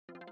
Honk.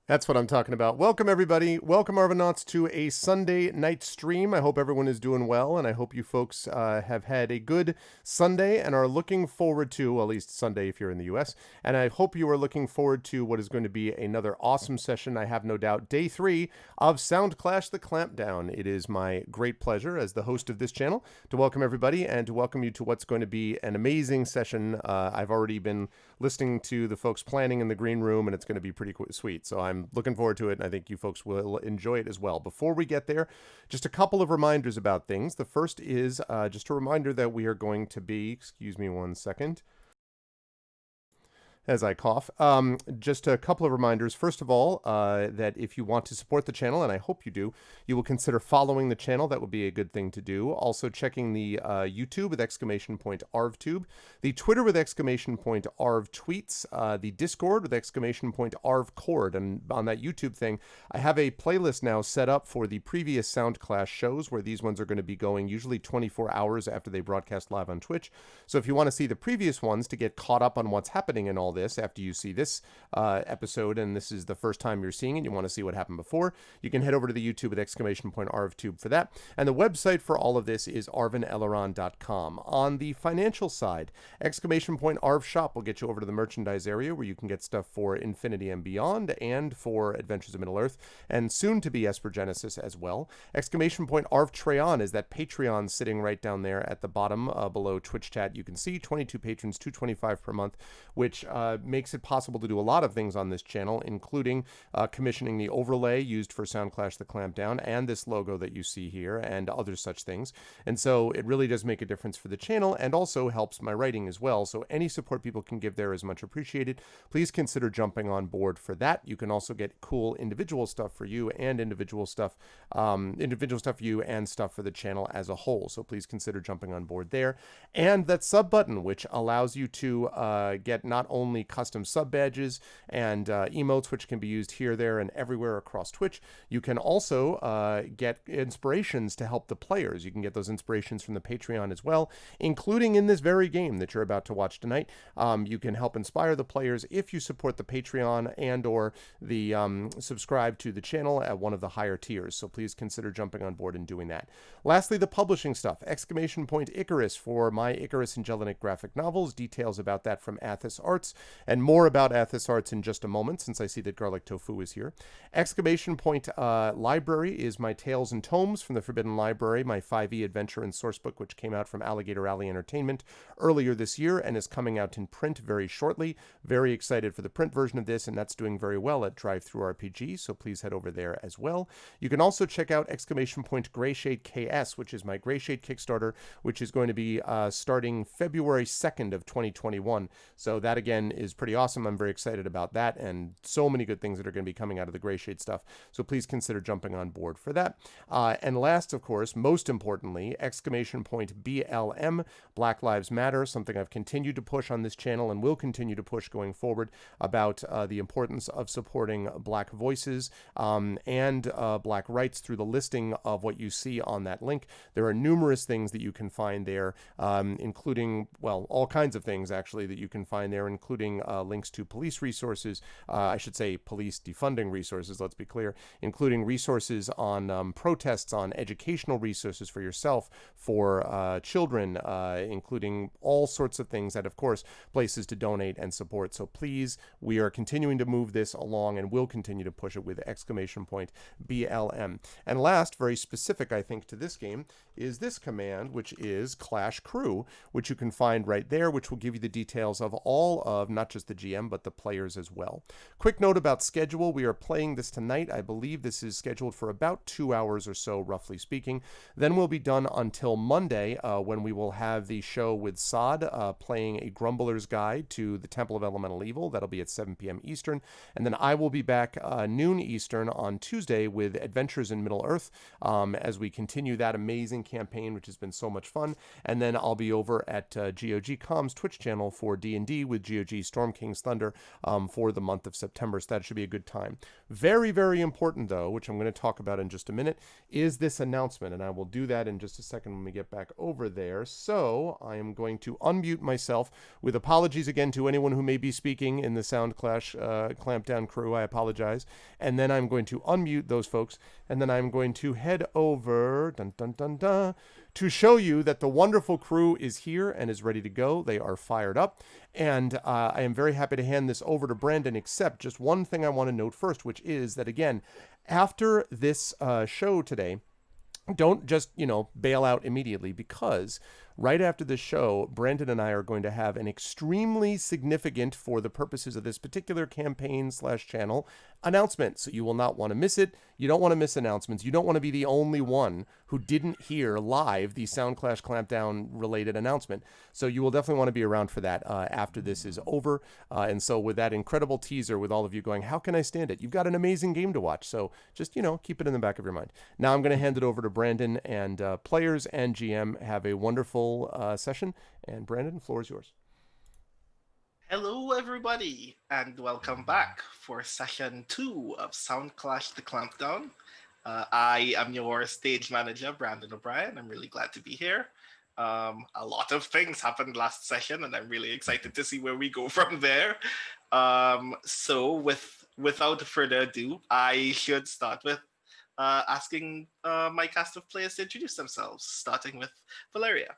That's what I'm talking about. Welcome, everybody. Welcome, Arvanauts, to a Sunday night stream. I hope everyone is doing well, and I hope you folks have had a good Sunday and are looking forward to, well, at least Sunday if you're in the U.S., and I hope you are looking forward to what is going to be another awesome session, I have no doubt, Day 3 of Soundclash, the Clampdown. It is my great pleasure as the host of this channel to welcome everybody and to welcome you to what's going to be an amazing session. I've already been listening to the folks planning in the green room, and it's going to be pretty sweet, so I'm looking forward to it, and I think you folks will enjoy it as well. Before we get there, just a couple of reminders about things. The first is just a reminder that we are going to be, excuse me one second, as I cough. Just a couple of reminders. First of all, that if you want to support the channel, and I hope you do, you will consider following the channel. That would be a good thing to do. Also checking the YouTube with !ArvTube, the Twitter with !ArvTweets, the Discord with !ArvCord. And on that YouTube thing, I have a playlist now set up for the previous Soundclash shows, where these ones are going to be going usually 24 hours after they broadcast live on Twitch. So if you want to see the previous ones to get caught up on what's happening in all this after you see this episode, and this is the first time you're seeing it, you want to see what happened before, you can head over to the YouTube with !ArvTube for that. And the website for all of this is arvaneleron.com. On the financial side, !ArvShop will get you over to the merchandise area where you can get stuff for Infinity and Beyond and for Adventures of Middle-earth, and soon to be Esper Genesis as well. !ArvTreon is that Patreon sitting right down there at the bottom below Twitch chat. You can see 22 patrons, $2.25 per month, which makes it possible to do a lot of things on this channel, including commissioning the overlay used for Soundclash the Clampdown and this logo that you see here and other such things. And so it really does make a difference for the channel and also helps my writing as well. So any support people can give there is much appreciated. Please consider jumping on board for that. You can also get cool individual stuff for you and individual stuff for you and stuff for the channel as a whole. So please consider jumping on board there. And that sub button, which allows you to get not only custom sub badges and emotes, which can be used here, there, and everywhere across Twitch. You can also get inspirations to help the players. You can get those inspirations from the Patreon as well, including in this very game that you're about to watch tonight. You can help inspire the players if you support the Patreon and or the subscribe to the channel at one of the higher tiers. So please consider jumping on board and doing that. Lastly, the publishing stuff. !Icarus for my Icarus and Jellinek graphic novels. Details about that from Athos Arts, and more about Athos Arts in just a moment, since I see that Garlic Tofu is here. Library is my Tales and Tomes from the Forbidden Library, my 5e adventure and sourcebook, which came out from Alligator Alley Entertainment earlier this year and is coming out in print very shortly. Very excited for the print version of this, and that's doing very well at DriveThruRPG, so please head over there as well. You can also check out Greyshade KS, which is my Greyshade Kickstarter, which is going to be starting February 2nd of 2021. So that again is pretty awesome. I'm very excited about that, and so many good things that are going to be coming out of the Greyshade stuff. So please consider jumping on board for that. And last, of course, most importantly, BLM, Black Lives Matter, something I've continued to push on this channel and will continue to push going forward about the importance of supporting Black voices and Black rights through the listing of what you see on that link. There are numerous things that you can find there, including, well, all kinds of things actually that you can find there, including links to police resources, I should say police defunding resources, let's be clear, including resources on protests, on educational resources for yourself, for children, including all sorts of things, and of course places to donate and support. So please, we are continuing to move this along and will continue to push it with BLM. And last, very specific I think to this game, is this command, which is Clash Crew, which you can find right there, which will give you the details of all of of not just the GM, but the players as well. Quick note about schedule. We are playing this tonight. I believe this is scheduled for about 2 hours or so, roughly speaking. Then we'll be done until Monday, when we will have the show with Sod playing a Grumbler's Guide to the Temple of Elemental Evil. That'll be at 7 p.m. Eastern. And then I will be back noon Eastern on Tuesday with Adventures in Middle-earth, as we continue that amazing campaign, which has been so much fun. And then I'll be over at GOG Com's Twitch channel for D&D with GOG Storm King's Thunder for the month of September. So that should be a good time. Very, very important, though, which I'm going to talk about in just a minute, is this announcement. And I will do that in just a second when we get back over there. So I am going to unmute myself with apologies again to anyone who may be speaking in the Soundclash Clampdown crew. I apologize. And then I'm going to unmute those folks. And then I'm going to head over to show you that the wonderful crew is here and is ready to go. They are fired up. And I am very happy to hand this over to Brandon, except just one thing I want to note first, which is that, again, after this show today, don't just, bail out immediately, because right after this show, Brandon and I are going to have an extremely significant, for the purposes of this particular campaign/channel, announcement. So you will not want to miss it. You don't want to miss announcements. You don't want to be the only one who didn't hear live the Soundclash Clampdown related announcement. So you will definitely want to be around for that after this is over. And so with that incredible teaser, with all of you going, how can I stand it? You've got an amazing game to watch. So just, keep it in the back of your mind. Now I'm going to hand it over to Brandon, and players and GM have a wonderful session. And Brandon, the floor is yours. Hello, everybody, and welcome back for session 2 of Soundclash the Clampdown. I am your stage manager, Brandon O'Brien. I'm really glad to be here. A lot of things happened last session, and I'm really excited to see where we go from there. So without further ado, I should start with asking my cast of players to introduce themselves, starting with Valeria.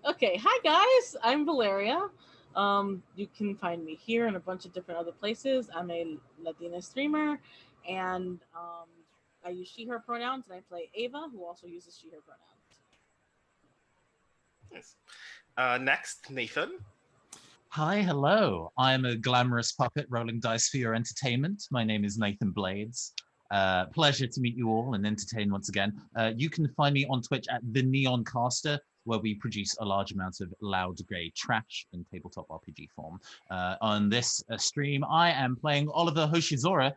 Okay, hi guys, I'm Valeria. You can find me here and a bunch of different other places. I'm a Latina streamer, and I use she, her pronouns, and I play Ava, who also uses she, her pronouns. Yes. Next, Nathan. Hi, hello. I'm a glamorous puppet rolling dice for your entertainment. My name is Nathan Blades. Pleasure to meet you all and entertain once again. You can find me on Twitch at The Neon Caster, where we produce a large amount of loud grey trash in tabletop RPG form. On this stream, I am playing Oliver Hoshizora,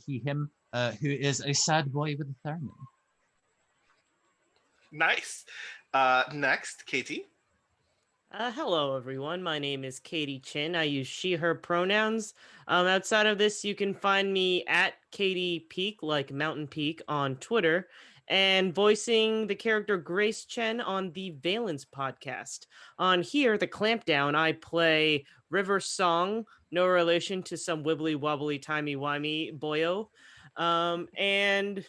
he, him, who is a sad boy with a theremin. Nice. Next, Katie. Hello, everyone. My name is Katie Chin. I use she, her pronouns. Outside of this, you can find me at Katie Peak, like Mountain Peak, on Twitter, and voicing the character Grace Chen on the Valence podcast. On here, the Clampdown, I play River Song, no relation to some wibbly wobbly timey-wimey boyo. And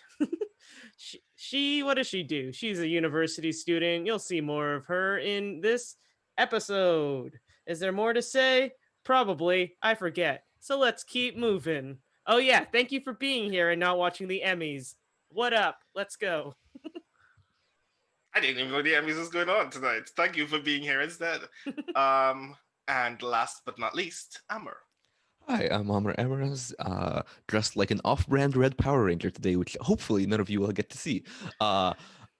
she, what does she do? She's a university student. You'll see more of her in this episode. Is there more to say? Probably. I forget. So let's keep moving. Oh yeah, thank you for being here and not watching the Emmys. What up? Let's go. I didn't even know the Emmys was going on tonight. Thank you for being here instead. And last but not least, Amr. Hi, I'm Amr Amaraz, dressed like an off-brand Red Power Ranger today, which hopefully none of you will get to see.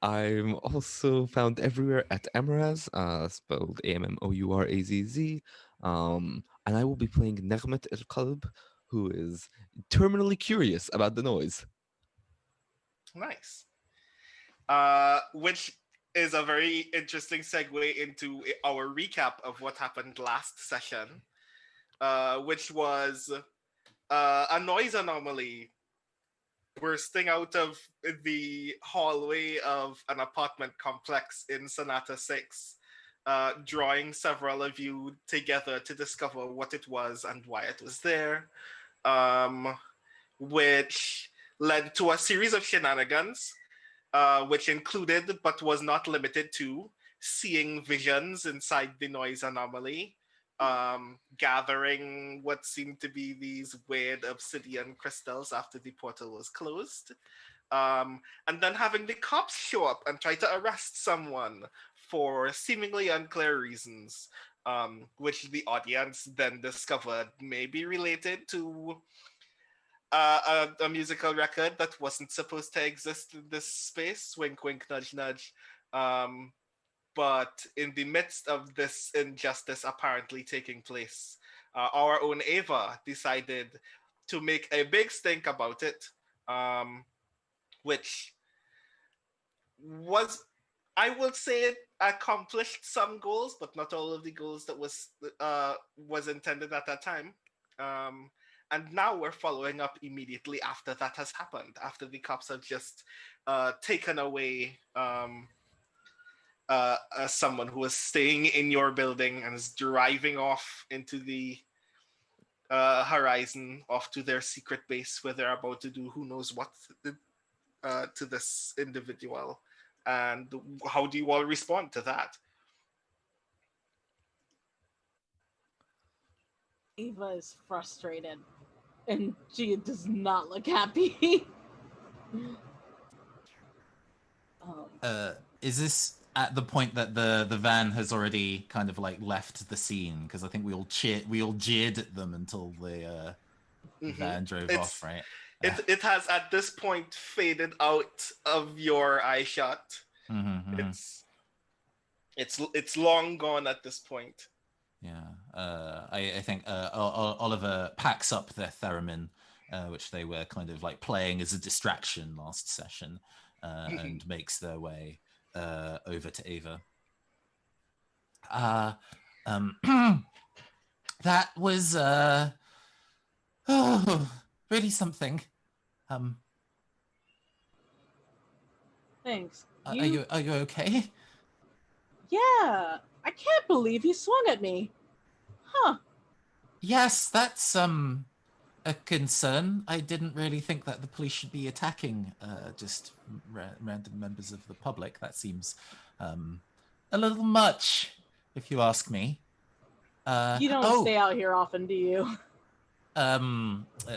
I'm also found everywhere at Amaraz, spelled Ammourazz. And I will be playing Nagmet El-Qalb, who is terminally curious about the noise. Nice. Which is a very interesting segue into our recap of what happened last session, which was a noise anomaly bursting out of the hallway of an apartment complex in Sonata 6, drawing several of you together to discover what it was and why it was there, which led to a series of shenanigans, which included, but was not limited to, seeing visions inside the noise anomaly, gathering what seemed to be these weird obsidian crystals after the portal was closed, and then having the cops show up and try to arrest someone for seemingly unclear reasons, which the audience then discovered may be related to a musical record that wasn't supposed to exist in this space. Wink, wink, nudge, nudge. But in the midst of this injustice apparently taking place, our own Ava decided to make a big stink about it, which was, I would say, it accomplished some goals, but not all of the goals that was intended at that time. And now we're following up immediately after that has happened, after the cops have just taken away someone who was staying in your building and is driving off into the horizon, off to their secret base where they're about to do who knows what to this individual. And how do you all respond to that? Eva is frustrated, and she does not look happy. Is this at the point that the van has already kind of like left the scene? Because I think we all jeered at them until the van drove off, right? It has at this point faded out of your eye shot. Mm-hmm. It's long gone at this point. Yeah, I think Oliver packs up their theremin, which they were kind of like playing as a distraction last session, and makes their way over to Ava. That was really something. Thanks. Are you okay? Yeah, I can't believe he swung at me. Huh. Yes, that's a concern. I didn't really think that the police should be attacking just random members of the public. That seems a little much, if you ask me. You don't stay out here often, do you?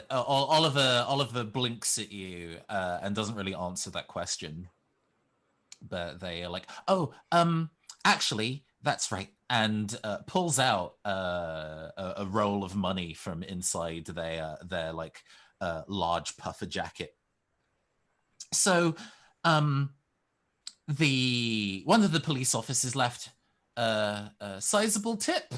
Oliver blinks at you and doesn't really answer that question. But they are like, actually, that's right, and pulls out a roll of money from inside their like large puffer jacket. So, one of the police officers left a sizable tip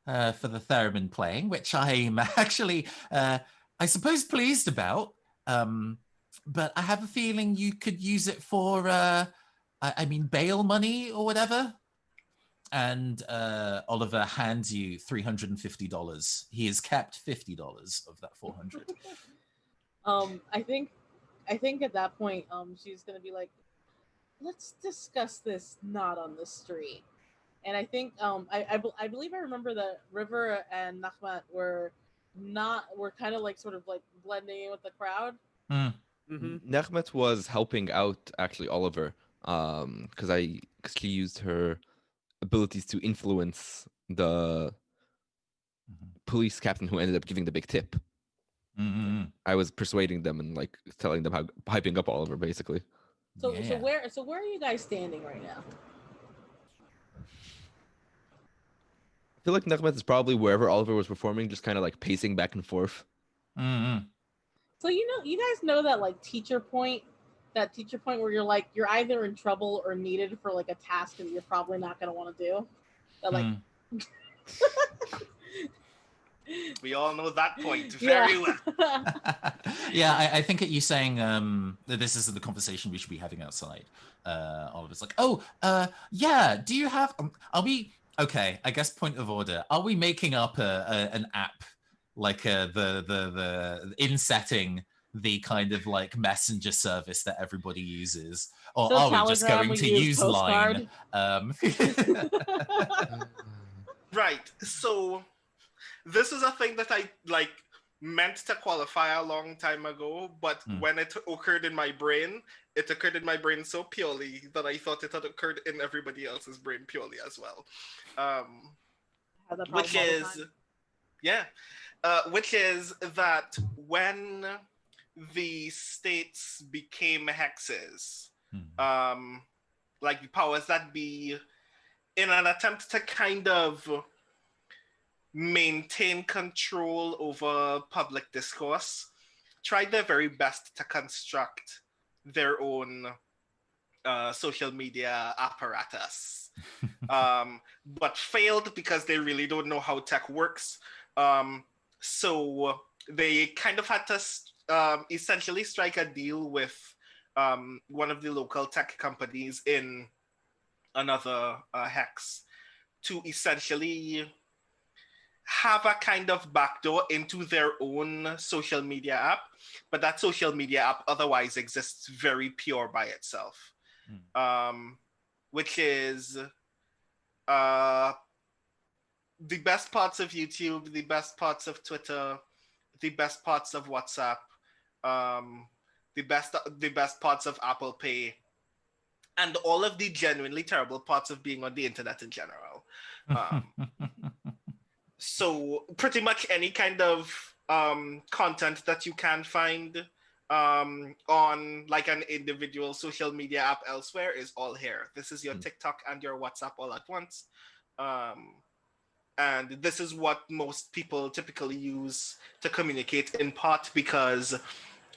for the theremin playing, which I'm actually, I suppose, pleased about. But I have a feeling you could use it for, bail money or whatever. And Oliver hands you $350. He has kept $50 of that $400. I think at that point, she's gonna be like, let's discuss this not on the street. And I think I believe I remember that River and Nachmat were kind of like sort of like blending in with the crowd. Nechmet was helping out actually Oliver, because he used her abilities to influence the police captain who ended up giving the big tip. I was persuading them and like telling them how hyping up Oliver basically. So where are you guys standing right now? I feel like Nechmet is probably wherever Oliver was performing, just kind of like pacing back and forth. So you guys know that like teacher point where you're like you're either in trouble or needed for like a task that you're probably not going to want to do. That like we all know that point very well. Yeah, I think at you saying that this is the conversation we should be having outside. Oliver's like, yeah. Do you have? Are we okay? I guess point of order. Are we making up an app like the in setting the kind of like messenger service that everybody uses, or so are we just Telegram, going to use Line? Right. So this is a thing that I like meant to qualify a long time ago, but when it occurred in my brain, it occurred in my brain so purely that I thought it had occurred in everybody else's brain purely as well. Which is that when the states became hexes, like the powers that be in an attempt to kind of maintain control over public discourse, tried their very best to construct their own social media apparatus, but failed because they really don't know how tech works. So they kind of had to essentially strike a deal with one of the local tech companies in another hex to essentially have a kind of backdoor into their own social media app, but that social media app otherwise exists very pure by itself, which is the best parts of YouTube, the best parts of Twitter, the best parts of WhatsApp, the best parts of Apple Pay, and all of the genuinely terrible parts of being on the internet in general. So pretty much any kind of content that you can find on like an individual social media app elsewhere is all here. This is your TikTok and your WhatsApp all at once. And this is what most people typically use to communicate, in part because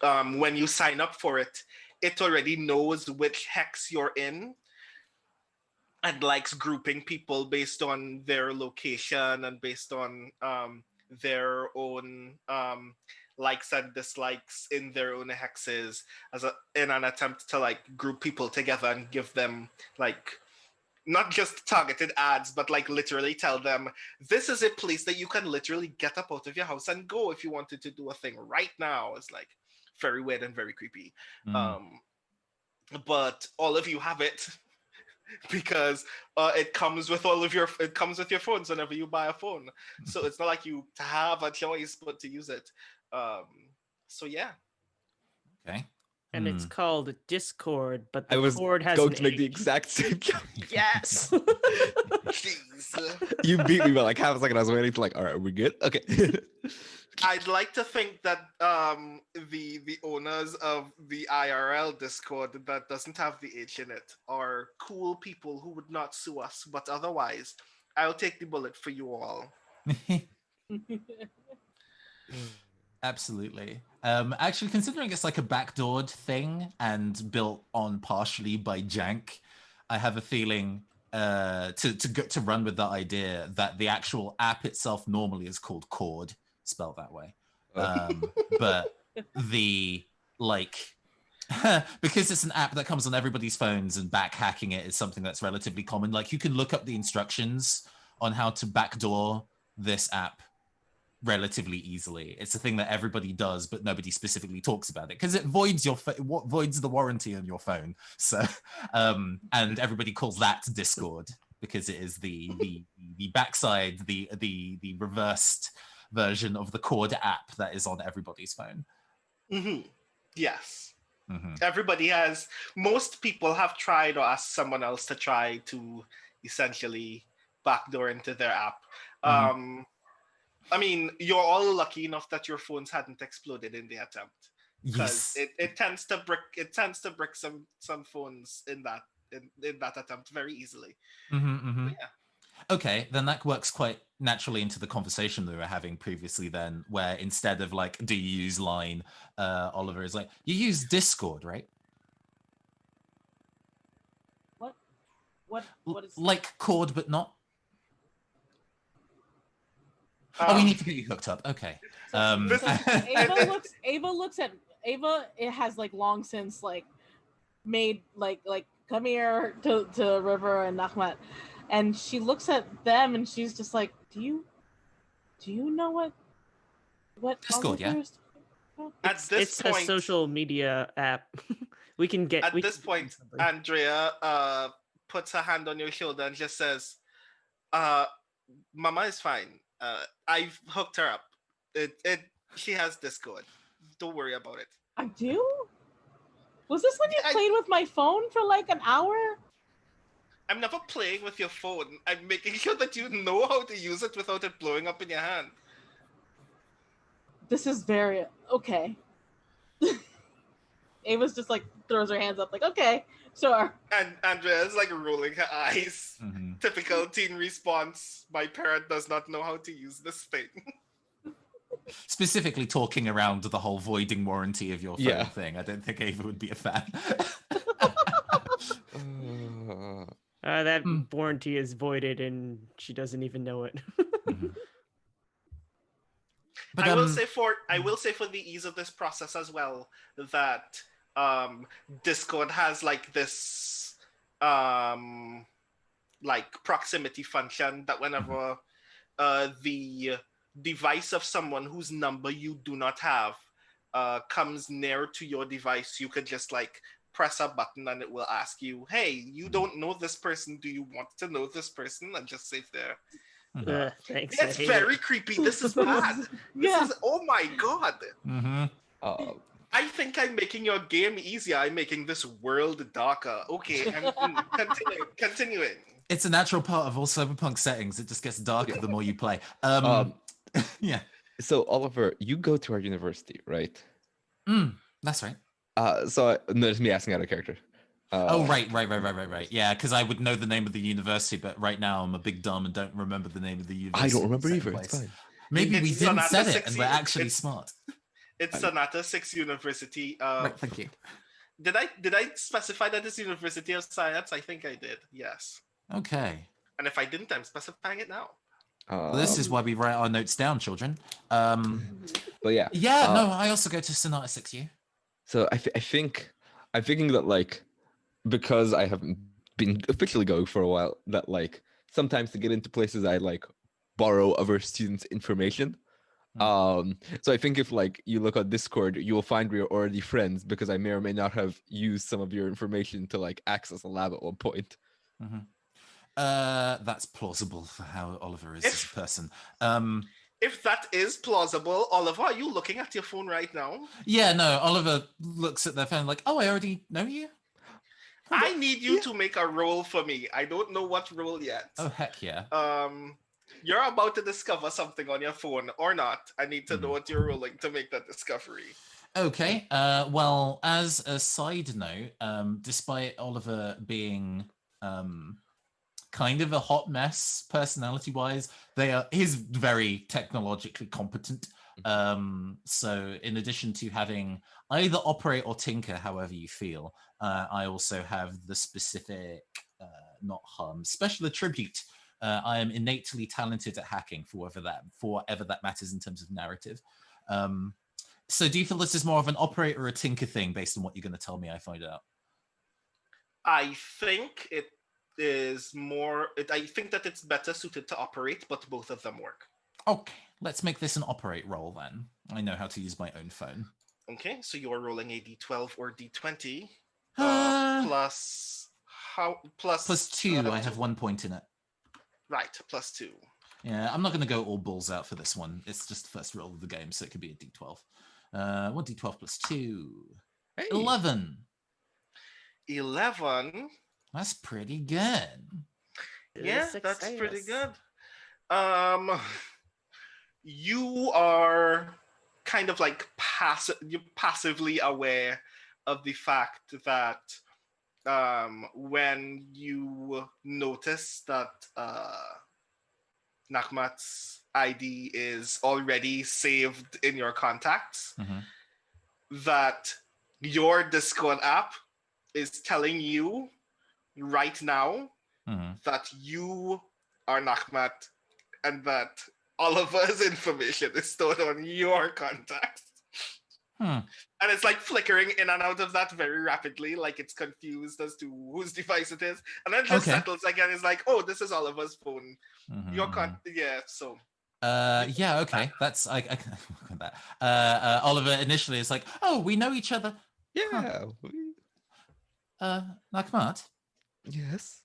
when you sign up for it, it already knows which hex you're in and likes grouping people based on their location and based on their own likes and dislikes in their own hexes in an attempt to like group people together and give them like not just targeted ads, but like literally tell them this is a place that you can literally get up out of your house and go if you wanted to do a thing right now. It's like very weird and very creepy. But all of you have it because it comes with your phones whenever you buy a phone. So it's not like you have a choice but to use it. So yeah. Okay. And it's called Discord, but I the was cord has going an to make the H. exact same joke. Yes. Jeez. You beat me by like half a second. I was waiting to like, all right, are we good? Okay. I'd like to think that the owners of the IRL Discord that doesn't have the H in it are cool people who would not sue us, but otherwise, I'll take the bullet for you all. Absolutely. Actually, considering it's like a backdoored thing and built on partially by Jank, I have a feeling to run with the idea that the actual app itself normally is called Cord, spelled that way. But the like because it's an app that comes on everybody's phones and back hacking it is something that's relatively common. Like you can look up the instructions on how to backdoor this app relatively easily. It's a thing that everybody does, but nobody specifically talks about it because it voids voids the warranty on your phone. So, and everybody calls that Discord because it is the backside, the reversed version of the Cord app that is on everybody's phone. Mm-hmm. Yes. Mm-hmm. Most people have tried or asked someone else to try to essentially backdoor into their app. I mean, you're all lucky enough that your phones hadn't exploded in the attempt, because it tends to brick some phones in that attempt very easily. Yeah. Okay, then that works quite naturally into the conversation that we were having previously. Then, where instead of like, do you use Line, Oliver is like, you use Discord, right? What is like Cord, but not? We need to get you hooked up. Okay. Ava looks at Ava. It has like long since like made like come here to River and Nachmat, and she looks at them and she's just like, do you know what Discord? Yeah. It's a social media app. We can get at this point. Andrea puts her hand on your shoulder and just says, "Mama is fine. I've hooked her up. She has Discord. Don't worry about it." I do? Was this when you played with my phone for like an hour? I'm never playing with your phone. I'm making sure that you know how to use it without it blowing up in your hand. This is okay. Ava's just like throws her hands up like, okay. Sure. And Andrea's like rolling her eyes. Mm-hmm. Typical teen response. My parent does not know how to use this thing. Specifically talking around the whole voiding warranty of your phone Yeah. thing. I don't think Ava would be a fan. That Hmm. warranty is voided and she doesn't even know it. Mhm. But, I will say for the ease of this process as well that Discord has like this like proximity function that whenever the device of someone whose number you do not have comes near to your device, you could just like press a button and it will ask you, hey, you don't know this person, do you want to know this person? And just say there. Thanks. It's very creepy. This is bad. Yeah. This is, oh my god. Mm-hmm. I think I'm making your game easier. I'm making this world darker. Okay, and continuing. It's a natural part of all cyberpunk settings. It just gets darker the more you play. Yeah. So Oliver, you go to our university, right? That's right. So notice me asking out of character. Right. Yeah, because I would know the name of the university, but right now I'm a big dumb and don't remember the name of the university. I don't remember set either. place. It's fine. Maybe It's we didn't Sonata set it, 6 and we're actually it's- smart. It's Sonata 6 University. Right, thank you. Did I specify that it's University of Science? I think I did. Yes. Okay. And if I didn't, I'm specifying it now. This is why we write our notes down, children. But yeah. No, I also go to Sonata 6U. So I'm thinking that like because I haven't been officially going for a while, that like sometimes to get into places I like borrow other students' information. So I think if like you look on Discord, you will find we are already friends because I may or may not have used some of your information to like access a lab at one point. That's plausible for how Oliver is as a person. If that is plausible, Oliver, are you looking at your phone right now? Yeah, no, Oliver looks at their phone like, oh, I already know you? I need you to make a roll for me. I don't know what roll yet. Oh, heck yeah. You're about to discover something on your phone or not. I need to know what you're rolling to make that discovery. Okay. Well, as a side note, despite Oliver being kind of a hot mess personality-wise, he's very technologically competent. So in addition to having either operate or tinker however you feel, I also have the specific special attribute. I am innately talented at hacking for whatever that matters in terms of narrative. So do you feel this is more of an operate or a tinker thing based on what you're going to tell me I find out? I think it is more. I think that it's better suited to operate, but both of them work. Okay, let's make this an operate roll then. I know how to use my own phone. Okay, so you're rolling a d12 or d20 plus 2. I have 1 point in it. Right, plus 2. Yeah, I'm not going to go all balls out for this one. It's just the first roll of the game, so it could be a d12. 1d12 plus 2. Hey. 11. 11. That's pretty good. Yeah, that's pretty good. You are kind of like you're passively aware of the fact that when you notice that Nakmat's ID is already saved in your contacts, that your Discord app is telling you right now that you are Nakmat and that Oliver's information is stored on your contacts. And it's like flickering in and out of that very rapidly, like it's confused as to whose device it is. And then it just settles again. It's like, oh, this is Oliver's phone. Yeah, so. Yeah, okay. That's I can work on that. Oliver initially is like, oh, we know each other. Yeah. Nakmat? Yes.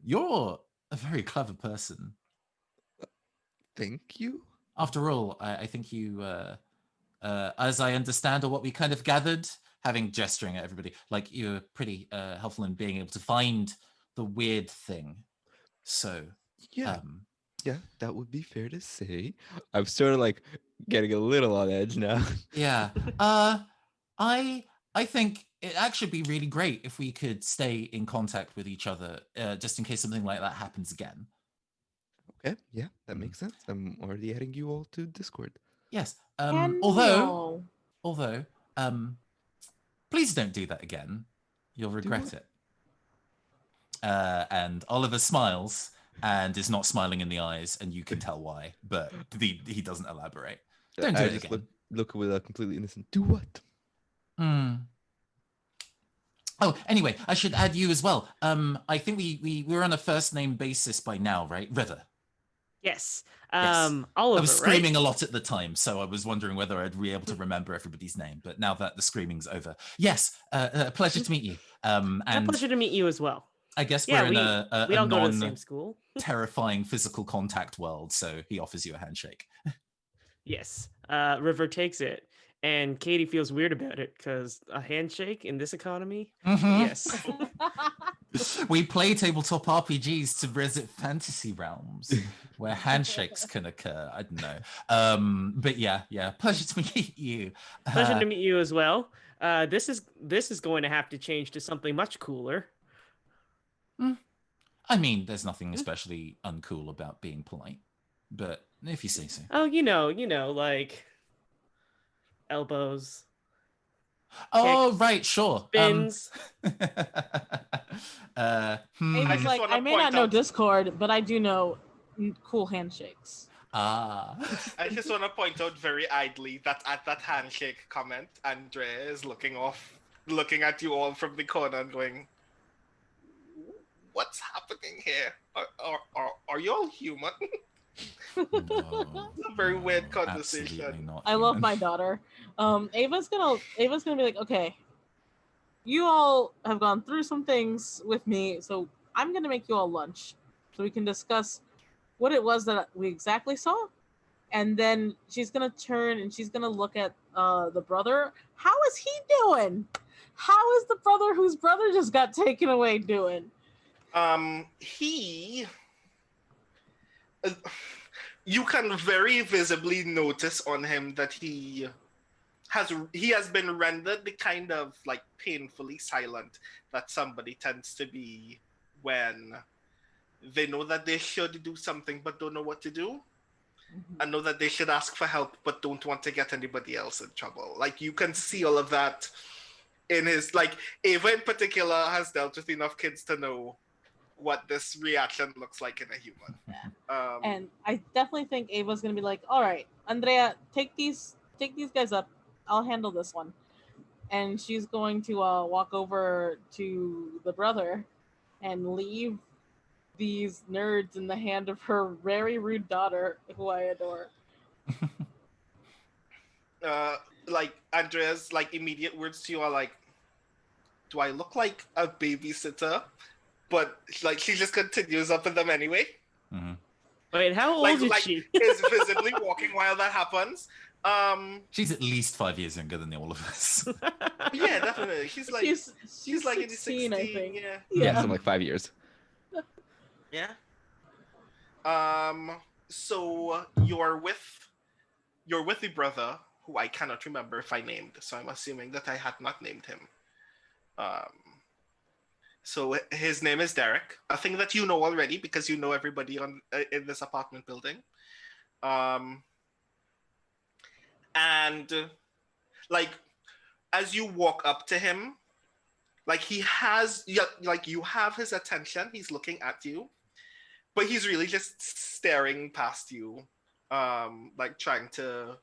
You're a very clever person. Thank you. After all, I think you, as I understand, or what we kind of gathered, having gesturing at everybody, like you're pretty helpful in being able to find the weird thing. So, yeah, that would be fair to say. I'm sort of like getting a little on edge now. Yeah. I think it'd actually be really great if we could stay in contact with each other, just in case something like that happens again. Okay, yeah, that makes sense. I'm already adding you all to Discord. Yes. And Although, please don't do that again. You'll regret it. And Oliver smiles and is not smiling in the eyes, and you can tell why, but he doesn't elaborate. Don't do I it just again. look with a completely innocent. Do what? Oh, anyway, I should add you as well. I think we're on a first name basis by now, right? River. Yes. Yes. Oliver, I was screaming right? a lot at the time, so I was wondering whether I'd be able to remember everybody's name. But now that the screaming's over, yes, pleasure to meet you. And a pleasure to meet you as well. I guess Yeah, we're in a we all go to the same school. terrifying physical contact world, so he offers you a handshake. Yes. River takes it, and Katie feels weird about it because a handshake in this economy. Yes. We play tabletop RPGs to visit fantasy realms where handshakes can occur. I don't know. But yeah. Pleasure to meet you. Pleasure to meet you as well. This is going to have to change to something much cooler. I mean, there's nothing especially uncool about being polite, but if you say so. Oh, you know, like elbows. Oh, kicks, right, sure. Spins. Ava's like, I may not know Discord, but I do know cool handshakes. I just want to point out very idly that at that handshake comment, Andrea is looking at you all from the corner and going, "What's happening here? Are you all human?" No, It's a very weird conversation. absolutely not I love my daughter. Ava's gonna be like, okay, you all have gone through some things with me, so I'm gonna make you all lunch so we can discuss what it was that we exactly saw. And then she's gonna turn and she's gonna look at the brother. How is he doing? How is the brother whose brother just got taken away doing? You can very visibly notice on him that he has been rendered the kind of like painfully silent that somebody tends to be when they know that they should do something but don't know what to do, and know that they should ask for help but don't want to get anybody else in trouble. Like, you can see all of that in his, like, Ava in particular has dealt with enough kids to know what this reaction looks like in a human. And I definitely think Ava's gonna be like, all right, Andrea, take these guys up. I'll handle this one. And she's going to walk over to the brother and leave these nerds in the hand of her very rude daughter, who I adore. Like, Andrea's like immediate words to you are like, "Do I look like a babysitter?" But like, she just continues up with them anyway. Mm-hmm. Wait, how old is she? Is visibly walking while that happens. She's at least 5 years younger than all of us. Yeah, definitely. She's like she's like in the 16, 16, I think. Yeah, so like 5 years. Yeah. So you're with the brother who I cannot remember if I named, so I'm assuming that I had not named him. So his name is Derek, a thing that you know already because you know everybody in this apartment building. And like, as you walk up to him, like, you have his attention, he's looking at you, but he's really just staring past you, like trying to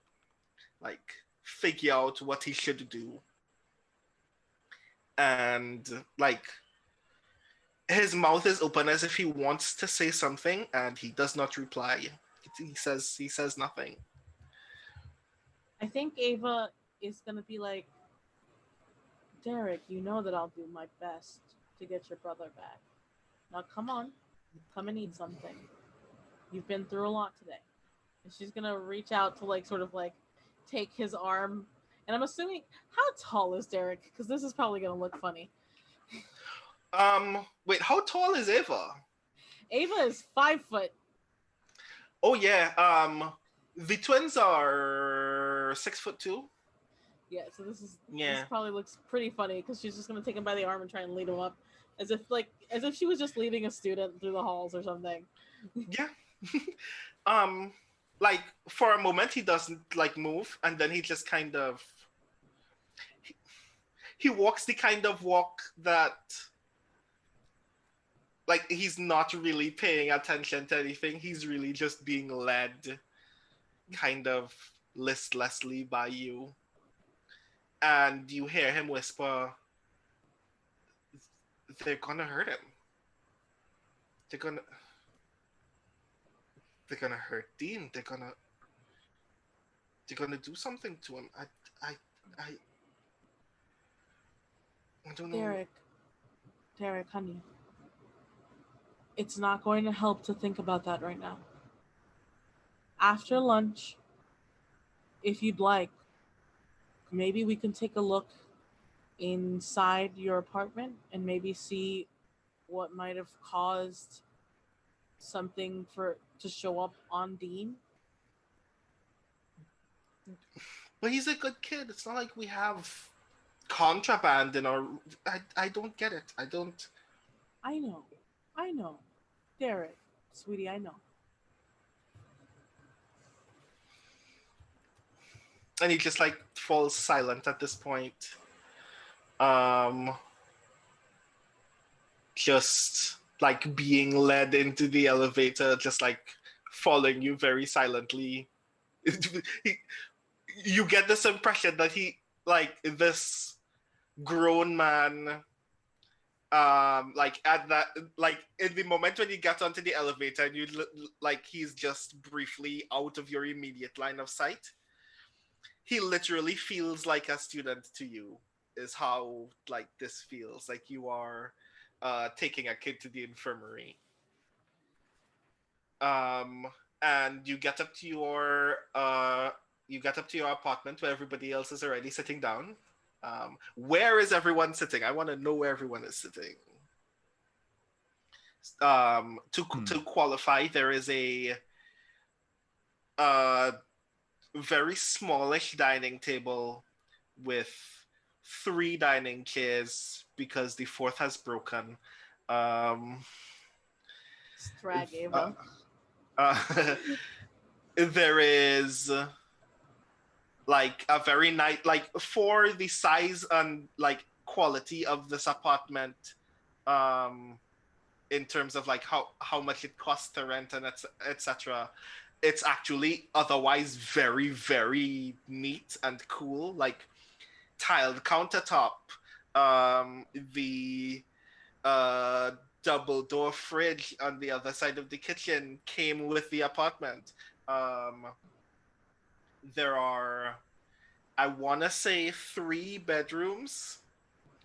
like figure out what he should do. And like, his mouth is open as if he wants to say something, and he does not reply. He says nothing. I think Ava is gonna be like, Derek, you know that I'll do my best to get your brother back. Now come on, come and eat something. You've been through a lot today. And she's gonna reach out to like sort of like take his arm. And I'm assuming, how tall is Derek? Because this is probably gonna look funny. Wait, how tall is Ava? Ava is 5 foot. Oh yeah. The twins are 6'2". Yeah, so this Yeah. probably looks pretty funny because she's just gonna take him by the arm and try and lead him up, as if she was just leading a student through the halls or something. Yeah. Like for a moment he doesn't like move, and then he just kind of he walks the kind of walk that like he's not really paying attention to anything. He's really just being led kind of listlessly by you. And you hear him whisper, they're gonna hurt him. They're gonna hurt Dean. They're gonna do something to him. I don't know. Derek, honey. It's not going to help to think about that right now. After lunch, if you'd like, maybe we can take a look inside your apartment and maybe see what might have caused something to show up on Dean. But he's a good kid. It's not like we have contraband in our. I don't get it. I don't. I know. Derek, sweetie, I know. And he just like falls silent at this point. Just like being led into the elevator, just like following you very silently. You get this impression that he like this grown man like at that like in the moment when you get onto the elevator and you like he's just briefly out of your immediate line of sight. He literally feels like a student to you, is how like this feels. Like you are taking a kid to the infirmary. And you get up to your apartment where everybody else is already sitting down. Where is everyone sitting? I want to know where everyone is sitting. To qualify, there is a very smallish dining table with 3 dining chairs because the 4th has broken. Drag Ava. There is like a very nice, like for the size and like quality of this apartment, in terms of like how much it costs to rent and etc. It's actually otherwise very, very neat and cool. Like tiled countertop, the double door fridge on the other side of the kitchen came with the apartment. There are, I want to say 3 bedrooms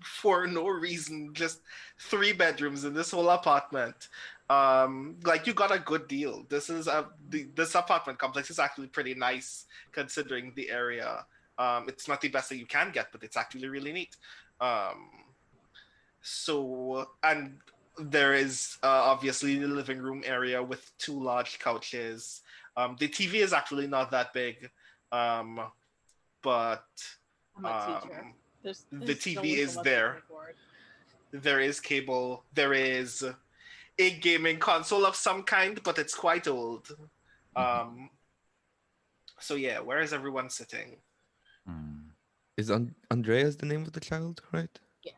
for no reason, just 3 bedrooms in this whole apartment. Like you got a good deal. This apartment complex is actually pretty nice considering the area. It's not the best that you can get, but it's actually really neat. So, and there is obviously the living room area with 2 large couches. The TV is actually not that big, but I'm a teacher. the TV is there. There is cable. There is a gaming console of some kind, but it's quite old. So yeah, where is everyone sitting? Is Andrea's the name of the child, right? Yeah.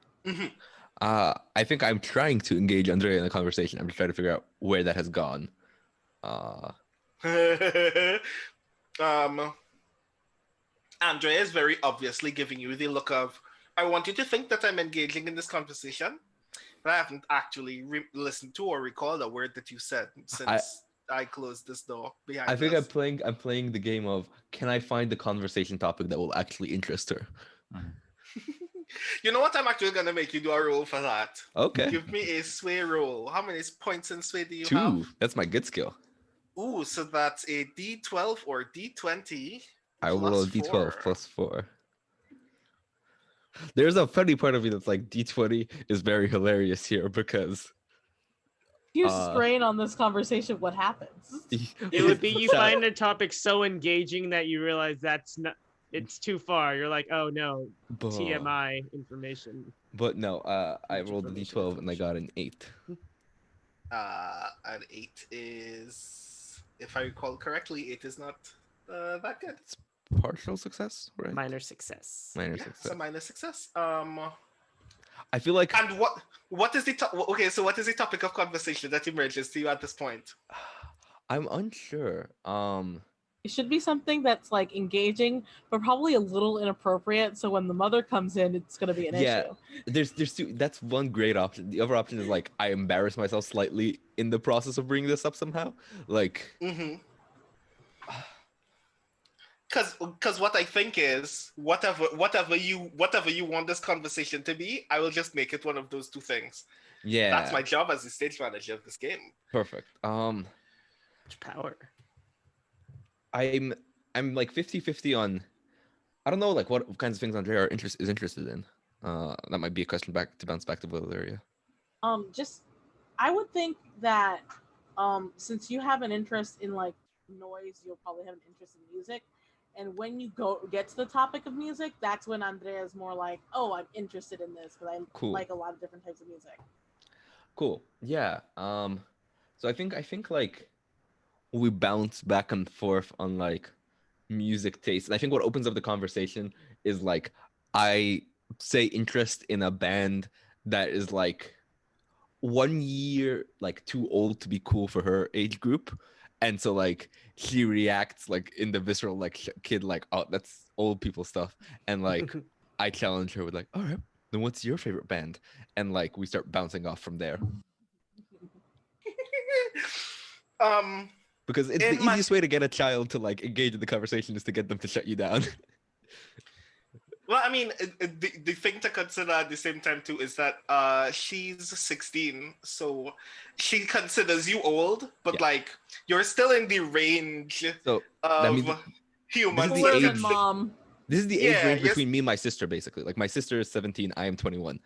I think I'm trying to engage Andrea in a conversation. I'm just trying to figure out where that has gone. Andrea is very obviously giving you the look of, I want you to think that I'm engaging in this conversation, but I haven't actually listened to or recalled a word that you said since I closed this door behind us. I think I'm playing the game of, can I find the conversation topic that will actually interest her? You know what? I'm actually going to make you do a roll for that. Okay. Give me a sway roll. How many points in sway do you 2. have? That's my good skill. Ooh, so that's a D12 or D20. I will roll a D12 plus 4. There's a funny part of me that's like, D20 is very hilarious here because... You strain on this conversation, what happens? It would be you find a topic so engaging that you realize that's not it's too far. You're like, oh no, But, TMI information. but no, I Much rolled a information, d12 and I got an 8. An 8 is, if I recall correctly, 8 is not that good. It's partial success, right? Minor success. Minor Yeah, success. it's a minor success. I feel like And what is the okay? So what is the topic of conversation that emerges to you at this point? I'm unsure. It should be something that's like engaging, but probably a little inappropriate. So when the mother comes in, it's going to be an Yeah. issue. There's two. That's one great option. The other option is like I embarrass myself slightly in the process of bringing this up somehow. Like, Mm-hmm. Because what I think is whatever you want this conversation to be, I will just make it one of those two things. yeah, That's my job as the stage manager of this game. perfect. Much power. I'm like 50-50 on. I don't know like what kinds of things Andrea is interested in. That might be a question to bounce back to Valeria. Just I would think that since you have an interest in like noise, you'll probably have an interest in music. And when you get to the topic of music, that's when Andrea's more like, oh, I'm interested in this because I Cool. like a lot of different types of music. Cool. Yeah. So I think like we bounce back and forth on like music taste, and I think what opens up the conversation is like I say interest in a band that is like 1 year like too old to be cool for her age group, and so like she reacts like in the visceral like kid like, oh, that's old people stuff, and like I challenge her with like, all right, then what's your favorite band, and like we start bouncing off from there. Because it's the easiest way to get a child to like engage in the conversation is to get them to shut you down. Well, I mean, the thing to consider at the same time too is that she's 16, so she considers you old, but Yeah. like you're still in the range So that of means humans. the Cooler age- than mom. this is the age Yeah, range yes. between me and my sister, basically. Like my sister is 17, I am 21.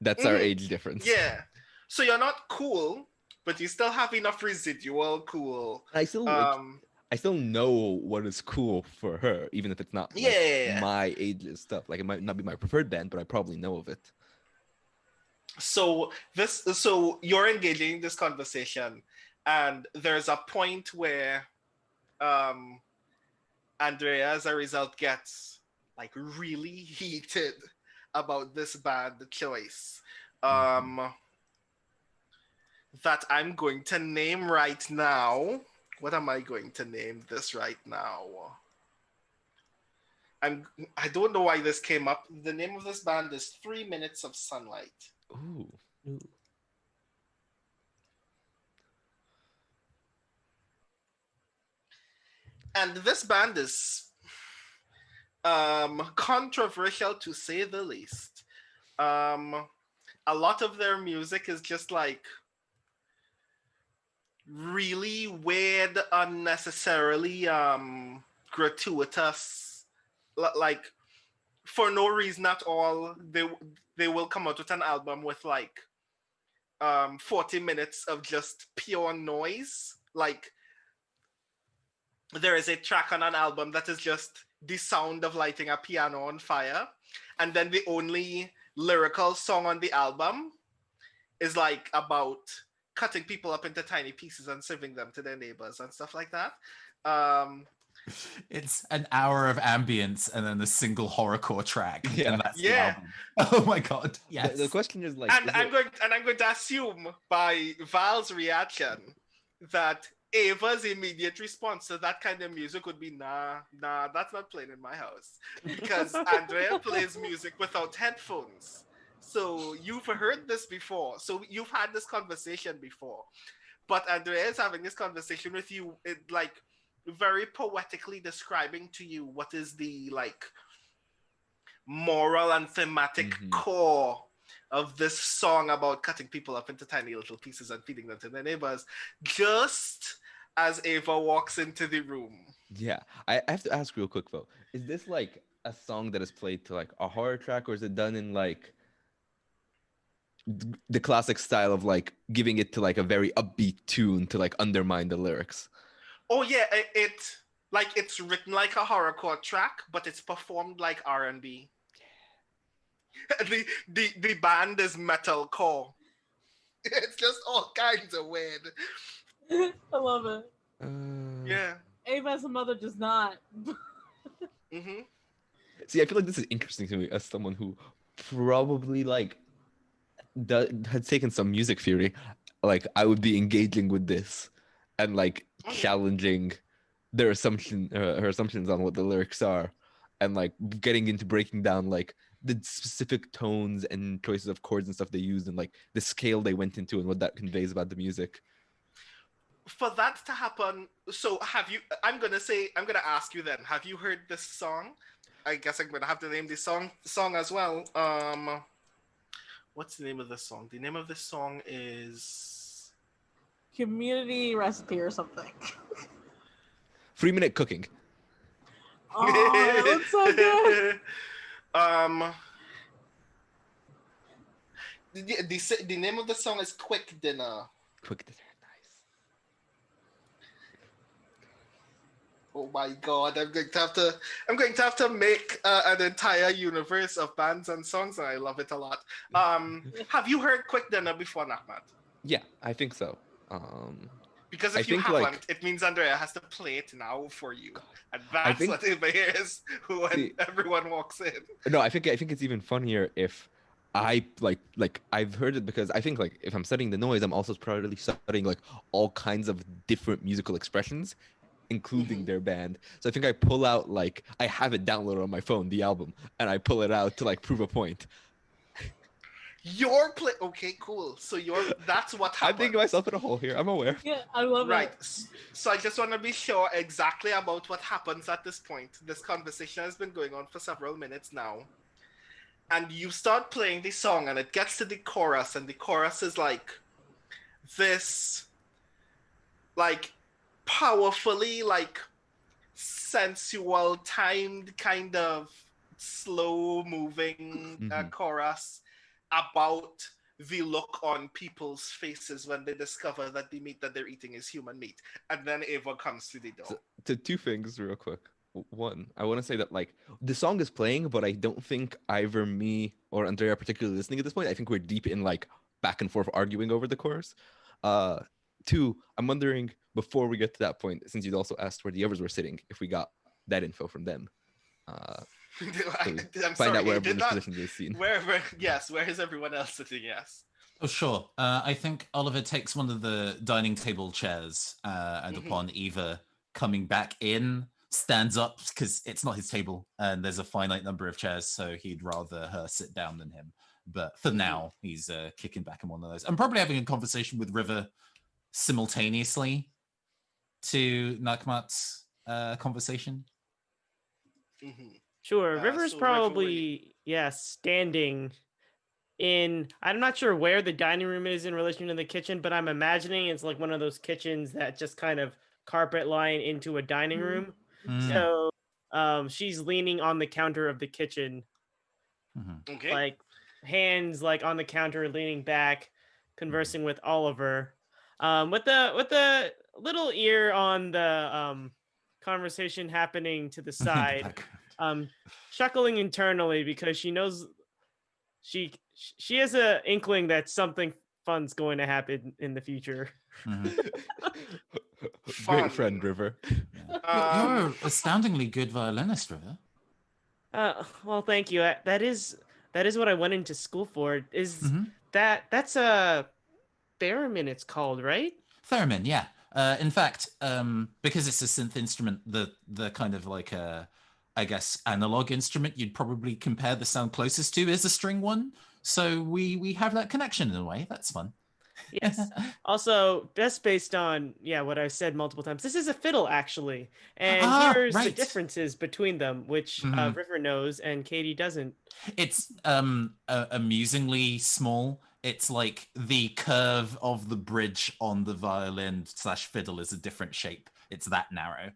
That's our Mhm. age difference. Yeah, so you're not cool, but you still have enough residual cool. I still like, I still know what is cool for her, even if it's not like, Yeah. my age's stuff. Like it might not be my preferred band, but I probably know of it. So you're engaging in this conversation, and there's a point where Andrea, as a result, gets like really heated about this band choice. That I'm going to name right now. What am I going to name this right now? I don't know why this came up. The name of this band is 3 Minutes of Sunlight. Ooh. And this band is controversial to say the least. A lot of their music is just like really weird, unnecessarily gratuitous, like for no reason at all. They will come out with an album with like 40 minutes of just pure noise. Like there is a track on an album that is just the sound of lighting a piano on fire, and then the only lyrical song on the album is like about cutting people up into tiny pieces and serving them to their neighbors and stuff like that. It's an hour of ambience and then a single horrorcore track. Yeah. And that's Yeah. the album. Oh my god. Yes. The question is like, And is I'm it- going to assume by Val's reaction that Ava's immediate response to that kind of music would be, nah, that's not playing in my house. Because Andrea plays music without headphones. So you've heard this before. So you've had this conversation before. But Andrea is having this conversation with you, like very poetically describing to you what is the like moral and thematic core of this song about cutting people up into tiny little pieces and feeding them to their neighbors, just as Ava walks into the room. yeah, I have to ask real quick though. Is this like a song that is played to like a horror track, or is it done in like the classic style of like giving it to like a very upbeat tune to like undermine the lyrics? Oh yeah, it Like it's written like a horrorcore track, but it's performed like R&B. The band is metalcore. It's just all kinds of weird. I love it. Yeah. Ava as a mother does not. Mm-hmm. See, I feel like this is interesting to me as someone who probably like had taken some music theory. Like I would be engaging with this and like challenging their her assumptions on what the lyrics are, and like getting into breaking down like the specific tones and choices of chords and stuff they used, and like the scale they went into and what that conveys about the music. For that to happen, so have you? I'm gonna ask you then. Have you heard this song? I guess I'm gonna have to name the song as well. What's the name of this song? The name of this song is Community recipe or something. 3-minute cooking. Oh, that looks so good. The name of the song is Quick Dinner. Quick dinner, nice. Oh my god, I'm going to have to make an entire universe of bands and songs, and I love it a lot. Have you heard Quick Dinner before, Nachmat? Yeah, I think so. Because I if you think, haven't, like- it means Andrea has to play it now for you. And I that's think- what it is when See- everyone walks in. No, I think it's even funnier if I like I've heard it, because I think like if I'm studying the noise, I'm also probably studying like all kinds of different musical expressions, including their band. So I think I pull out like I have it downloaded on my phone, the album, and I pull it out to like prove a point. Okay, cool. So that's what I'm happened. digging myself in a hole here. I'm aware. Yeah, I love Right. it. So I just want to be sure exactly about what happens at this point. This conversation has been going on for several minutes now. And you start playing the song, and it gets to the chorus, and the chorus is like this, like powerfully, like sensual, timed, kind of slow moving chorus about the look on people's faces when they discover that the meat that they're eating is human meat. And then Ava comes to the door. So, to two things real quick. One, I want to say that like the song is playing, but I don't think either me or Andrea are particularly listening at this point. I think we're deep in like back and forth arguing over the chorus. Two, I'm wondering, before we get to that point, since you'd also asked where the others were sitting, if we got that info from them. I'm Find sorry, out where did everyone's not. positioned in this scene. Where is everyone else sitting? Yes. Oh, sure. I think Oliver takes one of the dining table chairs, and upon Eva coming back in, stands up, because it's not his table, and there's a finite number of chairs, so he'd rather her sit down than him. But for now, he's kicking back in one of those. I'm probably having a conversation with River simultaneously to Nakmat's conversation. Sure. River's so probably, standing in, I'm not sure where the dining room is in relation to the kitchen, but I'm imagining it's like one of those kitchens that just kind of carpet line into a dining room. So she's leaning on the counter of the kitchen, Okay. like hands like on the counter, leaning back, conversing with Oliver, with the little ear on the conversation happening to the side, chuckling internally because she knows she has a inkling that something fun's going to happen in the future. Great friend, River. You're an astoundingly good violinist, River. Well, thank you. That is what I went into school for. That's a theremin, it's called, right? Theremin, yeah. In fact, because it's a synth instrument, the kind of like I guess analog instrument you'd probably compare the sound closest to is a string one. So we have that connection in a way. That's fun. Yes. Also, just based on what I've said multiple times, this is a fiddle actually, and here's the differences between them, which River knows and Katie doesn't. It's amusingly small. It's like the curve of the bridge on the violin / fiddle is a different shape. It's that narrow.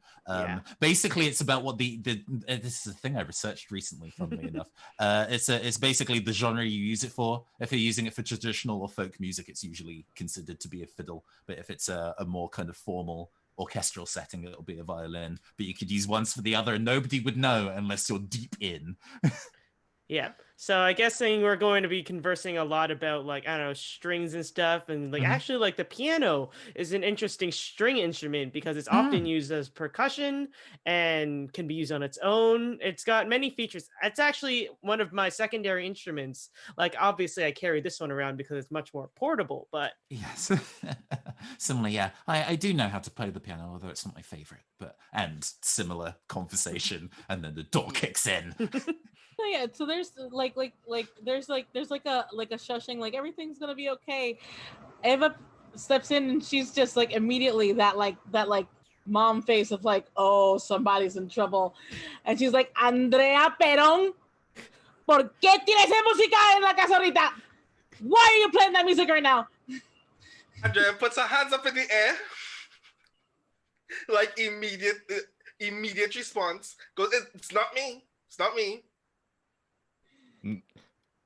Basically, it's about what this is a thing I researched recently, funnily enough. It's basically the genre you use it for. If you're using it for traditional or folk music, it's usually considered to be a fiddle. But if it's a more kind of formal orchestral setting, it'll be a violin, but you could use ones for the other and nobody would know unless you're deep in. Yeah. So I guess we're going to be conversing a lot about like, I don't know, strings and stuff. And like actually like the piano is an interesting string instrument because it's often used as percussion and can be used on its own. It's got many features. It's actually one of my secondary instruments. Like obviously I carry this one around because it's much more portable, but Yes. Similarly, yeah. I do know how to play the piano, although it's not my favorite. But and similar conversation, and then the door kicks in. So yeah, so there's there's a shushing, like everything's gonna be okay. Eva steps in and she's just like immediately that mom face of like, oh, somebody's in trouble, and she's like, Andrea Perón, ¿por qué tienes esa música en la casa ahorita? Why are you playing that music right now? Andrea puts her hands up in the air, like immediate response. Goes, it's not me. It's not me.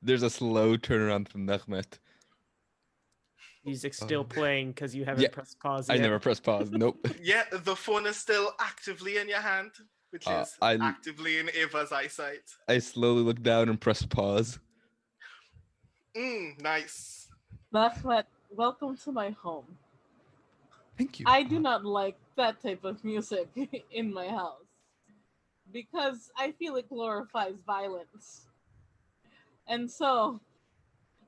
There's a slow turnaround from Mehmet. music's still playing because you haven't pressed pause yet. I never pressed pause. Nope. Yeah, the phone is still actively in your hand, which is actively in Ava's eyesight. I slowly look down and press pause. Nice. Mehmet, welcome to my home. Thank you. I do not like that type of music in my house because I feel it glorifies violence. And so,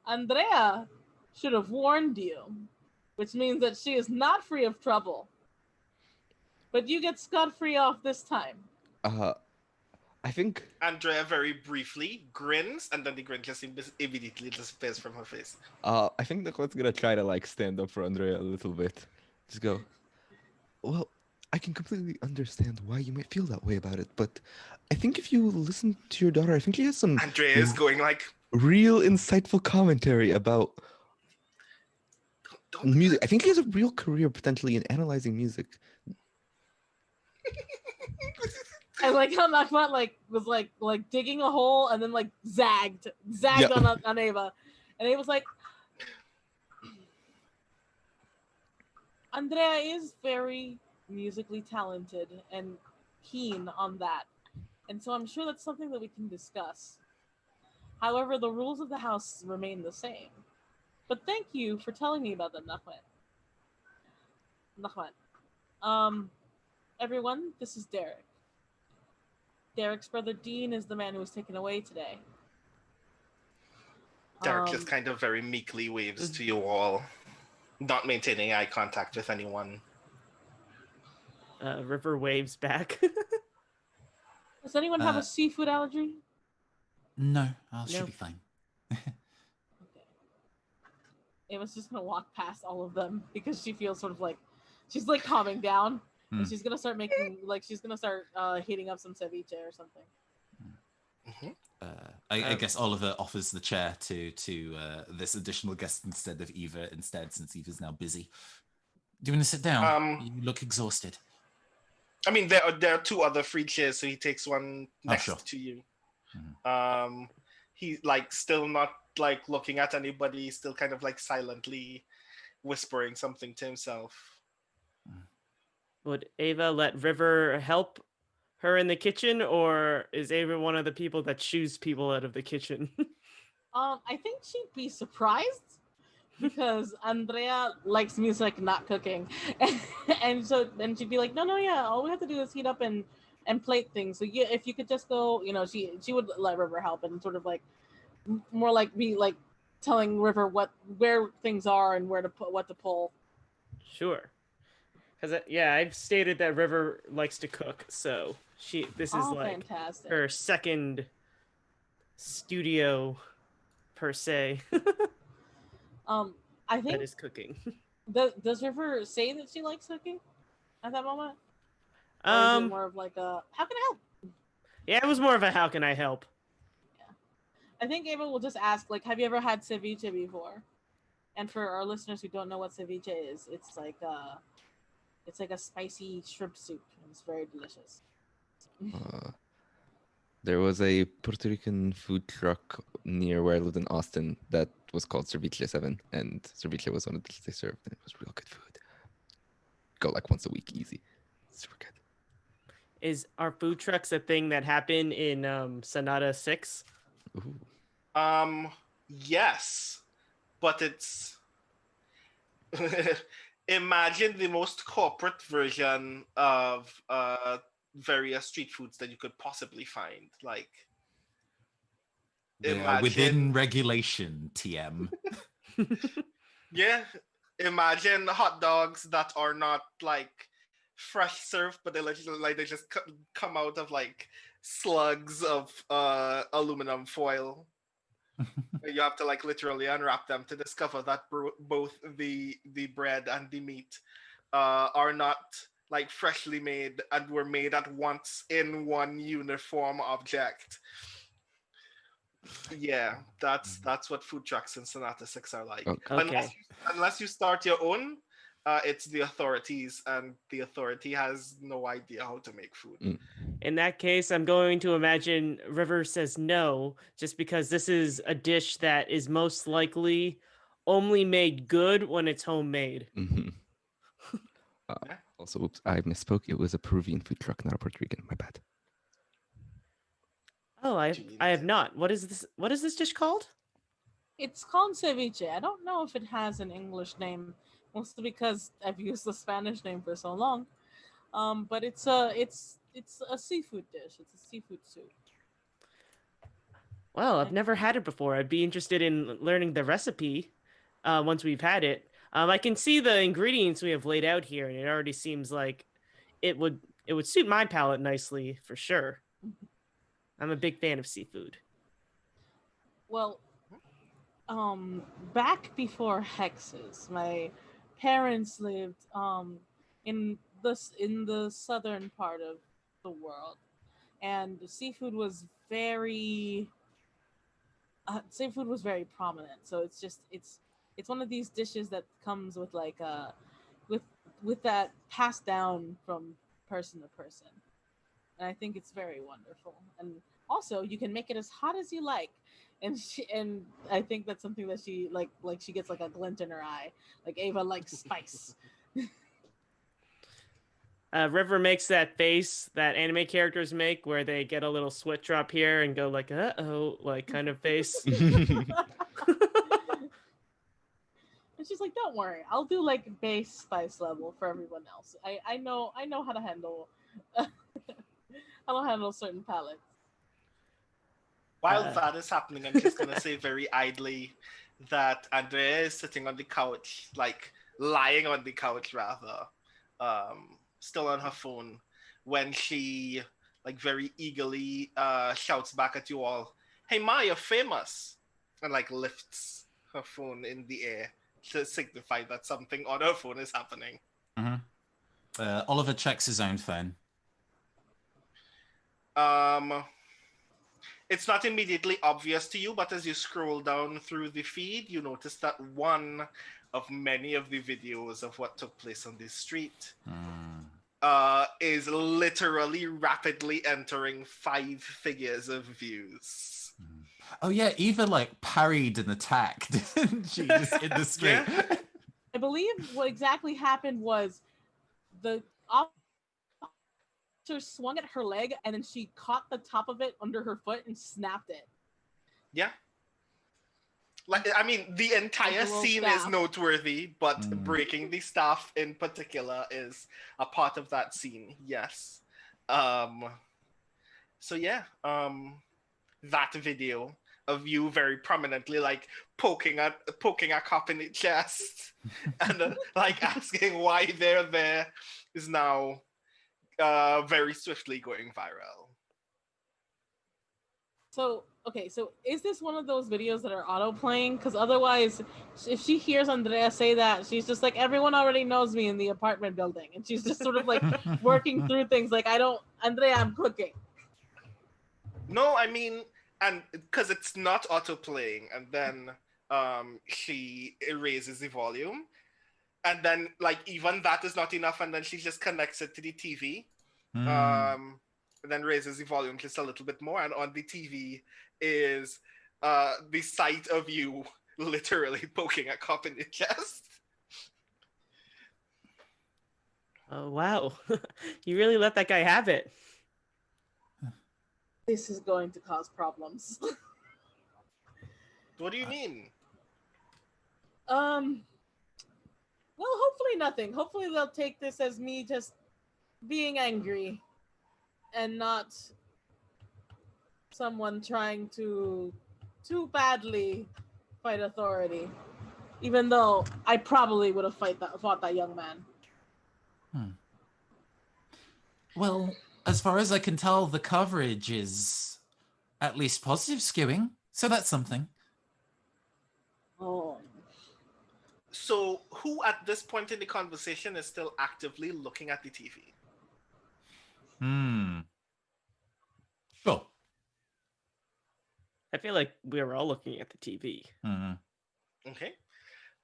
Andrea should have warned you, which means that she is not free of trouble. But you get scot-free off this time. I think Andrea very briefly grins, and then the grin just immediately disappears from her face. I think Nicolette's gonna try to like stand up for Andrea a little bit. Just go, well, I can completely understand why you might feel that way about it, but I think if you listen to your daughter, I think she has some Andrea is going like real insightful commentary about music. I think he has a real career potentially in analyzing music. I like how Mehmet was like digging a hole and then like zagged Yep. on Ava, and Ava's like, Andrea is very musically talented and keen on that, and so I'm sure that's something that we can discuss. However, the rules of the house remain the same. But thank you for telling me about that, Nahmat. Everyone, this is Derek. Derek's brother Dean is the man who was taken away today. Derek just kind of very meekly waves to you all, not maintaining eye contact with anyone. River waves back. Does anyone have a seafood allergy? No, I should be fine. Ava's just gonna walk past all of them because she feels sort of like she's like calming down, and she's gonna start making heating up some ceviche or something. I guess Oliver offers the chair to this additional guest instead of Eva since Eva's now busy. Do you want to sit down? You look exhausted. I mean, there are two other free chairs, so he takes one next to you. He's like still not like looking at anybody, still kind of like silently whispering something to himself. Would Ava let River help her in the kitchen, or is Ava one of the people that shoos people out of the kitchen? I think she'd be surprised because Andrea likes music, not cooking, and she'd be like, no, yeah, all we have to do is heat up and plate things. So yeah, if you could just go, she would let River help and sort of like more like be like telling River where things are and where to put what to pull. Sure. Because I've stated that River likes to cook, so this is like fantastic. her second studio per se. I think that is cooking. Does River say that she likes cooking at that moment? Or is it more of like a how can I help? Yeah, it was more of a how can I help? Yeah, I think Ava will just ask like, have you ever had ceviche before? And for our listeners who don't know what ceviche is, it's like a spicy shrimp soup, and it's very delicious. There was a Puerto Rican food truck near where I lived in Austin that was called Ceviche 7, and ceviche was one of the dishes they served, and it was real good food. go like once a week, easy. Super good. Are food trucks a thing that happen in Sonata 6? Ooh. Yes, but it's imagine the most corporate version of various street foods that you could possibly find. Like, They are within regulation, TM. yeah, imagine hot dogs that are not like fresh served, but they just come out of like slugs of aluminum foil. You have to like literally unwrap them to discover that both the bread and the meat are not like freshly made and were made at once in one uniform object. Yeah, that's what food trucks in Sonata 6 are like. Okay. Unless you start your own, it's the authorities, and the authority has no idea how to make food. In that case, I'm going to imagine River says no, just because this is a dish that is most likely only made good when it's homemade. Mm-hmm. Also, oops, I misspoke. It was a Peruvian food truck, not a Puerto Rican. My bad. Oh, I have not. What is this? What is this dish called? It's called ceviche. I don't know if it has an English name, mostly because I've used the Spanish name for so long. But it's a seafood dish. It's a seafood soup. Well, I've never had it before. I'd be interested in learning the recipe once we've had it. I can see the ingredients we have laid out here, and it already seems like it would suit my palate nicely for sure. I'm a big fan of seafood. Well, back before hexes, my parents lived in the southern part of the world, and seafood was very prominent. So it's one of these dishes that comes with like with that passed down from person to person, and I think it's very wonderful. And also, you can make it as hot as you like. And I think that's something that she like she gets like a glint in her eye. Like Ava likes spice. River makes that face that anime characters make where they get a little sweat drop here and go like, uh-oh, like kind of face. And she's like, don't worry, I'll do like base spice level for everyone else. I know how to handle how to handle certain palettes. While that is happening, I'm just gonna say very idly that Andrea is sitting on the couch, like lying on the couch rather, still on her phone, when she like very eagerly shouts back at you all, "Hey Ma, you're famous!" and like lifts her phone in the air to signify that something on her phone is happening. Oliver checks his own phone. It's not immediately obvious to you, but as you scroll down through the feed, you notice that one of many of the videos of what took place on this street is literally rapidly entering 5 figures of views. Oh yeah, Eva like parried an attack, didn't she? Just in the street. Yeah. I believe what exactly happened was the officer swung at her leg, and then she caught the top of it under her foot and snapped it. Yeah. Like, I mean, the entire scene is noteworthy, but breaking the staff in particular is a part of that scene. Yes. So yeah, that video of you very prominently like poking a cop in the chest and like asking why they're there is now very swiftly going viral. So, okay, so is this one of those videos that are auto-playing? Because otherwise, if she hears Andrea say that, she's just like, everyone already knows me in the apartment building. And she's just sort of like working through things like, Andrea, I'm cooking. No, I mean, and because it's not auto-playing, and then she raises the volume. And then, like, even that is not enough, and then she just connects it to the TV. And then raises the volume just a little bit more, and on the TV is the sight of you literally poking a cop in the chest. Oh, wow. You really let that guy have it. This is going to cause problems. What do you mean? Well, hopefully nothing. Hopefully they'll take this as me just being angry and not someone trying to too badly fight authority. Even though I probably would have fought that young man. Well, as far as I can tell, the coverage is at least positive skewing, so that's something. Oh. So, who at this point in the conversation is still actively looking at the TV? Sure. I feel like we were all looking at the TV. Okay.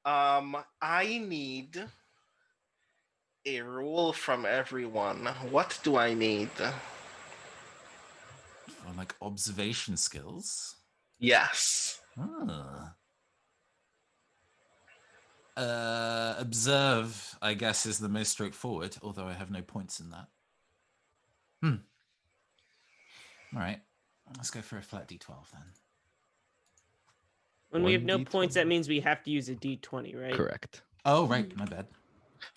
I need a roll from everyone. What do I need? For like observation skills. Yes. Observe, I guess, is the most straightforward, although I have no points in that. All right. Let's go for a flat d12 then. When we have no 1d20. points, that means we have to use a d20, right? Correct. Oh, right. My bad.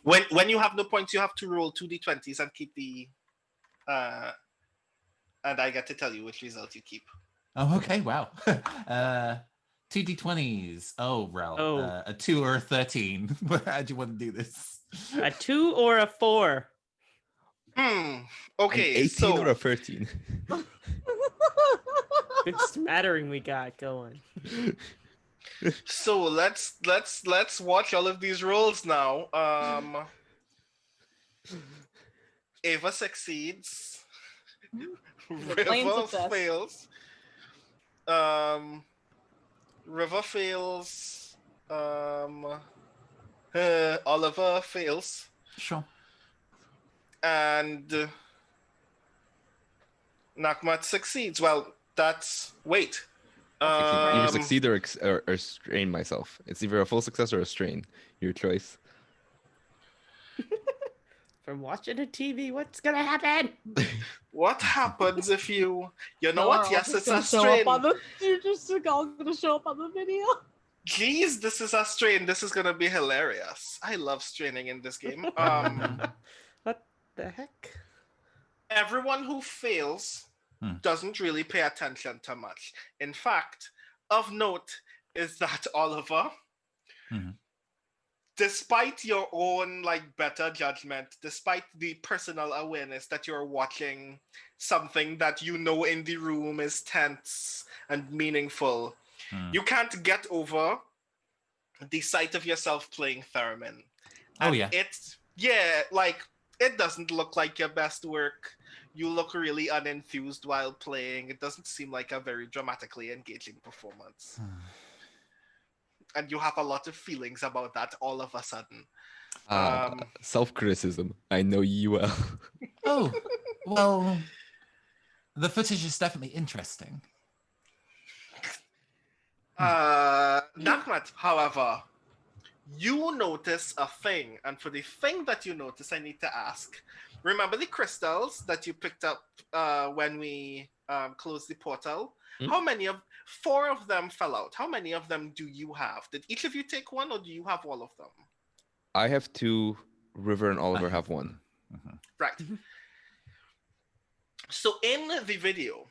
When you have no points, you have to roll 2d20s and keep the and I get to tell you which result you keep. Oh, okay. Wow. 2d20s. Oh, Rel. Oh. A 2 or a 13. How do you want to do this? A 2 or a 4? Okay, An 18 so or a 13? Good smattering we got going. so let's watch all of these rolls now. Ava succeeds. plain River success. fails. River fails. Oliver fails. Sure. And Nakmat succeeds. Well, that's wait. I can either Um, succeed or strain myself. It's either a full success or a strain. Your choice. From watching a TV, what's gonna happen? what happens if you know what? Yes, it's a Show strain. up on the, you're just all gonna show up on the video. Jeez, this is a strain. This is gonna be hilarious. I love straining in this game. What the heck? Everyone who fails doesn't really pay attention to much. In fact, of note is that Oliver, despite your own better judgment, despite the personal awareness that you're watching something that you know in the room is tense and meaningful, you can't get over the sight of yourself playing theremin. Oh, And yeah. it doesn't look like your best work. You look really unenthused while playing. It doesn't seem like a very dramatically engaging performance. And you have a lot of feelings about that all of a sudden. Self-criticism. I know you well. Oh, well, the footage is definitely interesting. Nakmat, however, you notice a thing, and for the thing that you notice, I need to ask. Remember the crystals that you picked up when we closed the portal? How many of 4 of them fell out? How many of them do you have? Did each of you take one, or do you have all of them? I have 2. River and Oliver have 1. Right. So in the video,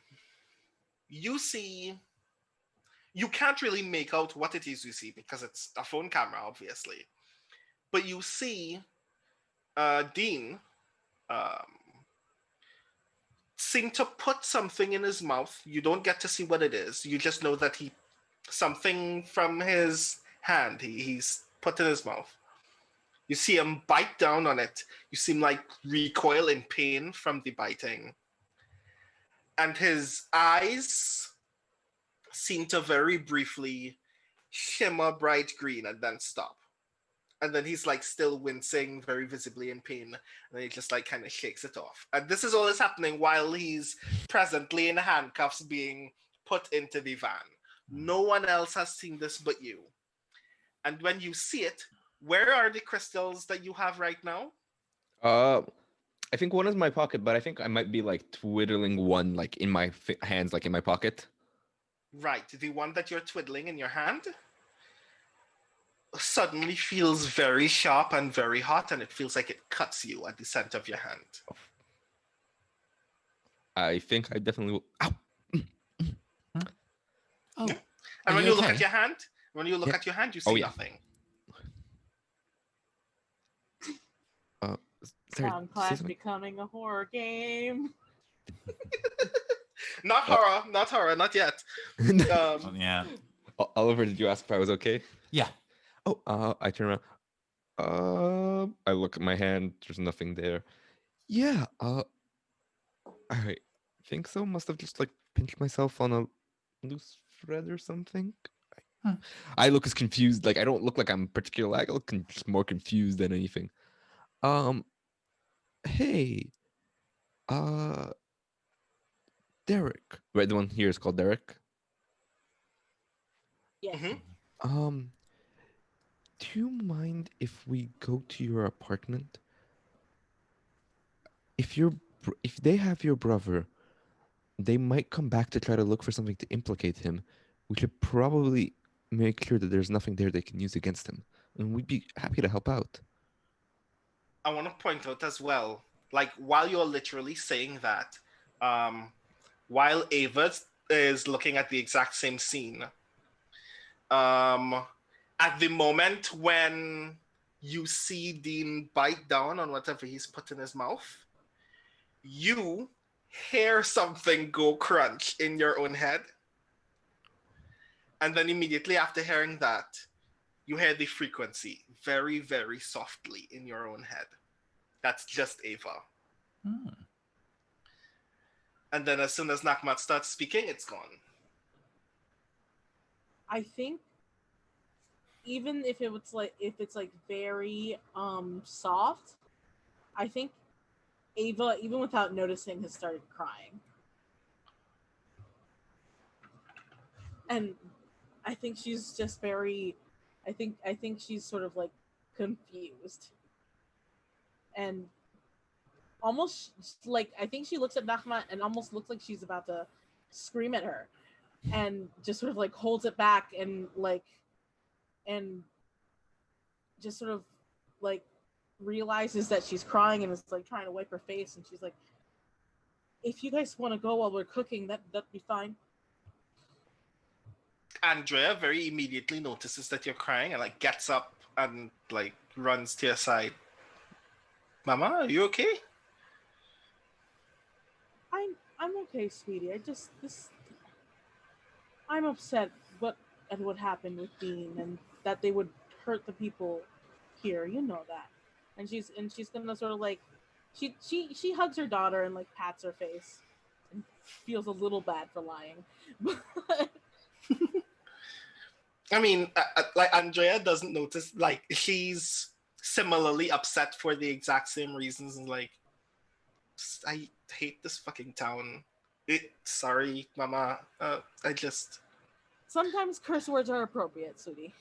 you can't really make out what it is you see because it's a phone camera, obviously. But you see Dean seem to put something in his mouth. You don't get to see what it is. You just know that something from his hand he's put in his mouth. You see him bite down on it. You see him recoil in pain from the biting. And his eyes seem to very briefly shimmer bright green and then stop. And then he's still wincing, very visibly in pain. And then he just kind of shakes it off. And this is all that's happening while he's presently in handcuffs being put into the van. No one else has seen this but you. And when you see it, where are the crystals that you have right now? I think one is in my pocket, but I think I might be like twiddling one like in my hands, like in my pocket. Right, the one that you're twiddling in your hand suddenly feels very sharp and very hot, and it feels like it cuts you at the center of your hand. I think I definitely will. Ow! Oh, Yeah. are And when you you look okay? at your hand, you see Oh, yeah. nothing. Sorry, say Soundclash something? becoming a horror game. Not horror, not yet. Oh, yeah. Oliver, did you ask if I was okay? Yeah. Oh, I turn around. I look at my hand. There's nothing there. Yeah. I think so. Must have just like pinched myself on a loose thread or something. Huh. I look as confused. Like I don't look like I'm particularly. I look just more confused than anything. Hey. Uh. Derek. Right, the one here is called Derek. Yes. Mhm. Do you mind if we go to your apartment? If they have your brother, they might come back to try to look for something to implicate him. We should probably make sure that there's nothing there they can use against him, and we'd be happy to help out. I want to point out as well, like while you're literally saying that, while Ava is looking at the exact same scene, at the moment when you see Dean bite down on whatever he's put in his mouth, you hear something go crunch in your own head. And then immediately after hearing that, you hear the frequency very, very softly in your own head. That's just Ava. Hmm. And then as soon as Nakmat starts speaking, it's gone. I think even if it's like very soft, I think Ava, even without noticing, has started crying. And I think she's just very I think she's sort of like confused. And almost like I think she looks at Nachma and almost looks like she's about to scream at her, and just sort of like holds it back and just sort of like realizes that she's crying and is like trying to wipe her face, and she's like, if you guys want to go while we're cooking, that'd be fine. Andrea very immediately notices that you're crying and like gets up and like runs to your side. Mama, are you okay? I'm okay, sweetie. I'm upset at what happened with Dean, and that they would hurt the people here. You know that. And she's gonna sort of like she hugs her daughter and like pats her face and feels a little bad for lying. I mean, like Andrea doesn't notice, like she's similarly upset for the exact same reasons, and like, I hate this fucking town. Sorry, Mama. I just. Sometimes curse words are appropriate, sweetie.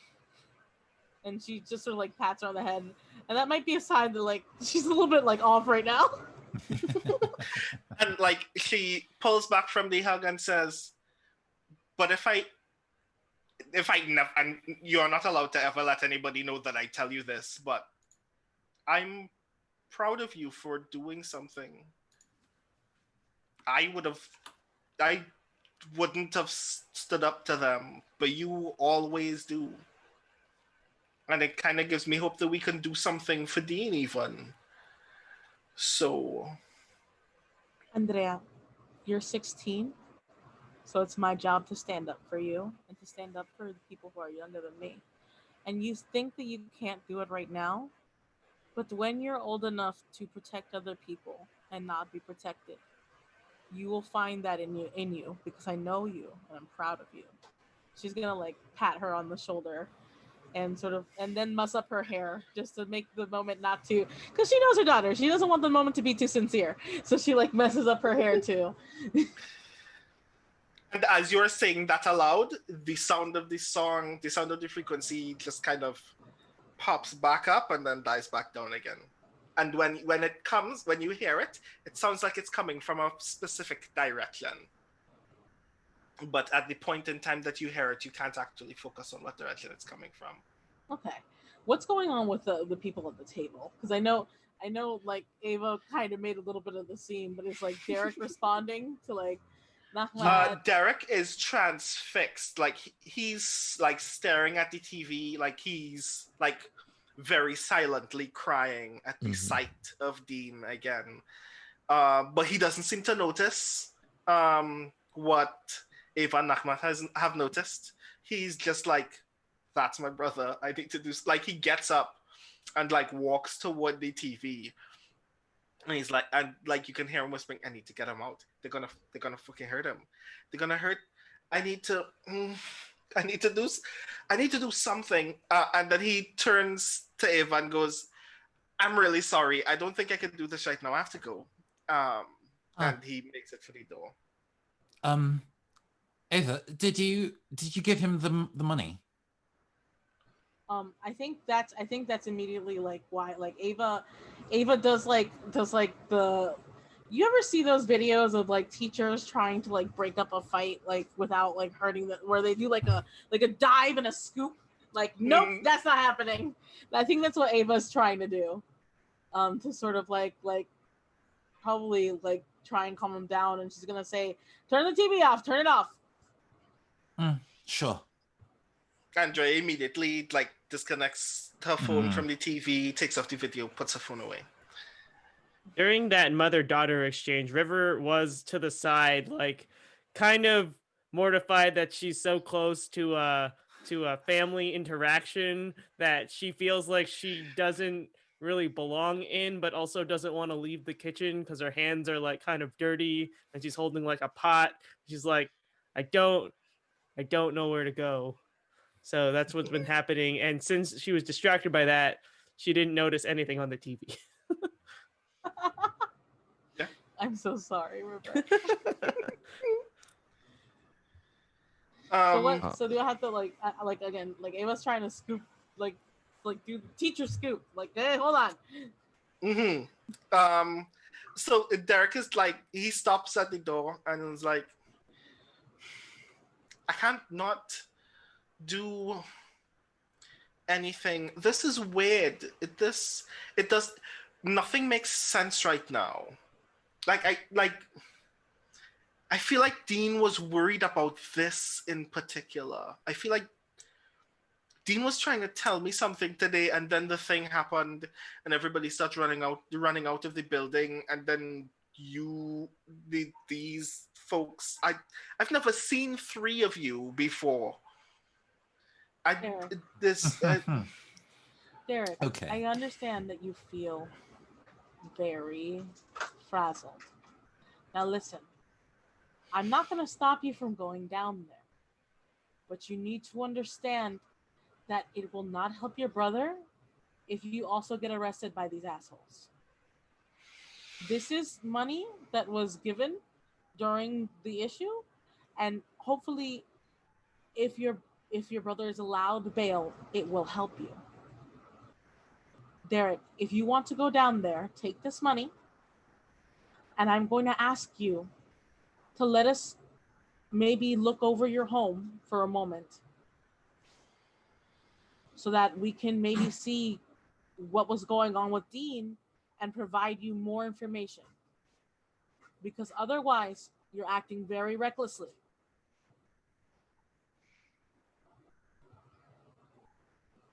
And she just sort of like pats her on the head, and that might be a sign that like she's a little bit like off right now. And like she pulls back from the hug and says, "But if I never, and you're not allowed to ever let anybody know that I tell you this, but I'm proud of you for doing something. I wouldn't have stood up to them, but you always do. And it kind of gives me hope that we can do something for Dean even. So, Andrea, you're 16, so it's my job to stand up for you and to stand up for the people who are younger than me. And you think that you can't do it right now, but when you're old enough to protect other people and not be protected, you will find that in you because I know you and I'm proud of you." She's gonna like pat her on the shoulder and sort of, and then muss up her hair just to make the moment not too, because she knows her daughter. She doesn't want the moment to be too sincere, so she like messes up her hair too. and as you're saying that aloud, the sound of the song, the frequency just kind of pops back up and then dies back down again. and when it comes, when you hear it, it sounds like it's coming from a specific direction. But at the point in time that you hear it, you can't actually focus on what direction it's coming from. Okay. What's going on with the people at the table? Because I know like Ava kind of made a little bit of the scene, but it's like Derek responding to like Nahmat. Derek is transfixed. Like he's like staring at the TV, like he's like very silently crying at the sight of Dean again. But he doesn't seem to notice what Ava and Nahmat have noticed. He's just like, that's my brother. I need to do. Like he gets up and like walks toward the TV, and he's like, and like you can hear him whispering, "I need to get him out. They're gonna fucking hurt him. They're gonna hurt. I need to do something." And then he turns to Ava and goes, "I'm really sorry. I don't think I can do this right now. I have to go." And he makes it for the door. Ava, did you give him the money? I think that's immediately like why like Ava does like the, you ever see those videos of like teachers trying to like break up a fight like without like hurting the, where they do like a dive and a scoop, like nope, that's not happening. I think that's what Ava's trying to do, to sort of like probably like try and calm him down, and she's gonna say, turn the TV off, turn it off. Sure. Andrea immediately like disconnects her phone from the TV, takes off the video, puts her phone away. During that mother-daughter exchange, River was to the side, like kind of mortified that she's so close to a family interaction that she feels like she doesn't really belong in, but also doesn't want to leave the kitchen because her hands are like kind of dirty and she's holding like a pot. She's like, I don't know where to go. So that's what's been happening. And since she was distracted by that, she didn't notice anything on the TV. Yeah. I'm so sorry, River. So do I have to like again, like Ava's trying to scoop, like do teacher scoop, like, hey, hold on. So Derek is like, he stops at the door and is like, I can't not do anything. This is weird. It does nothing makes sense right now. I feel like Dean was worried about this in particular. I feel like Dean was trying to tell me something today, and then the thing happened, and everybody starts running out of the building, and then these folks. I've never seen three of you before. Derek, Okay. I understand that you feel very frazzled. Now listen, I'm not going to stop you from going down there, but you need to understand that it will not help your brother if you also get arrested by these assholes. This is money that was given during the issue, and hopefully if your brother is allowed bail, it will help you. Derek, if you want to go down there, take this money, and I'm going to ask you to let us maybe look over your home for a moment so that we can maybe see what was going on with Dean and provide you more information. Because otherwise, you're acting very recklessly.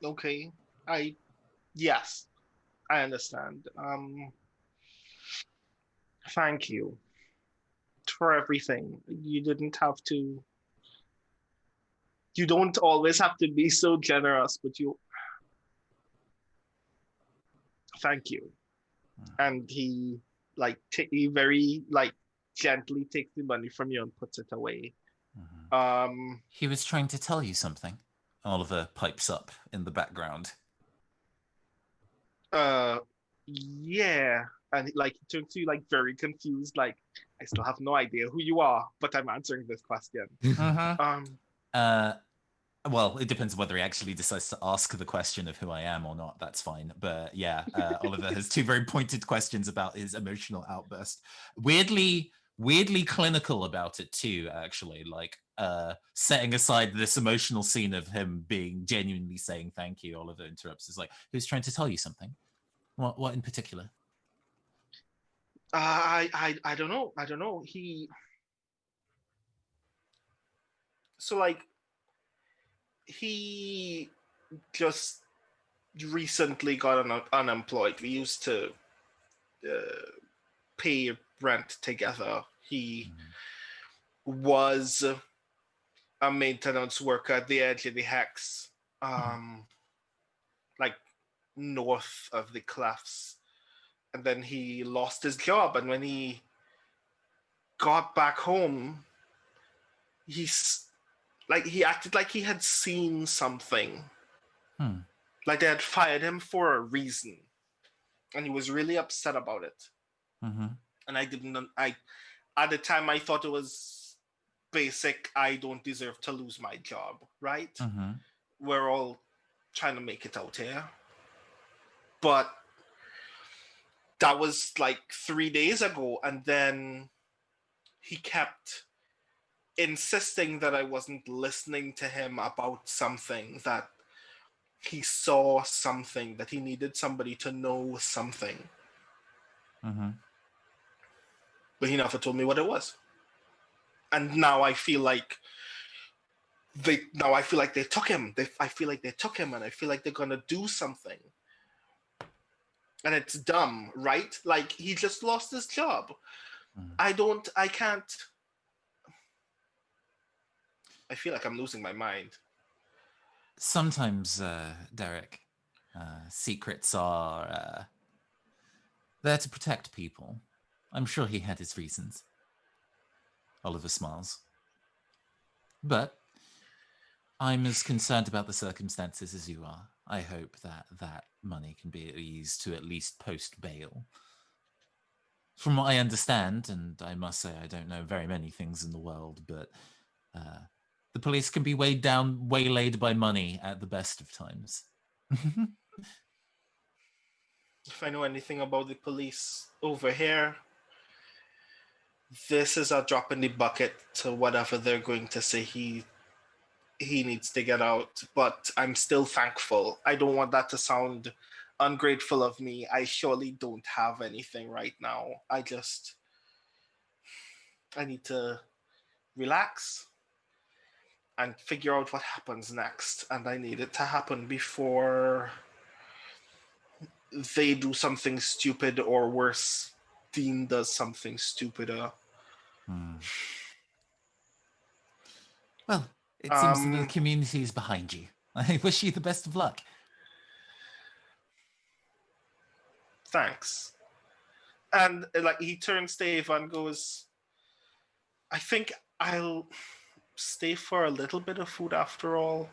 Okay. Yes, I understand. Thank you for everything. You don't always have to be so generous, but thank you. And he he very gently takes the money from you and puts it away. He was trying to tell you something. Oliver pipes up in the background. Yeah. And he turns to you very confused, I still have no idea who you are, but I'm answering this question. Well, it depends whether he actually decides to ask the question of who I am or not. That's fine. But yeah, Oliver has two very pointed questions about his emotional outburst. Weirdly clinical about it too, actually. Like setting aside this emotional scene of him being genuinely saying thank you, Oliver interrupts. Is like, who's trying to tell you something? What in particular? I don't know. So like he just recently got unemployed. We used to pay rent together. He was a maintenance worker at the edge of the hex, like north of the cliffs. And then he lost his job. And when he got back home, he acted like he had seen something. Like they had fired him for a reason. And he was really upset about it. And at the time I thought it was basic, I don't deserve to lose my job, right? We're all trying to make it out here. But that was like 3 days ago, and then he kept insisting that I wasn't listening to him about something, that he saw something, that he needed somebody to know something. But he never told me what it was. And now I feel like they took him. I feel like they took him, and I feel like they're gonna do something. And it's dumb, right? Like, he just lost his job. I can't. I feel like I'm losing my mind. Sometimes, Derek, secrets are there to protect people. I'm sure he had his reasons. Oliver smiles. But I'm as concerned about the circumstances as you are. I hope that money can be used to at least post bail. From what I understand, and I must say I don't know very many things in the world, but the police can be waylaid by money at the best of times. If I know anything about the police over here, this is a drop in the bucket to whatever they're going to say he needs to get out. But I'm still thankful. I don't want that to sound ungrateful of me. I surely don't have anything right now. I need to relax and figure out what happens next. And I need it to happen before they do something stupid, or worse, Dean does something stupider. Well, it seems that the community is behind you. I wish you the best of luck. Thanks. And like, he turns to Ava and goes, I think I'll stay for a little bit of food after all.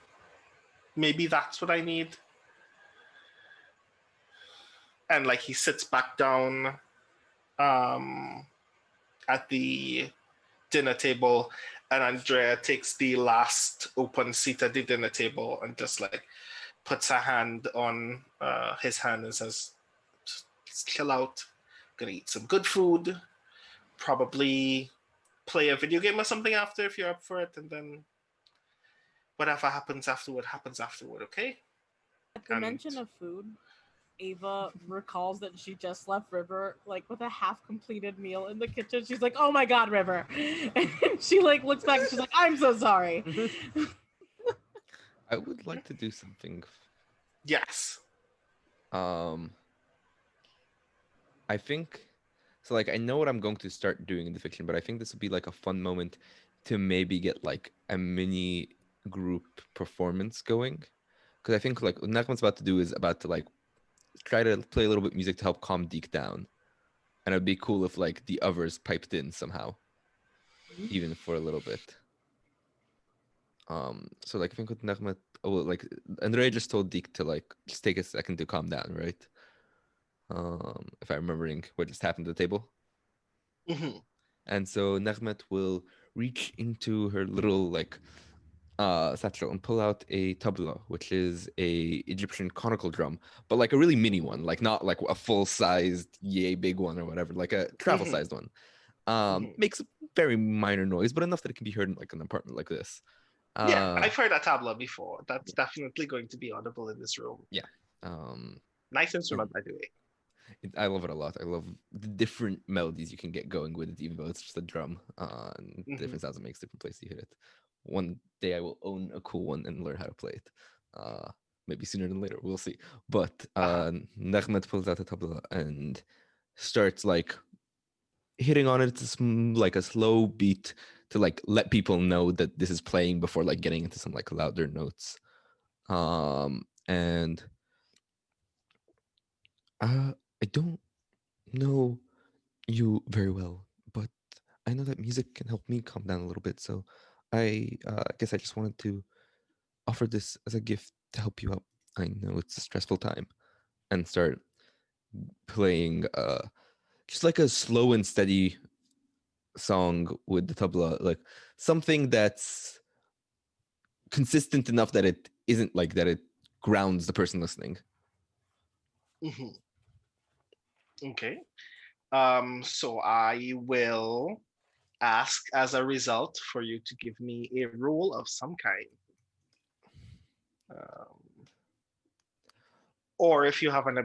Maybe that's what I need. And like, he sits back down at the dinner table, and Andrea takes the last open seat at the dinner table and just like puts her hand on his hand and says, just chill out. Gonna eat some good food, probably play a video game or something after if you're up for it, and then whatever happens afterward, okay? At the mention of food, Ava recalls that she just left River like with a half-completed meal in the kitchen. She's like, "Oh my god, River!" And she like looks back and she's like, "I'm so sorry." I would like to do something. Yes. I think so. Like, I know what I'm going to start doing in the fiction, but I think this would be like a fun moment to maybe get like a mini group performance going, because I think like what Nakman's about to do is about to like try to play a little bit of music to help calm Deke down, and it'd be cool if like the others piped in somehow, even for a little bit. So like I think with Nakmat, like Andrea just told Deke to like just take a second to calm down, right? If I'm remembering what just happened at the table. And so Nagmat will reach into her little like satchel and pull out a tabla, which is a Egyptian conical drum, but like a really mini one, like not like a full-sized, yay big one or whatever, like a travel-sized one. Makes a very minor noise, but enough that it can be heard in like an apartment like this. Yeah, I've heard a tabla before. That's definitely going to be audible in this room. Yeah. Nice instrument, by the way. I love it a lot. I love the different melodies you can get going with it, even though it's just a drum. And different sounds it makes, different places you hit it. One day I will own a cool one and learn how to play it. Maybe sooner than later. We'll see. But Nahmed pulls out a tabla and starts like hitting on it. It's like a slow beat to like let people know that this is playing before like getting into some like louder notes. And I don't know you very well, but I know that music can help me calm down a little bit. So I guess I just wanted to offer this as a gift to help you out. I know it's a stressful time, and start playing just like a slow and steady song with the tabla, like something that's consistent enough that it isn't like that it grounds the person listening. Okay. So I will ask as a result for you to give me a roll of some kind. Or if you have an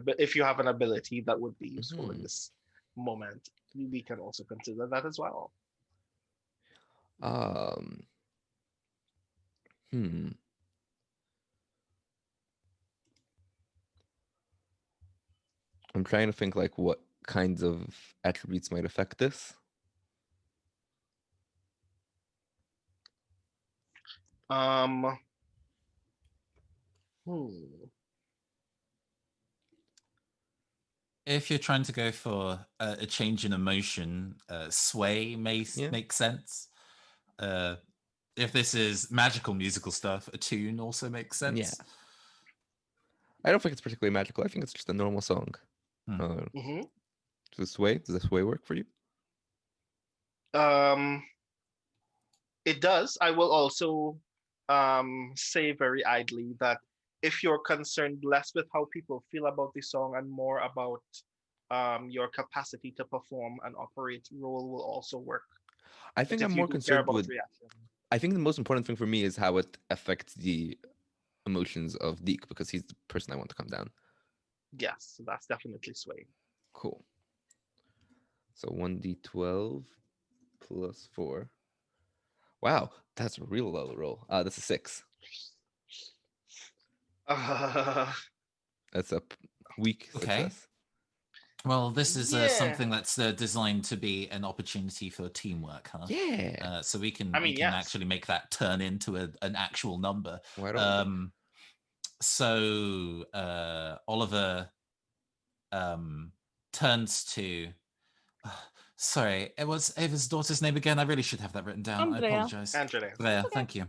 ability that would be useful in this moment, we can also consider that as well. I'm trying to think like what kinds of attributes might affect this. If you're trying to go for a change in emotion, sway may make sense. If this is magical musical stuff, a tune also makes sense. Yeah. I don't think it's particularly magical. I think it's just a normal song. Does the sway work for you? It does. I will also say very idly that if you're concerned less with how people feel about the song and more about your capacity to perform and operate, role will also work. I think I'm more concerned with reaction. I think the most important thing for me is how it affects the emotions of Deke, because he's the person I want to come down. Yes, that's definitely sway. Cool. So 1d12 plus 4. Wow, that's a real low roll. That's a 6. That's a weak success. Well, this is something that's designed to be an opportunity for teamwork, huh? Yeah. So we can actually make that turn into an actual number. Why don't So Oliver turns to. Sorry, it was Ava's daughter's name again. I really should have that written down. Andrea. I apologize. Andrea. Okay. Thank you.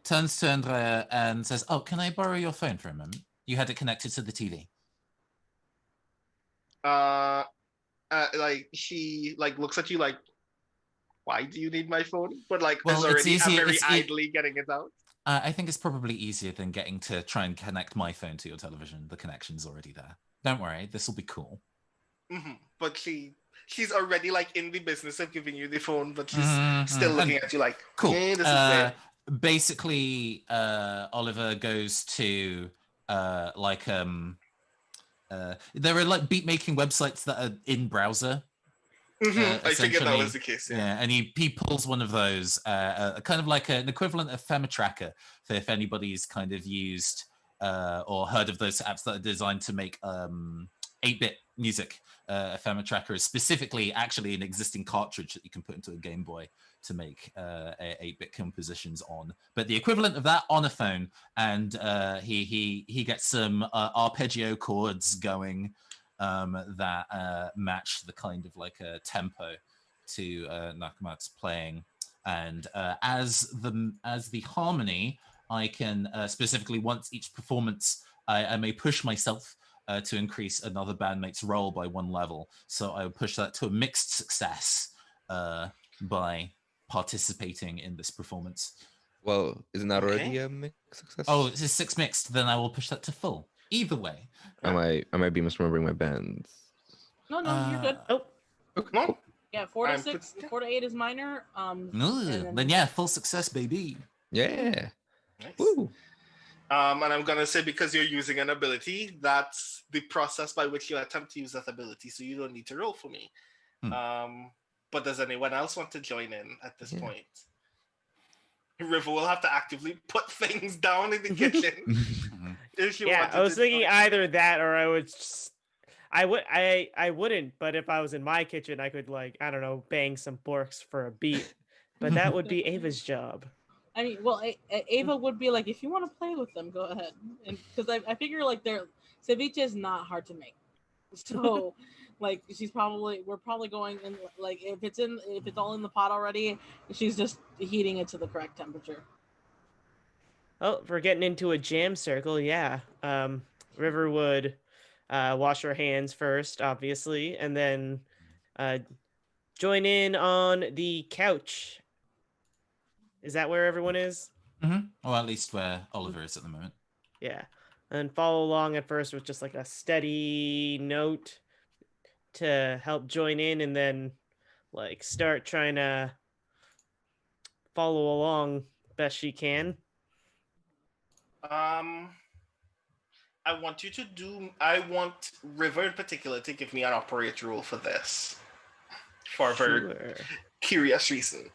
Turns to Andrea and says, "Oh, can I borrow your phone for a moment? You had it connected to the TV." Like she looks at you like, why do you need my phone? But like, well, there's already very idly getting it out. I think it's probably easier than getting to try and connect my phone to your television. The connection's already there. Don't worry, this will be cool. But she's already like in the business of giving you the phone, but she's still looking at you like, cool. Hey, this is it. Basically, Oliver goes to there are like beat making websites that are in browser. I figured that was the case. Yeah, and he pulls one of those, kind of like an equivalent of FemaTracker, for if anybody's kind of used or heard of those apps that are designed to make 8-bit music. FemaTracker is specifically actually an existing cartridge that you can put into a Game Boy to make 8-bit compositions on, but the equivalent of that on a phone. And he gets some arpeggio chords going that match the kind of like a tempo to Nakamat's playing. And as the harmony, I can specifically, once each performance, I may push myself to increase another bandmate's roll by 1 level. So I would push that to a mixed success by participating in this performance. Well, isn't that Okay. already a mixed success? Oh, it's a 6 mixed, then I will push that to full. Either way. I might be misremembering my bands. No, you're good. Oh, Okay, No? cool. Yeah, 4 to I'm 6, put- 4 to 8 is minor. Then yeah, full success, baby. Yeah. Nice. Woo. And I'm gonna say because you're using an ability, that's the process by which you attempt to use that ability, so you don't need to roll for me. But does anyone else want to join in at this point? River will have to actively put things down in the kitchen. If she yeah. wanted I was to thinking join. either that or I would. I wouldn't. But if I was in my kitchen, I could I don't know, bang some forks for a beat. But that would be Ava's job. I mean, well, Ava would be like, if you want to play with them, go ahead. And because I figure ceviche is not hard to make, so we're probably going in if it's all in the pot already, she's just heating it to the correct temperature. Oh, if we're getting into a jam circle, yeah. River would wash her hands first, obviously, and then join in on the couch. Is that where everyone is? Or at least where Oliver is at the moment. Yeah. And follow along at first with just a steady note to help join in, and then start trying to follow along best she can. I want River in particular to give me an operate rule for this. For a very curious reason.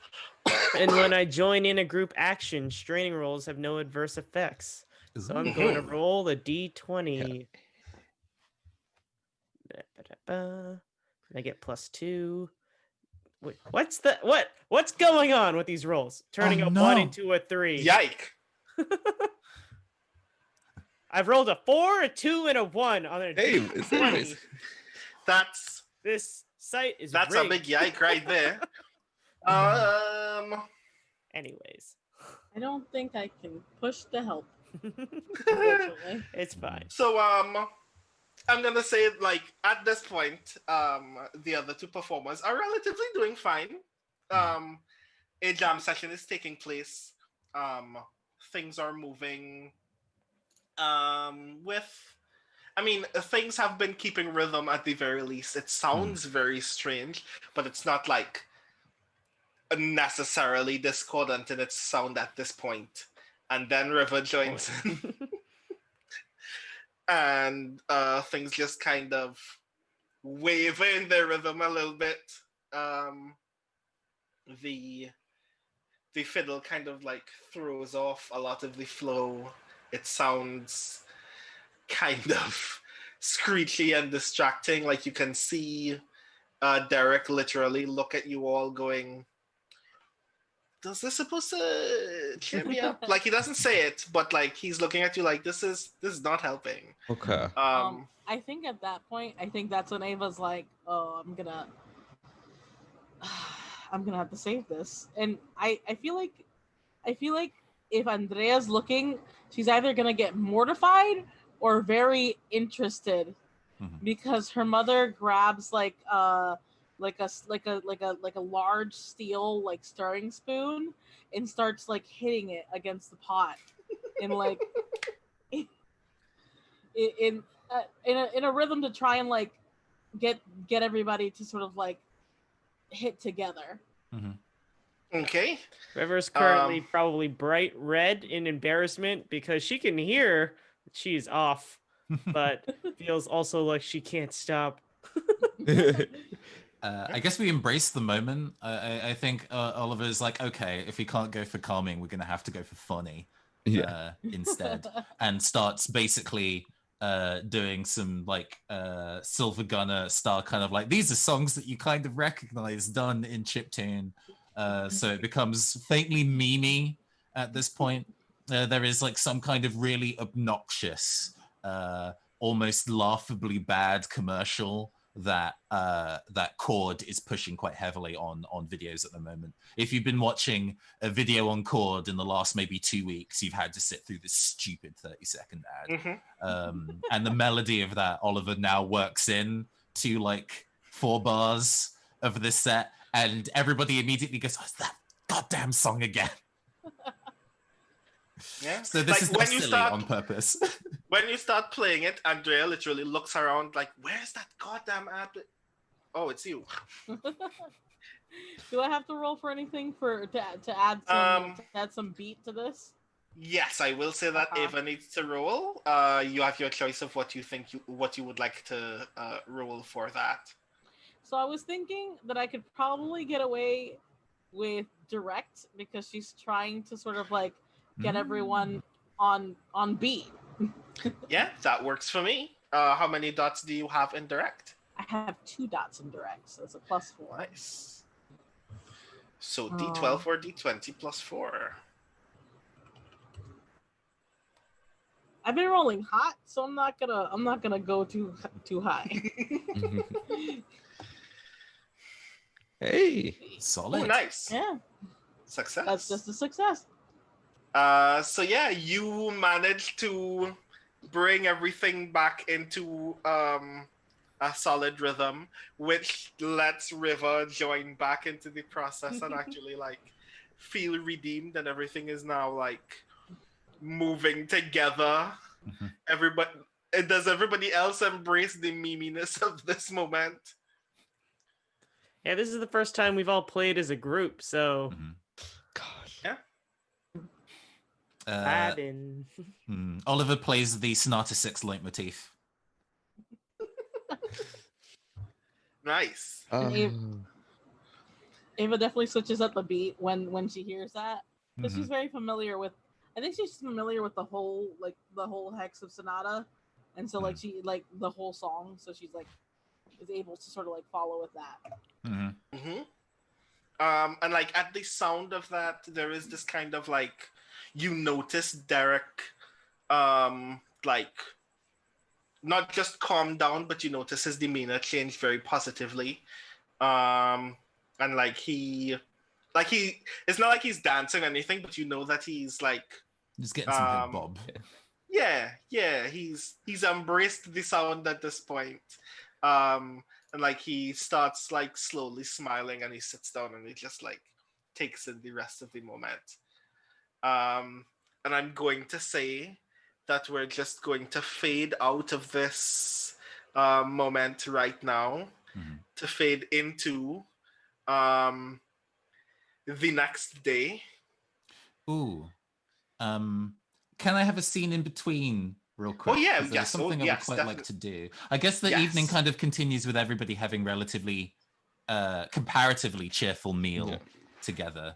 And when I join in a group action, straining rolls have no adverse effects. So I'm going to roll the d20. I get +2. Wait, what's going on with these rolls? Turning a 1 into a 3. Yike. I've rolled a 4, a 2, and a 1 on a d20. This site is That's rigged. a big yike right there. Anyways. I don't think I can push the help. Unfortunately. It's fine. So I'm gonna say at this point, the other two performers are relatively doing fine. A jam session is taking place. Things are moving. Things have been keeping rhythm at the very least. It sounds very strange, but it's not necessarily discordant in its sound at this point. And then River joins in. And things just kind of waver in their rhythm a little bit. The fiddle kind of throws off a lot of the flow. It sounds kind of screechy and distracting. You can see Derek literally look at you all going, "Is this supposed to cheer me up?" He doesn't say it, but he's looking at you this is not helping. Okay. I think at that point, that's when Ava's like, "Oh, I'm gonna have to save this." And I feel like if Andrea's looking, she's either gonna get mortified or very interested, because her mother grabs a large steel stirring spoon and starts hitting it against the pot and in a rhythm to try and get everybody to sort of hit together. Okay. River's currently probably bright red in embarrassment because she can hear she's off, but feels also like she can't stop. I guess we embrace the moment. I think Oliver's like, okay, if we can't go for calming, we're going to have to go for funny instead. And starts basically doing some Silver Gunner style kind of these are songs that you kind of recognize done in chiptune. So it becomes faintly memey at this point. There is some kind of really obnoxious, almost laughably bad commercial that Chord is pushing quite heavily on videos at the moment. If you've been watching a video on Chord in the last maybe 2 weeks, you've had to sit through this stupid 30-second ad. And the melody of that, Oliver now works in to 4 bars of this set, and everybody immediately goes, "Oh, is goddamn song again. Yeah. So this Like, is when not you silly start- on purpose. When you start playing it, Andrea literally looks around like, "Where's that goddamn ad?" Oh, it's you. Do I have to roll for anything to add some beat to this? Yes, I will say that Uh-huh. Ava needs to roll. You have your choice of what you would like to roll for that. So I was thinking that I could probably get away with direct because she's trying to sort of like get everyone on beat. Yeah, that works for me. How many dots do you have in direct? I have 2 dots in direct, so it's a +4. Nice. So D12 or D20 +4. I've been rolling hot, so I'm not gonna go too high. Hey. Solid. Oh, nice. Yeah, Success. that's just a success. So yeah, you managed to bring everything back into a solid rhythm, which lets River join back into the process and actually like feel redeemed, and everything is now like moving together. Does everybody else embrace the meminess of this moment? Yeah, this is the first time we've all played as a group, so God. Aladdin. Oliver plays the Sonata 6 leitmotif. Nice. Ava definitely switches up the beat when she hears that, because she's very familiar with. I think she's familiar with the whole hex of Sonata, and so like she like the whole song, so she's like is able to sort of like follow with that. And like at the sound of that, there is this kind of like, you notice Derek, like not just calm down, but you notice his demeanor change very positively. And like he, it's not like he's dancing or anything, but you know that he's like Just getting some head bob. Yeah, he's embraced the sound at this point. And like he starts like slowly smiling, and he sits down and he just like takes in the rest of the moment. And I'm going to say that we're just going to fade out of this moment right now to fade into the next day. Ooh. Can I have a scene in between real quick? Oh yeah, 'Cause there's something I would quite like to do. I guess the evening kind of continues with everybody having relatively comparatively cheerful meal together.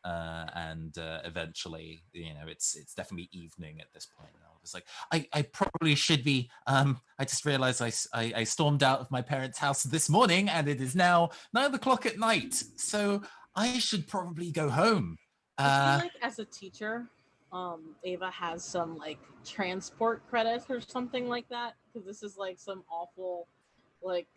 And eventually, you know, it's definitely evening at this point now. It's like I probably should be I just realized I stormed out of my parents' house this morning and it is now 9 o'clock at night, so I should probably go home. I feel like as a teacher, Ava has some like transport credits or something like that, because this is like some awful like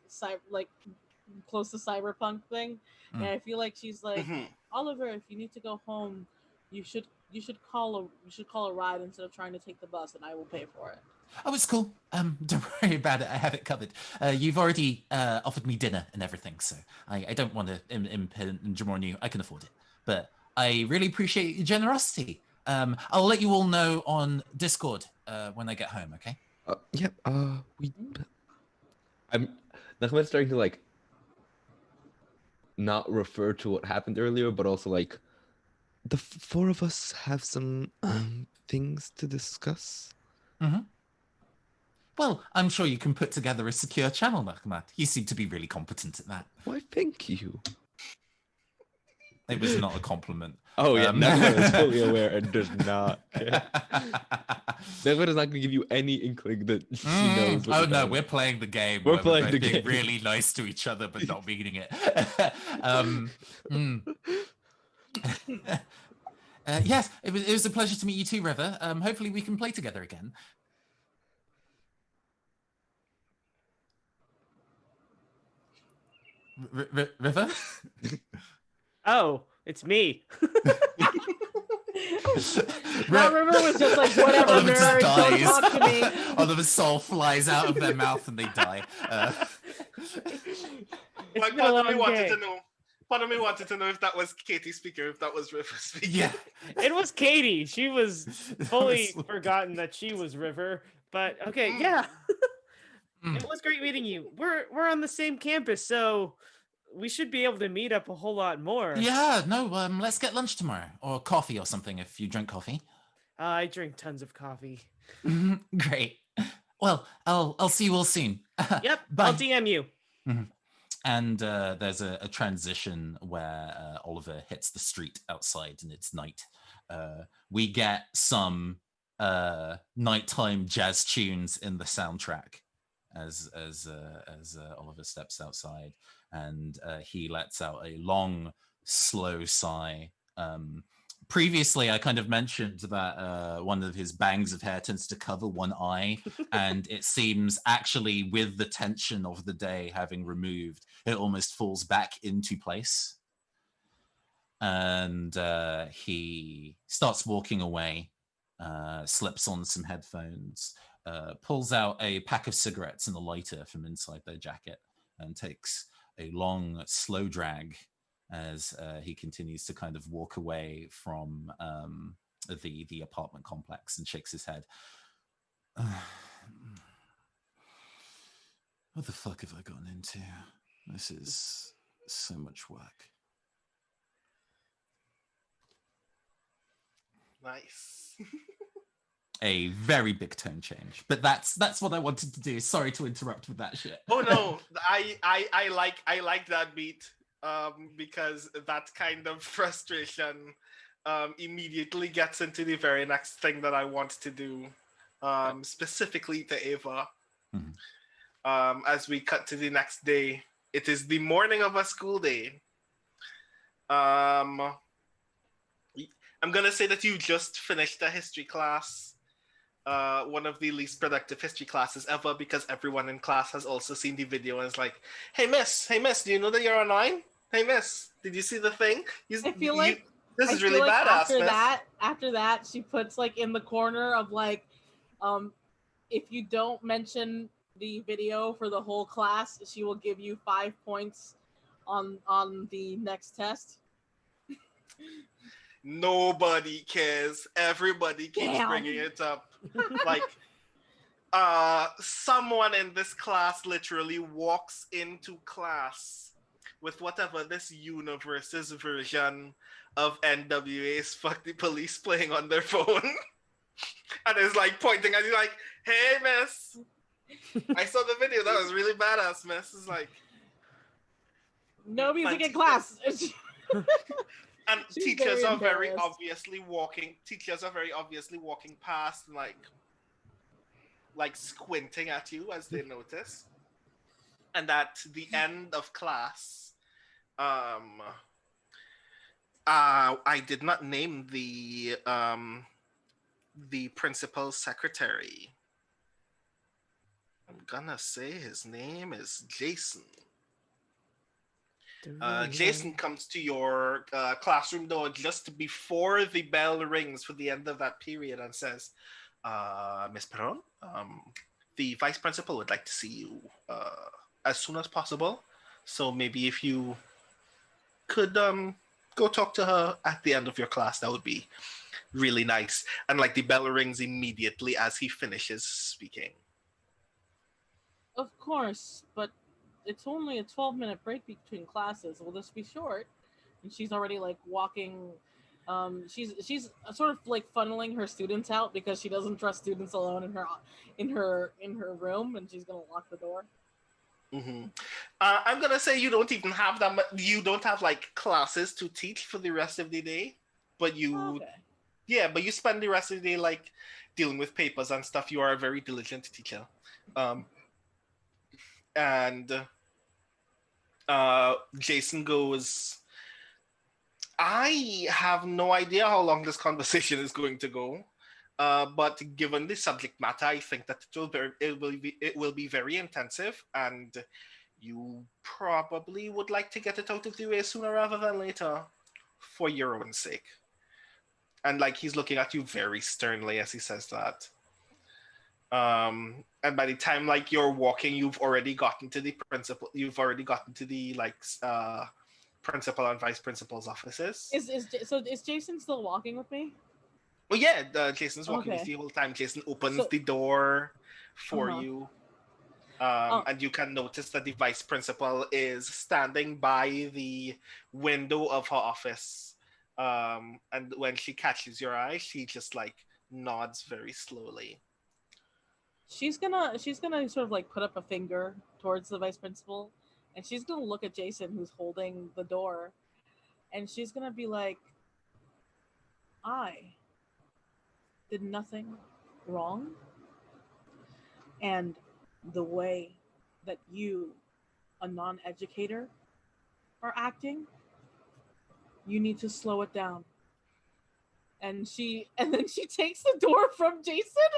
close to cyberpunk thing, and I feel like she's like, Oliver, if you need to go home, you should call a ride instead of trying to take the bus, and I will pay for it. Oh, it's cool. Don't worry about it. I have it covered. You've already offered me dinner and everything, so I don't want to impinge on you. I can afford it. But I really appreciate your generosity. I'll let you all know on Discord when I get home, okay? I'm starting to like not refer to what happened earlier, but also like the 4 of us have some things to discuss. Well, I'm sure you can put together a secure channel, Mahmoud. You seem to be really competent at that. Why, thank you. It was not a compliment. Oh yeah, Nagma is fully aware and does not care. Nagma is not going to give you any inkling that she knows. Oh no, we're playing the game. We're playing the being game. really nice to each other, but not meaning it. Yes, it was a pleasure to meet you too, River. Hopefully we can play together again. River? Oh, it's me. River was just like, whatever, Oliver nerd, just don't dies. talk to me. Oliver's soul flies out of their mouth and they die. It's Like, been a part of me long wanted day. to know. Part of me wanted to know if that was Katie speaking, or if that was River speaking. Yeah. It was Katie. She was That fully was- forgotten that she was River. But okay, yeah. Mm. It was great meeting you. We're on the same campus, so we should be able to meet up a whole lot more. Yeah, no, let's get lunch tomorrow. Or coffee or something if you drink coffee. I drink tons of coffee. Great. Well, I'll see you all soon. Yep, Bye. I'll DM you. And there's a transition where Oliver hits the street outside and it's night. We get some nighttime jazz tunes in the soundtrack as Oliver steps outside, and he lets out a long, slow sigh. Previously, I kind of mentioned that one of his bangs of hair tends to cover one eye, and it seems actually with the tension of the day having removed, it almost falls back into place. And he starts walking away, slips on some headphones, pulls out a pack of cigarettes and a lighter from inside their jacket, and takes a long, slow drag as he continues to kind of walk away from the apartment complex and shakes his head. What the fuck have I gotten into? This is so much work. Nice. A very big tone change, but that's what I wanted to do. Sorry to interrupt with that shit. Oh no, I like that beat. Because that kind of frustration immediately gets into the very next thing that I want to do, specifically to Ava. As we cut to the next day, it is the morning of a school day. I'm gonna say that you just finished a history class, one of the least productive history classes ever, because everyone in class has also seen the video and is like, hey miss, do you know that you're online? Hey miss, did you see the thing? I feel like this is really badass, miss. After that, she puts like in the corner of like, if you don't mention the video for the whole class, she will give you 5 points on the next test. Nobody cares. Everybody keeps bringing it up. Like, someone in this class literally walks into class with whatever this universe's version of NWA's Fuck the Police playing on their phone. And is like pointing at you like, hey miss, I saw the video, that was really badass, miss. It's like, no music in class. and She's teachers very are very embarrassed. obviously walking past and like squinting at you as they notice. And at the end of class, I did not name the principal's secretary. I'm gonna say his name is Jason. Jason comes to your classroom door just before the bell rings for the end of that period and says, Miss Perron, the vice principal would like to see you as soon as possible. So maybe if you could go talk to her at the end of your class, that would be really nice. And like the bell rings immediately as he finishes speaking. Of course, but it's only a 12-minute break between classes. Will this be short? And she's already like walking. She's sort of like funneling her students out because she doesn't trust students alone in her room, and she's gonna lock the door. Mm-hmm. I'm gonna say you don't even have that. You don't have like classes to teach for the rest of the day, but you, Okay. but you spend the rest of the day like dealing with papers and stuff. You are a very diligent teacher, and Jason goes, I have no idea how long this conversation is going to go. But given the subject matter, I think that it will be very intensive, and you probably would like to get it out of the way sooner rather than later, for your own sake. And like he's looking at you very sternly as he says that. And by the time like you're walking, you've already gotten to the principal. You've already gotten to the like principal and vice principal's offices. Is Jason still walking with me? Well, yeah, Jason's walking with Okay. you the whole time. Jason opens So- the door for Uh-huh. you. Oh. And you can notice that the vice principal is standing by the window of her office. And when she catches your eye, she just like nods very slowly. She's gonna sort of like put up a finger towards the vice principal, and she's gonna look at Jason, who's holding the door, and she's gonna be like, I did nothing wrong, and the way that you, a non-educator, are acting, you need to slow it down. And then she takes the door from Jason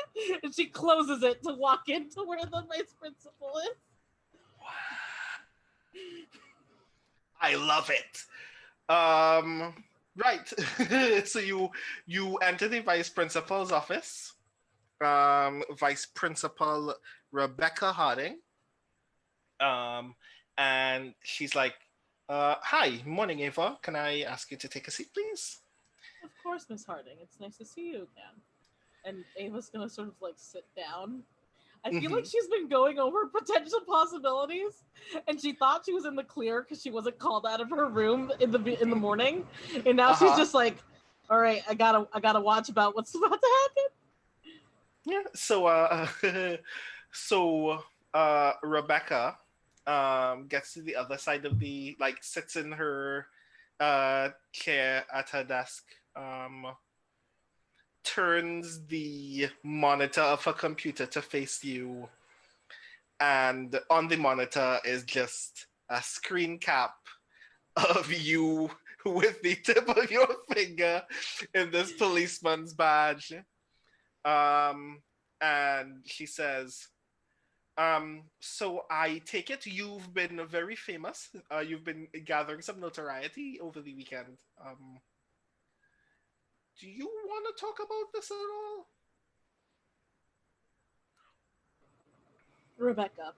and she closes it to walk into where the vice principal is. I love it. Right. So you enter the vice principal's office. Vice Principal Rebecca Harding. And she's like, hi, morning, Ava. Can I ask you to take a seat, please? Of course, Miss Harding. It's nice to see you again. And Ava's gonna sort of like sit down. I feel like she's been going over potential possibilities, and she thought she was in the clear because she wasn't called out of her room in the morning, and now she's just like, all right, I gotta watch about what's about to happen. Yeah. So Rebecca gets to the other side of the sits in her chair at her desk, turns the monitor of her computer to face you, and on the monitor is just a screen cap of you with the tip of your finger in this policeman's badge. And she says, so I take it you've been very famous. You've been gathering some notoriety over the weekend. Do you want to talk about this at all? Rebecca.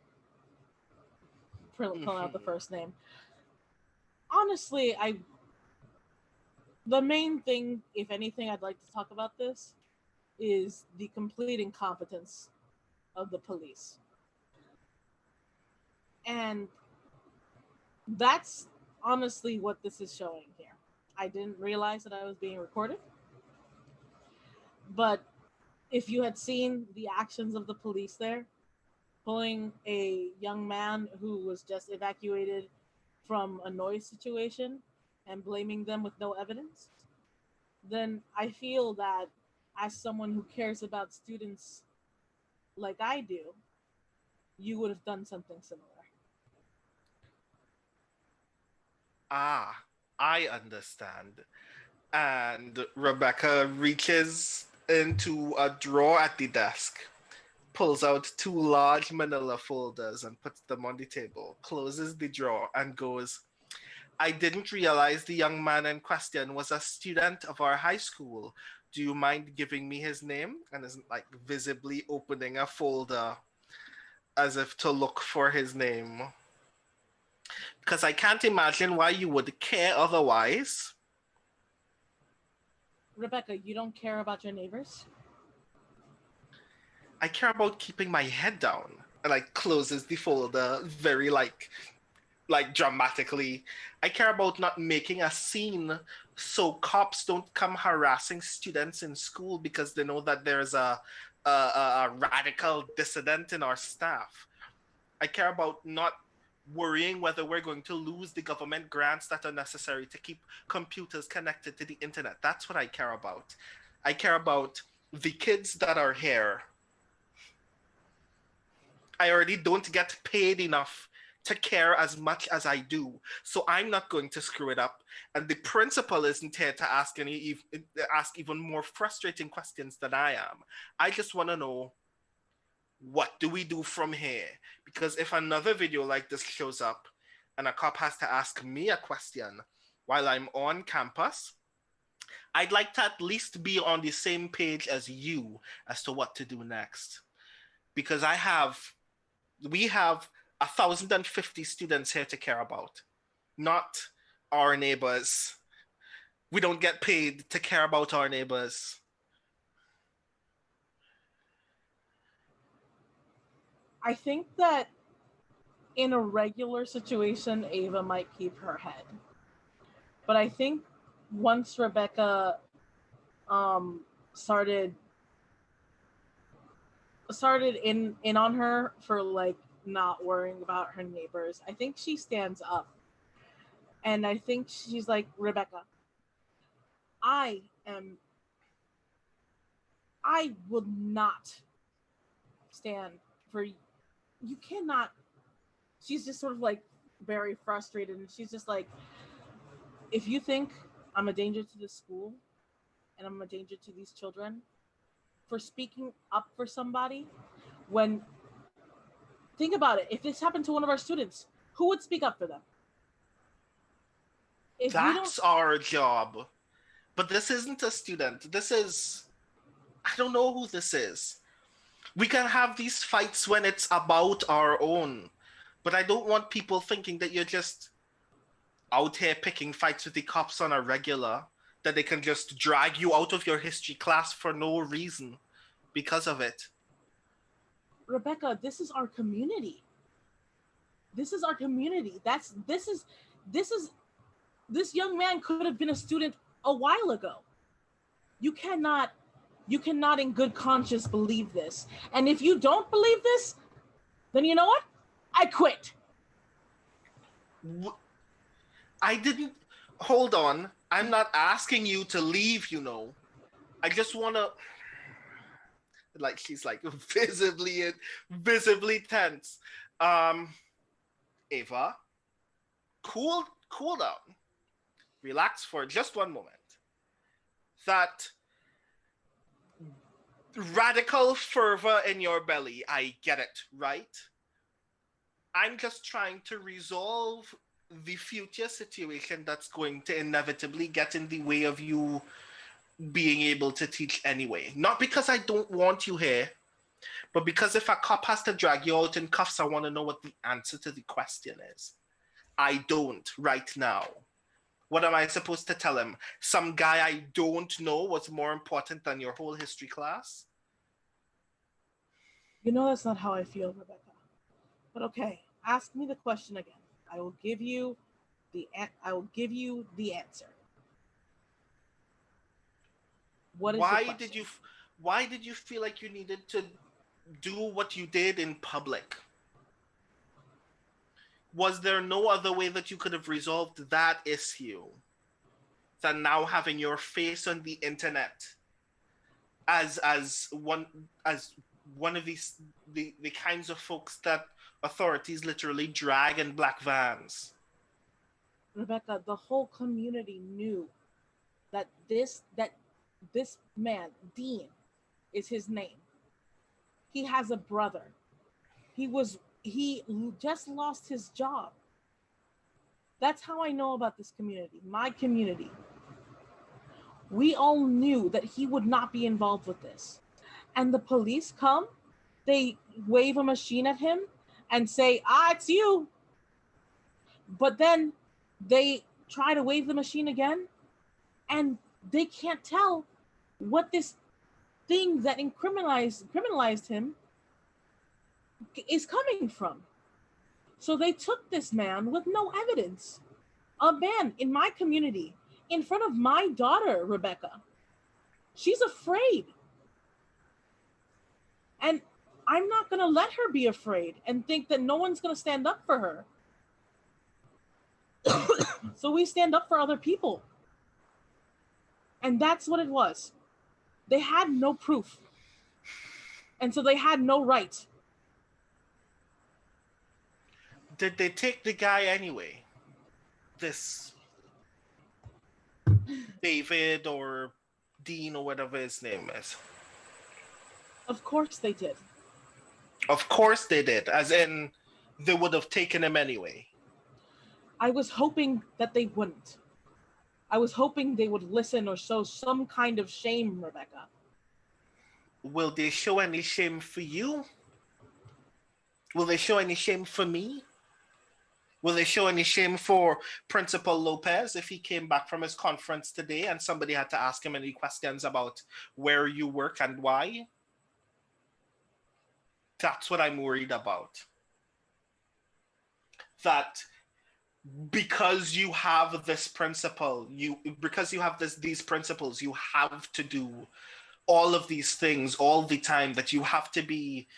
Pulling out the first name. Honestly, the main thing, if anything, I'd like to talk about this is the complete incompetence of the police. And that's honestly what this is showing here. I didn't realize that I was being recorded. But if you had seen the actions of the police there, pulling a young man who was just evacuated from a noise situation and blaming them with no evidence, then I feel that as someone who cares about students like I do, you would have done something similar. Ah, I understand. And Rebecca reaches into a drawer at the desk, pulls out two large manila folders and puts them on the table, closes the drawer and goes, I didn't realize the young man in question was a student of our high school. Do you mind giving me his name? And is visibly opening a folder as if to look for his name. Because I can't imagine why you would care otherwise. Rebecca, you don't care about your neighbors? I care about keeping my head down. And closes the folder very dramatically. I care about not making a scene so cops don't come harassing students in school because they know that there's a radical dissident in our staff. I care about not worrying whether we're going to lose the government grants that are necessary to keep computers connected to the internet. That's what I care about. I care about the kids that are here. I already don't get paid enough to care as much as I do, so I'm not going to screw it up. And the principal isn't here to ask even more frustrating questions than I am. I just want to know, what do we do from here? Because if another video like this shows up and a cop has to ask me a question while I'm on campus, I'd like to at least be on the same page as you as to what to do next. Because we have 1,050 students here to care about, not our neighbors. We don't get paid to care about our neighbors. I think that in a regular situation, Ava might keep her head. But I think once Rebecca started in on her for like not worrying about her neighbors, I think she stands up. And I think she's like, Rebecca, I will not stand for you cannot. She's just sort of like very frustrated, and she's just like, if you think I'm a danger to this school and I'm a danger to these children for speaking up for somebody, when think about it, if this happened to one of our students, who would speak up for them? If That's our job. But this isn't a student. This is, I don't know who this is. We can have these fights when it's about our own. But I don't want people thinking that you're just out here picking fights with the cops on a regular, that they can just drag you out of your history class for no reason because of it. Rebecca, this is our community. This is our community. This young man could have been a student a while ago. You cannot in good conscience believe this. And if you don't believe this, then you know what? I quit. I didn't. Hold on. I'm not asking you to leave, you know. I just want to. Like, she's like visibly tense. Ava, cool down. Relax for just one moment. That radical fervor in your belly, I get it, right? I'm just trying to resolve the future situation that's going to inevitably get in the way of you being able to teach anyway. Not because I don't want you here, but because if a cop has to drag you out in cuffs, I want to know what the answer to the question is. I don't right now. What am I supposed to tell him? Some guy I don't know was more important than your whole history class? You know that's not how I feel, Rebecca. But okay, ask me the question again. I will give you the answer. What is why did you feel like you needed to do what you did in public? Was there no other way that you could have resolved that issue than now having your face on the internet as one of these the kinds of folks that authorities literally drag in black vans? Rebecca, the whole community knew that this man, Dean, is his name. He has a brother. He just lost his job. That's how I know about this community, my community. We all knew that he would not be involved with this. And the police come, they wave a machine at him and say, it's you. But then they try to wave the machine again, and they can't tell what this thing that criminalized him is coming from. So they took this man with no evidence, a man in my community, in front of my daughter, Rebecca. She's afraid. And I'm not going to let her be afraid and think that no one's going to stand up for her. So we stand up for other people. And that's what it was. They had no proof. And so they had no right. Did they take the guy anyway? This David or Dean or whatever his name is. Of course they did. Of course they did. As in, they would have taken him anyway. I was hoping that they wouldn't. I was hoping they would listen or show some kind of shame, Rebecca. Will they show any shame for you? Will they show any shame for me? Will they show any shame for Principal Lopez if he came back from his conference today and somebody had to ask him any questions about where you work and why? That's what I'm worried about. That because you have this principle, because you have these principles, you have to do all of these things all the time, that you have to be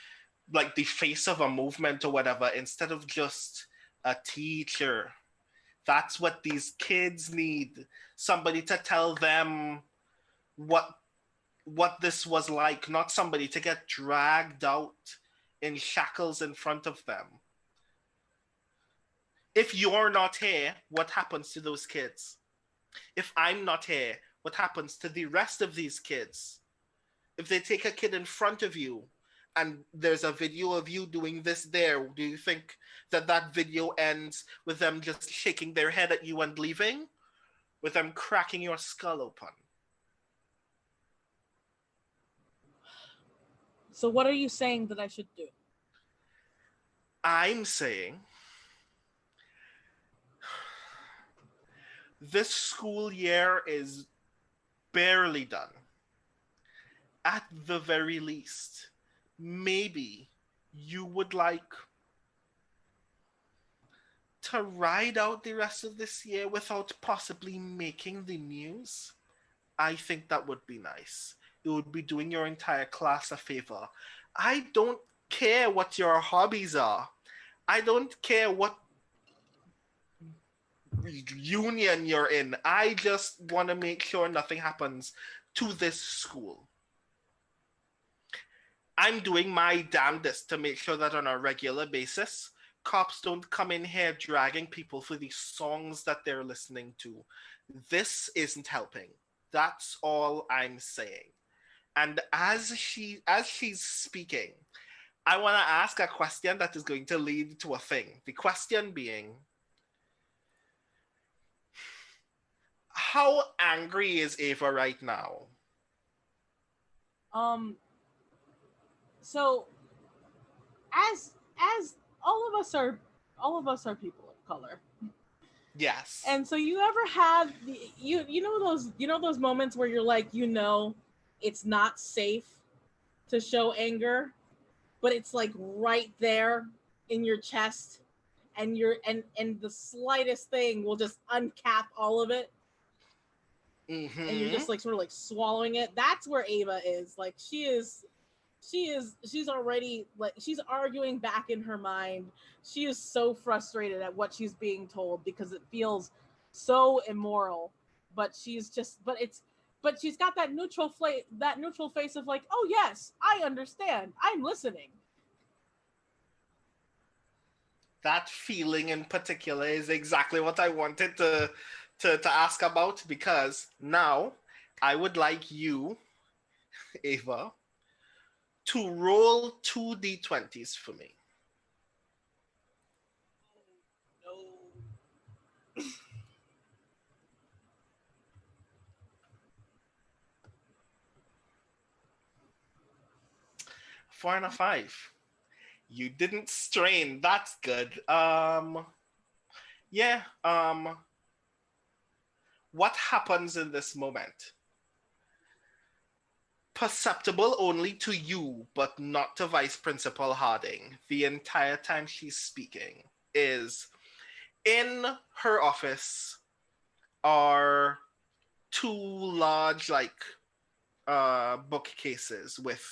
like the face of a movement or whatever instead of just a teacher. That's what these kids need. Somebody to tell them what this was like, not somebody to get dragged out in shackles in front of them. If you're not here, what happens to those kids? If I'm not here, what happens to the rest of these kids? If they take a kid in front of you and there's a video of you doing this there, do you think that video ends with them just shaking their head at you and leaving? With them cracking your skull open? So what are you saying that I should do? I'm saying this school year is barely done. At the very least, maybe you would like to ride out the rest of this year without possibly making the news. I think that would be nice. It would be doing your entire class a favor. I don't care what your hobbies are. I don't care what union you're in. I just want to make sure nothing happens to this school. I'm doing my damnedest to make sure that on a regular basis, cops don't come in here dragging people for the songs that they're listening to. This isn't helping. That's all I'm saying. And as she's speaking, I want to ask a question that is going to lead to a thing. The question being, how angry is Ava right now? So as all of us are people of color. Yes. And so you ever had you know those moments where you're like, it's not safe to show anger, but it's like right there in your chest, and and the slightest thing will just uncap all of it. Mm-hmm. And you're just like sort of like swallowing it. That's where Ava is. Like she's already like, she's arguing back in her mind. She is so frustrated at what she's being told because it feels so immoral, but she's got that neutral face of like, oh yes, I understand, I'm listening. That feeling in particular is exactly what I wanted to ask about, because now I would like you, Ava, to roll 2d20s for me. No. 4 and a 5. You didn't strain. That's good. Yeah. What happens in this moment? Perceptible only to you, but not to Vice Principal Harding the entire time she's speaking, is in her office are two large bookcases with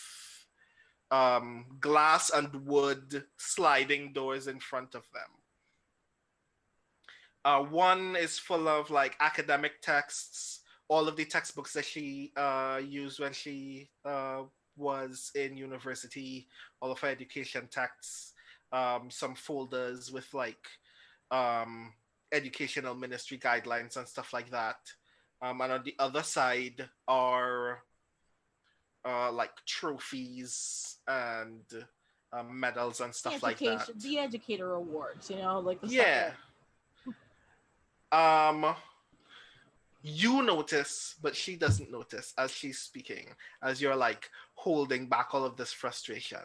glass and wood sliding doors in front of them. One is full of like academic texts, all of the textbooks that she used when she was in university, all of her education texts, some folders with like educational ministry guidelines and stuff like that. And on the other side are like trophies and medals and stuff like that. The educator awards, like the yeah. You notice, but she doesn't notice as she's speaking, as you're like holding back all of this frustration,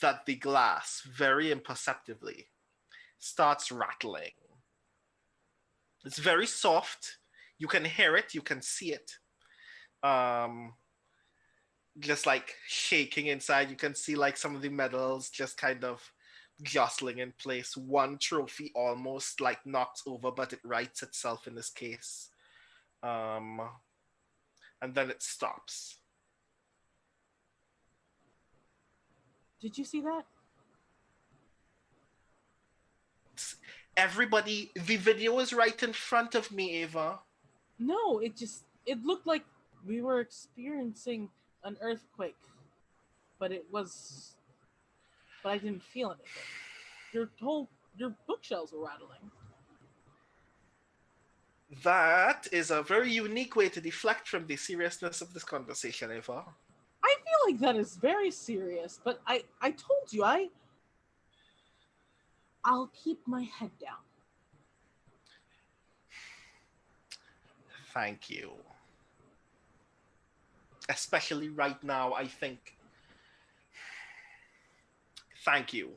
that the glass very imperceptibly starts rattling. It's very soft. You can hear it, you can see it. Just like shaking inside. You can see like some of the medals just kind of jostling in place. One trophy almost like knocks over, but it rights itself in this case. And then it stops. Did you see that? Everybody, the video is right in front of me, Ava. No, it looked like we were experiencing an earthquake, but I didn't feel anything. Your bookshelves were rattling. That is a very unique way to deflect from the seriousness of this conversation, Ava. I feel like that is very serious, but I told you I'll keep my head down. Thank you. Especially right now, I think. Thank you.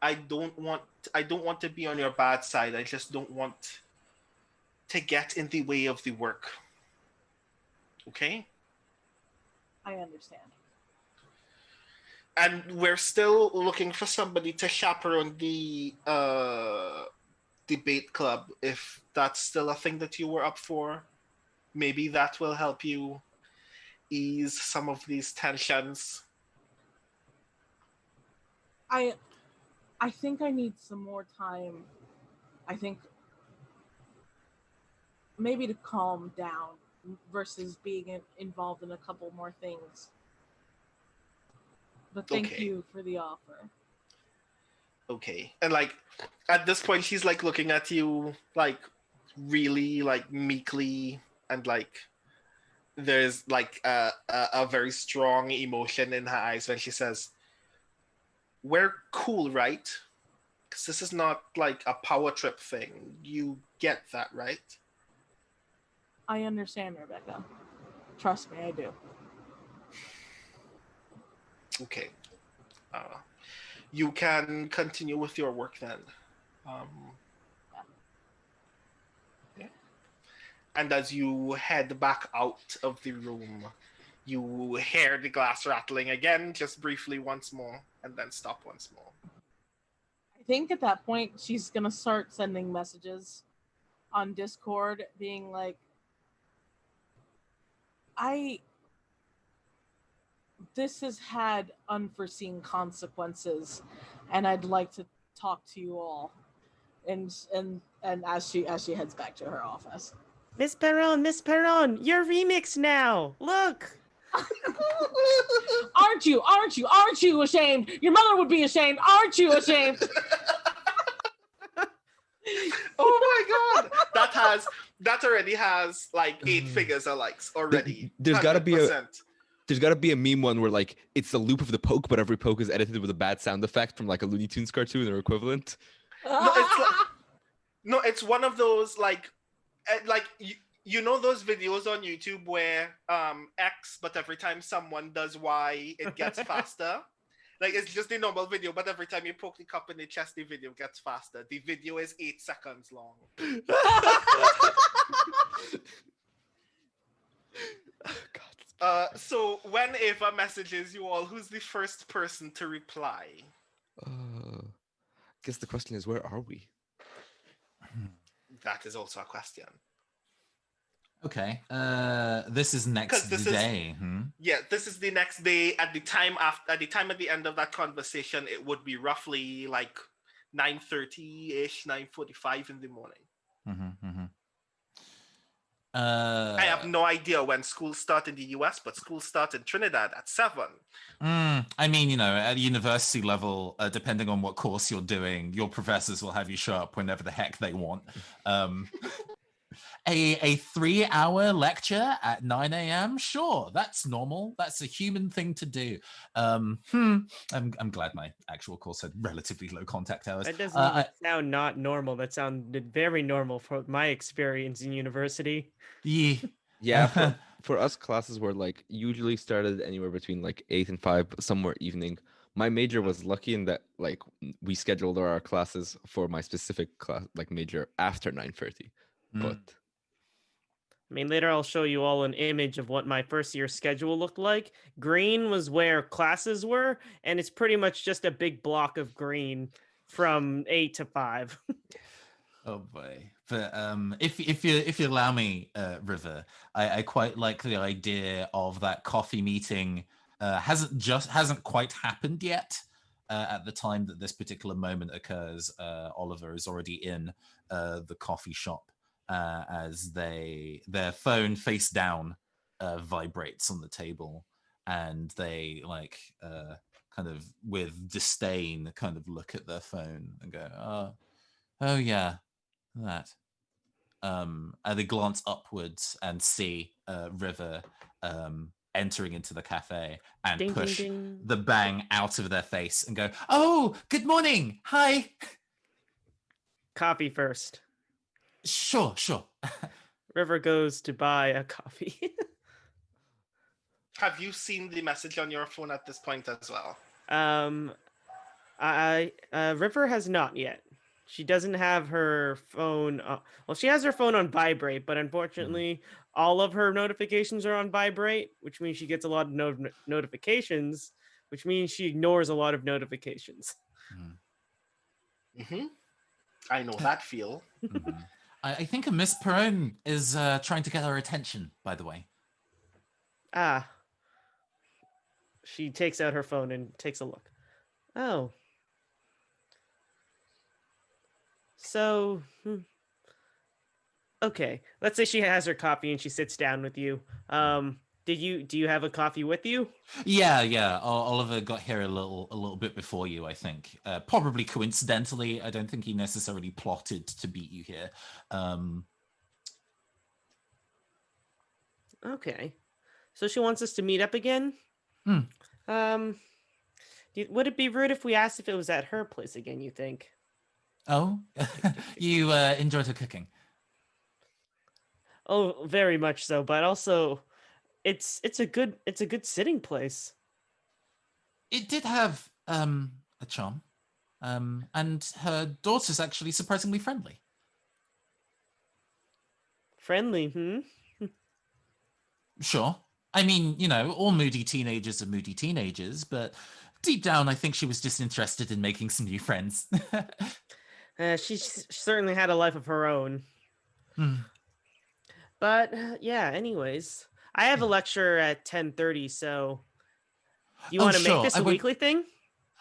I don't want to be on your bad side. I just don't want to get in the way of the work. Okay? I understand. And we're still looking for somebody to chaperone the debate club. If that's still a thing that you were up for, maybe that will help you ease some of these tensions. I think I need some more time. I think maybe to calm down versus being involved in a couple more things. But thank you for the offer. Okay. And like at this point she's like looking at you like really like meekly, and like there's like a very strong emotion in her eyes when she says, "We're cool, right? Because this is not like a power trip thing. You get that, right?" I understand, Rebecca. Trust me, I do. Okay. You can continue with your work then. Yeah. And as you head back out of the room, you hear the glass rattling again, just briefly once more, and then stop once more. I think at that point, she's going to start sending messages on Discord being like, this has had unforeseen consequences, and I'd like to talk to you all. And as she heads back to her office. Miss Perron, you're remixed now. Look. Aren't you ashamed? Your mother would be ashamed. Aren't you ashamed? Oh my god. That already has like 8 figures of likes already. There's got to be 100%. There's got to be a meme one where like it's the loop of the poke, but every poke is edited with a bad sound effect from like a Looney Tunes cartoon or equivalent. No, it's one of those like you know those videos on YouTube where X, but every time someone does Y, it gets faster. Like it's just the normal video, but every time you poke the cup in the chest, the video gets faster. The video is 8 seconds long. So when Ava messages you all, who's the first person to reply? I guess the question is, where are we? That is also a question. Okay. This is next day. Yeah, this is the next day. At the time at the end of that conversation, it would be roughly like 9:30-ish, 9:45 in the morning. I have no idea when school start in the US, but school start in Trinidad at 7. I mean, at the university level, depending on what course you're doing, your professors will have you show up whenever the heck they want. A 3-hour lecture at 9 a.m. Sure, that's normal. That's a human thing to do. I'm glad my actual course had relatively low contact hours. That doesn't sound not normal. That sounded very normal for my experience in university. Yeah. For us, classes were like usually started anywhere between like 8 and 5, but some were evening. my major was lucky in that like we scheduled our classes for my specific class like major after 9:30. Mm. But I mean, later I'll show you all an image of what my first year schedule looked like. Green was where classes were, and it's pretty much just a big block of green from 8 to 5. Oh boy! But if you allow me, River, I quite like the idea of that coffee meeting. Hasn't quite happened yet. At the time that this particular moment occurs, Oliver is already in the coffee shop as their phone face down vibrates on the table, and they like kind of with disdain kind of look at their phone and go, oh yeah, that. And they glance upwards and see River entering into the cafe and Ding, ding, push ding. the bang out of their face and go, oh, good morning. Hi. Coffee first. Sure. River goes to buy a coffee. Have you seen the message on your phone at this point as well? River has not yet. She doesn't have her phone. Well, she has her phone on vibrate, but unfortunately, all of her notifications are on vibrate, which means she gets a lot of notifications, which means she ignores a lot of notifications. Mm-hmm. I know that feel. Mhm. I think a Miss Perone is trying to get her attention, by the way. Ah. She takes out her phone and takes a look. Oh. So, okay. Let's say she has her coffee and she sits down with you. Do you have a coffee with you? Yeah. Oliver got here a little bit before you, I think. Probably coincidentally. I don't think he necessarily plotted to beat you here. Okay. So she wants us to meet up again? Would it be rude if we asked if it was at her place again, you think? Oh, you enjoyed her cooking? Oh, very much so, but also it's a good sitting place. It did have a charm, and her daughter's actually surprisingly friendly. Friendly, Sure. I mean, all moody teenagers are moody teenagers, but deep down, I think she was just interested in making some new friends. She certainly had a life of her own. But yeah, anyways, I have a lecture at 10:30, so do you want to make this a weekly thing?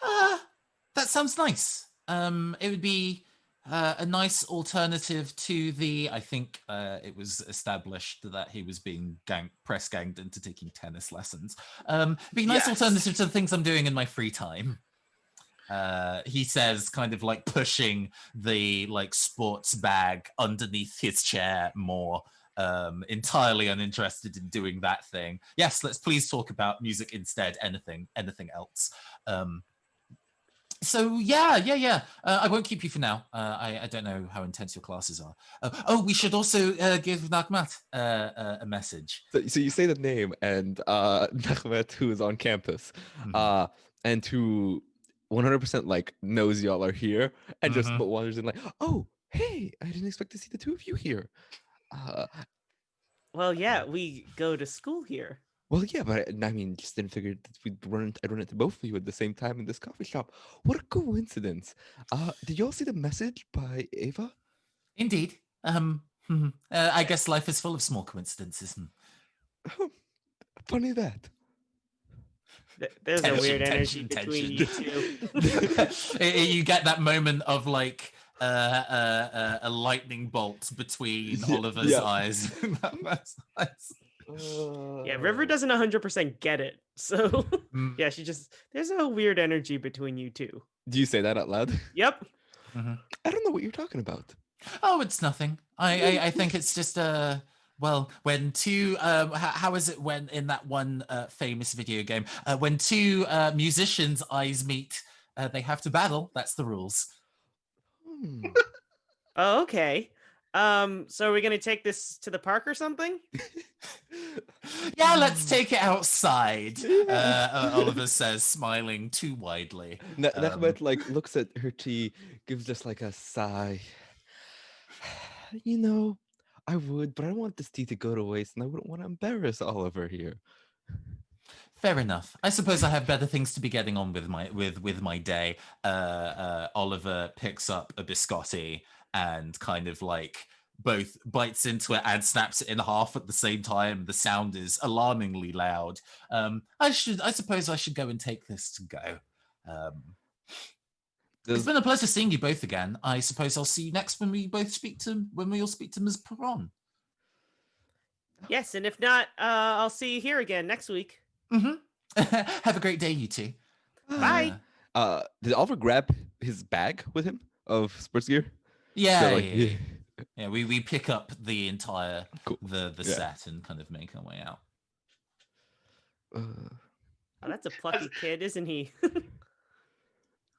That sounds nice. It would be a nice alternative to I think it was established that he was being press ganged into taking tennis lessons. Be a nice alternative to the things I'm doing in my free time. He says, kind of like pushing the like sports bag underneath his chair more, entirely uninterested in doing that thing. Yes, let's please talk about music instead. Anything else. So yeah. I won't keep you for now. I don't know how intense your classes are. We should also give Nagmat a message. So you say the name and Nahmet, who is on campus, and who 100% like knows y'all are here and just but wanders in like, oh hey, I didn't expect to see the two of you here. Well, yeah, we go to school here. Well, yeah, but I mean, just didn't figure that I'd run into both of you at the same time in this coffee shop. What a coincidence! Did y'all see the message by Ava? Indeed. I guess life is full of small coincidences. Oh, funny that. There's a weird energy between you two. You get that moment of like a lightning bolt between Oliver's eyes. Yeah, River doesn't 100% get it. So yeah, there's a weird energy between you two. Do you say that out loud? Yep. I don't know what you're talking about. Oh, it's nothing. I think it's just well, when two how is it when in that one famous video game when two musicians' eyes meet, they have to battle. That's the rules. Oh, okay. So are we gonna take this to the park or something? Yeah, let's take it outside. Oliver says, smiling too widely. Nachmat like looks at her tea, gives just like a sigh. You know, I would, but I don't want this tea to go to waste, and I wouldn't want to embarrass Oliver here. Fair enough. I suppose I have better things to be getting on with my day. Oliver picks up a biscotti and kind of like both bites into it and snaps it in half at the same time. The sound is alarmingly loud. I suppose I should go and take this to go. It's been a pleasure seeing you both again. I suppose I'll see you next when we all speak to Ms. Perron. Yes, and if not, I'll see you here again next week. Mm-hmm. Have a great day, you two. Bye. Did Oliver grab his bag with him of sports gear? Yeah, So, yeah. We pick up the entire Cool. the set and kind of make our way out. Oh, that's a plucky kid, isn't he?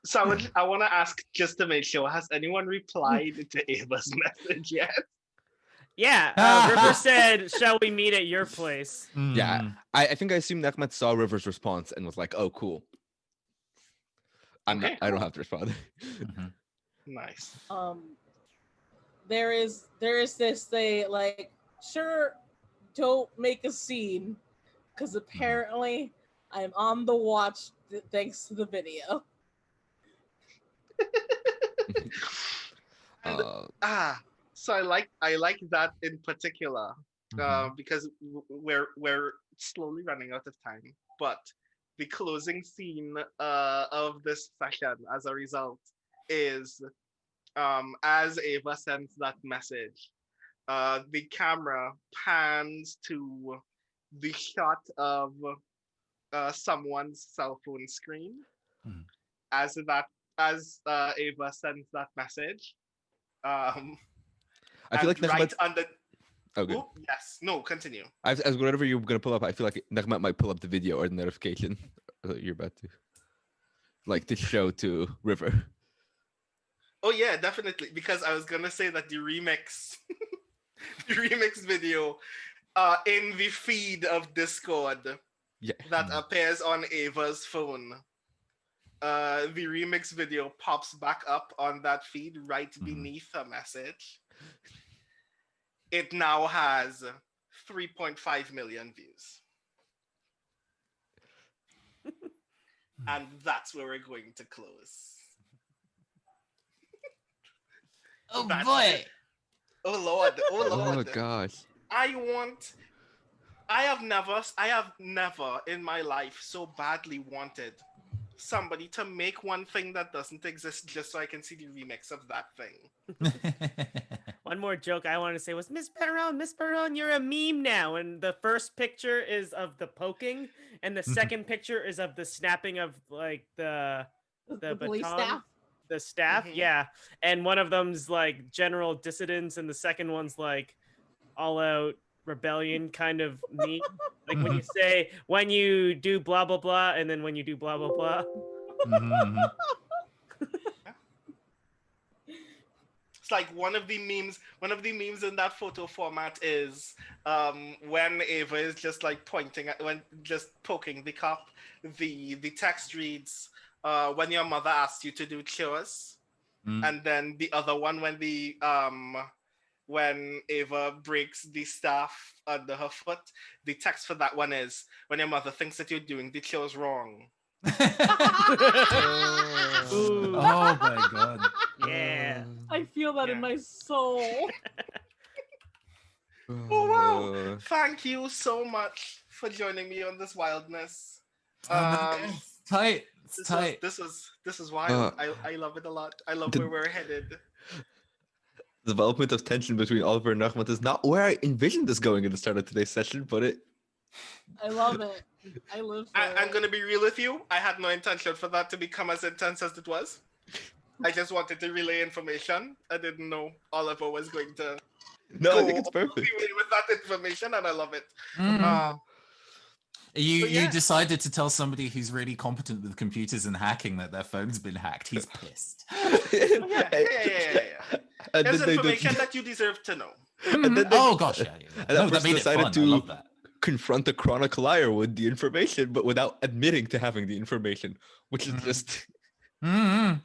So I want to ask, just to make sure, has anyone replied to Ava's message yet? Yeah, River said, "Shall we meet at your place?" Yeah, I think I assume Nachmat saw River's response and was like, "Oh, cool." I don't have to respond. Nice. There is this they like, sure, don't make a scene, because apparently I'm on the watch thanks to the video. So I like that in particular, because we're slowly running out of time. But the closing scene of this session, as a result, is as Ava sends that message, the camera pans to the shot of someone's cell phone screen as Ava sends that message. I feel like right under. Okay. Oh, yes. No. Continue. As whatever you're gonna pull up, I feel like Nachmat might pull up the video or the notification that you're about to, like, to show to River. Oh yeah, definitely. Because I was gonna say that the remix, the remix video, in the feed of Discord, that appears on Ava's phone. The remix video pops back up on that feed right beneath her message. It now has 3.5 million views. And that's where we're going to close. Oh That's boy! it. Oh Lord! Oh Lord! Oh gosh! I have never in my life so badly wanted somebody to make one thing that doesn't exist just so I can see the remix of that thing. One more joke I wanted to say was, Miss Perron, you're a meme now. And the first picture is of the poking, and the second picture is of the snapping of like the police baton, staff. the staff. Yeah, and one of them's like general dissidence, and the second one's like all out rebellion kind of meme. Like when you say when you do blah blah blah, and then when you do blah blah blah. Like one of the memes in that photo format is when Ava is just like just poking the cop. The text reads, when your mother asked you to do chores. And then the other one when Ava breaks the staff under her foot, the text for that one is, when your mother thinks that you're doing the chores wrong. Oh my god. Yeah. I feel that in my soul. Oh wow! Thank you so much for joining me on this wildness. It's tight. It's tight. This is wild. I love it a lot. I love where we're headed. The development of tension between Oliver and Nachmat is not where I envisioned this going at the start of today's session, but I love it. I live for it. I'm gonna be real with you. I had no intention for that to become as intense as it was. I just wanted to relay information. I didn't know Oliver was going to I think it's perfect. with that information, and I love it. You decided to tell somebody who's really competent with computers and hacking that their phone's been hacked. He's pissed. Yeah. And Here's then they information that you deserve to know. and then they, Oh gosh, yeah. and that No, that person made it decided fun. to I love that. confront a chronic liar with the information, but without admitting to having the information, which is just Mhm.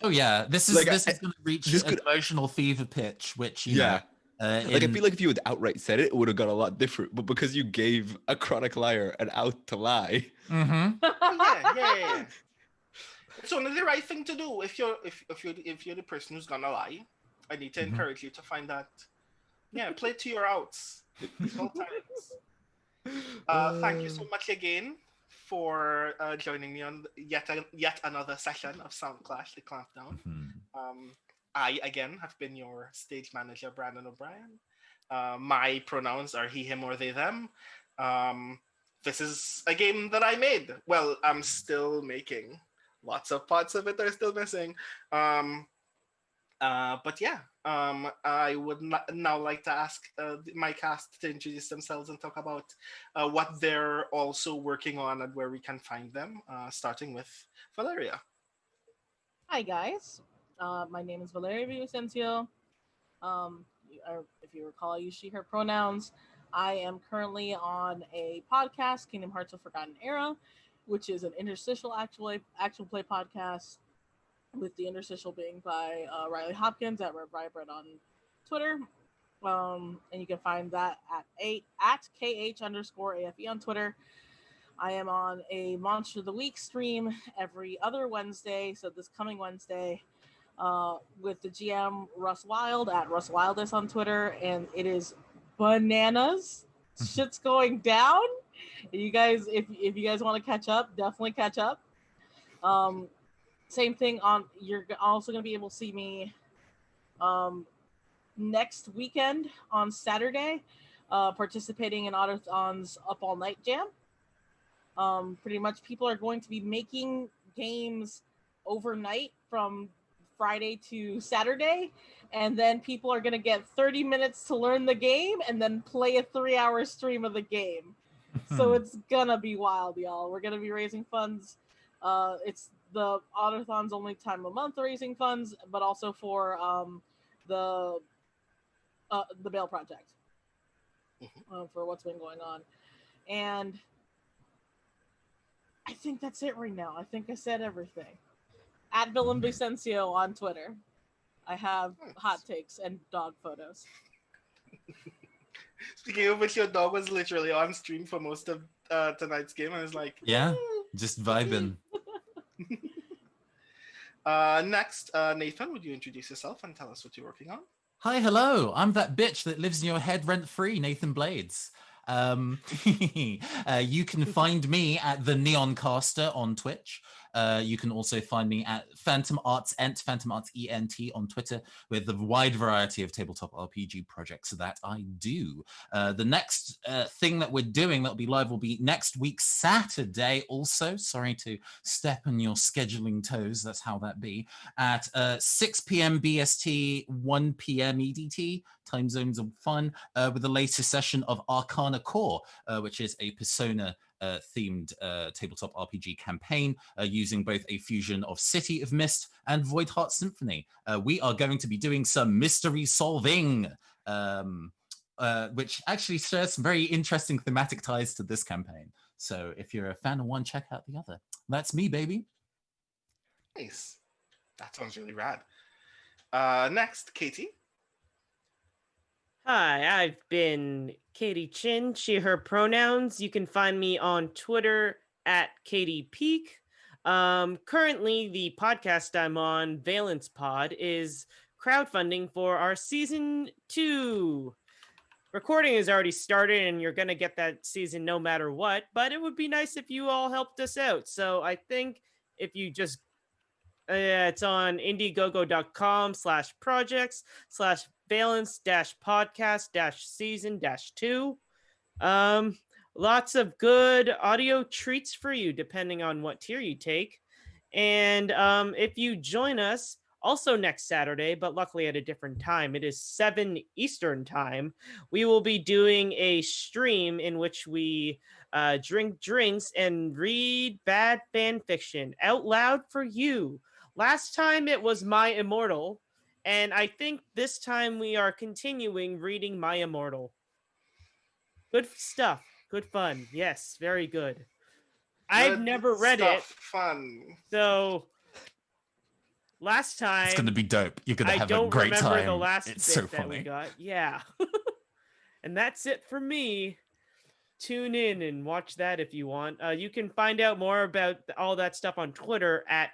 Oh yeah, this is Like, this is going to reach this an could- emotional fever pitch, which you yeah. know, Like I in- feel like if you had outright said it, it would have gone a lot different. But because you gave a chronic liar an out to lie, Mhm. Yeah. It's only the right thing to do. If you're the person who's gonna lie, I need to Mhm. encourage you to find that. Yeah, play to your outs at all times. Thank you so much again for joining me on yet another session of Soundclash, the Clampdown. Mhm. I again have been your stage manager, Brandon O'Brien. My pronouns are he, him, or they, them. This is a game that I made. Well, I'm still making. Lots of parts of it are still missing. But yeah, I would now like to ask my cast to introduce themselves and talk about what they're also working on and where we can find them, starting with Valeria. Hi guys, my name is Valeria Villavicencio. If you recall, I use she/her pronouns. I am currently on a podcast, Kingdom Hearts of Forgotten Era, which is an interstitial actual play podcast, with the interstitial being by Riley Hopkins at Red Vibrant on Twitter. And you can find that at KH_AFE on Twitter. I am on a Monster of the Week stream every other Wednesday. So this coming Wednesday, with the GM Russ Wild at Russ Wildest on Twitter, and it is bananas. Shit's going down. You guys, if you guys want to catch up, definitely catch up. Same thing on. You're also going to be able to see me next weekend on Saturday, participating in Autothon's Up All Night Jam. Pretty much people are going to be making games overnight from Friday to Saturday, and then people are going to get 30 minutes to learn the game and then play a 3-hour stream of the game. So it's gonna be wild, y'all. We're gonna be raising funds. It's the Autothon's only time of month raising funds, but also for the Bail Project, for what's been going on. And I think that's it right now. I think I said everything. At Villain Vicencio on Twitter. I have hot takes and dog photos. Speaking of which, your dog was literally on stream for most of tonight's game. I was like, Yeah, just vibing. Next, Nathan, would you introduce yourself and tell us what you're working on? Hi, hello. I'm that bitch that lives in your head rent free, Nathan Blades. You can find me at the Neon Caster on Twitch. You can also find me at Phantom Arts Ent on Twitter, with a wide variety of tabletop RPG projects that I do. The next thing that we're doing that'll be live will be next week Saturday. Also, sorry to step on your scheduling toes. That's how that be. At 6 p.m. BST, 1 p.m. EDT. Time zones are fun, with the latest session of Arcana Core, which is a Persona themed tabletop RPG campaign using both a fusion of City of Mist and Void Heart Symphony. We are going to be doing some mystery solving, which actually shares some very interesting thematic ties to this campaign. So if you're a fan of one, check out the other. That's me, baby. Nice. That sounds really rad. Next, Katie. Hi, I've been Katie Chin, she, her pronouns. You can find me on Twitter at Katie Peak. Currently, the podcast I'm on, Valence Pod, is crowdfunding for our season 2. Recording has already started, and you're going to get that season no matter what, but it would be nice if you all helped us out. So I think if you just it's on indiegogo.com/projects/valence-podcast-season-2. Lots of good audio treats for you depending on what tier you take. And if you join us also next Saturday, but luckily at a different time, it is 7 Eastern time, we will be doing a stream in which we drink drinks and read bad fan fiction out loud for you. Last time it was My Immortal, And I think this time we are continuing reading My Immortal. Good stuff. Good fun. Yes, very good. I've Good never read stuff, it, Fun. so last time It's gonna be dope. You're gonna I have a don't great remember time. the last It's bit so that we funny. got. Yeah. And that's it for me. Tune in and watch that if you want. You can find out more about all that stuff on Twitter at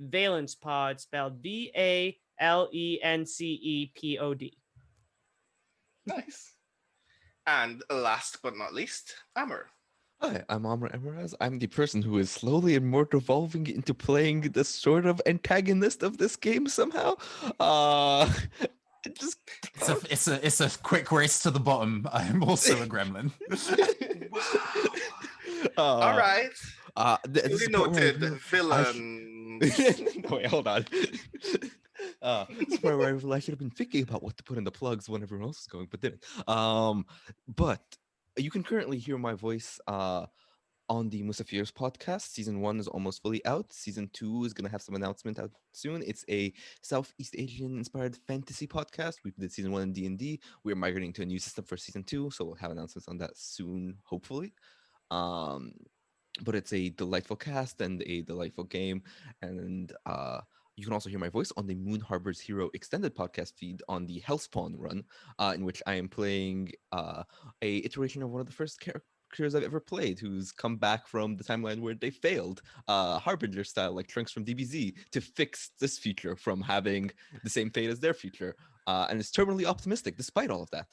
ValencePod, spelled VALENCEPOD. Nice. And last but not least, Amr. Hi, I'm Amr Emiraz. I'm the person who is slowly and more devolving into playing the sort of antagonist of this game somehow. It just It's a quick race to the bottom. I'm also a gremlin. All right. This is Duly the part where I noted, real- villain. No, wait, hold on. It's part where I realized I should have been thinking about what to put in the plugs when everyone else is going, but didn't. But you can currently hear my voice on the Musafir's podcast. Season 1 is almost fully out. Season 2 is going to have some announcement out soon. It's a Southeast Asian inspired fantasy podcast. We did season 1 in D&D. We're migrating to a new system for season 2, so we'll have announcements on that soon, hopefully. But it's a delightful cast and a delightful game. And you can also hear my voice on the Moon Harbor's Hero extended podcast feed on the Hellspawn run, in which I am playing a iteration of one of the first characters I've ever played, who's come back from the timeline where they failed, Harbinger style, like Trunks from DBZ, to fix this future from having the same fate as their future. And it's terminally optimistic despite all of that.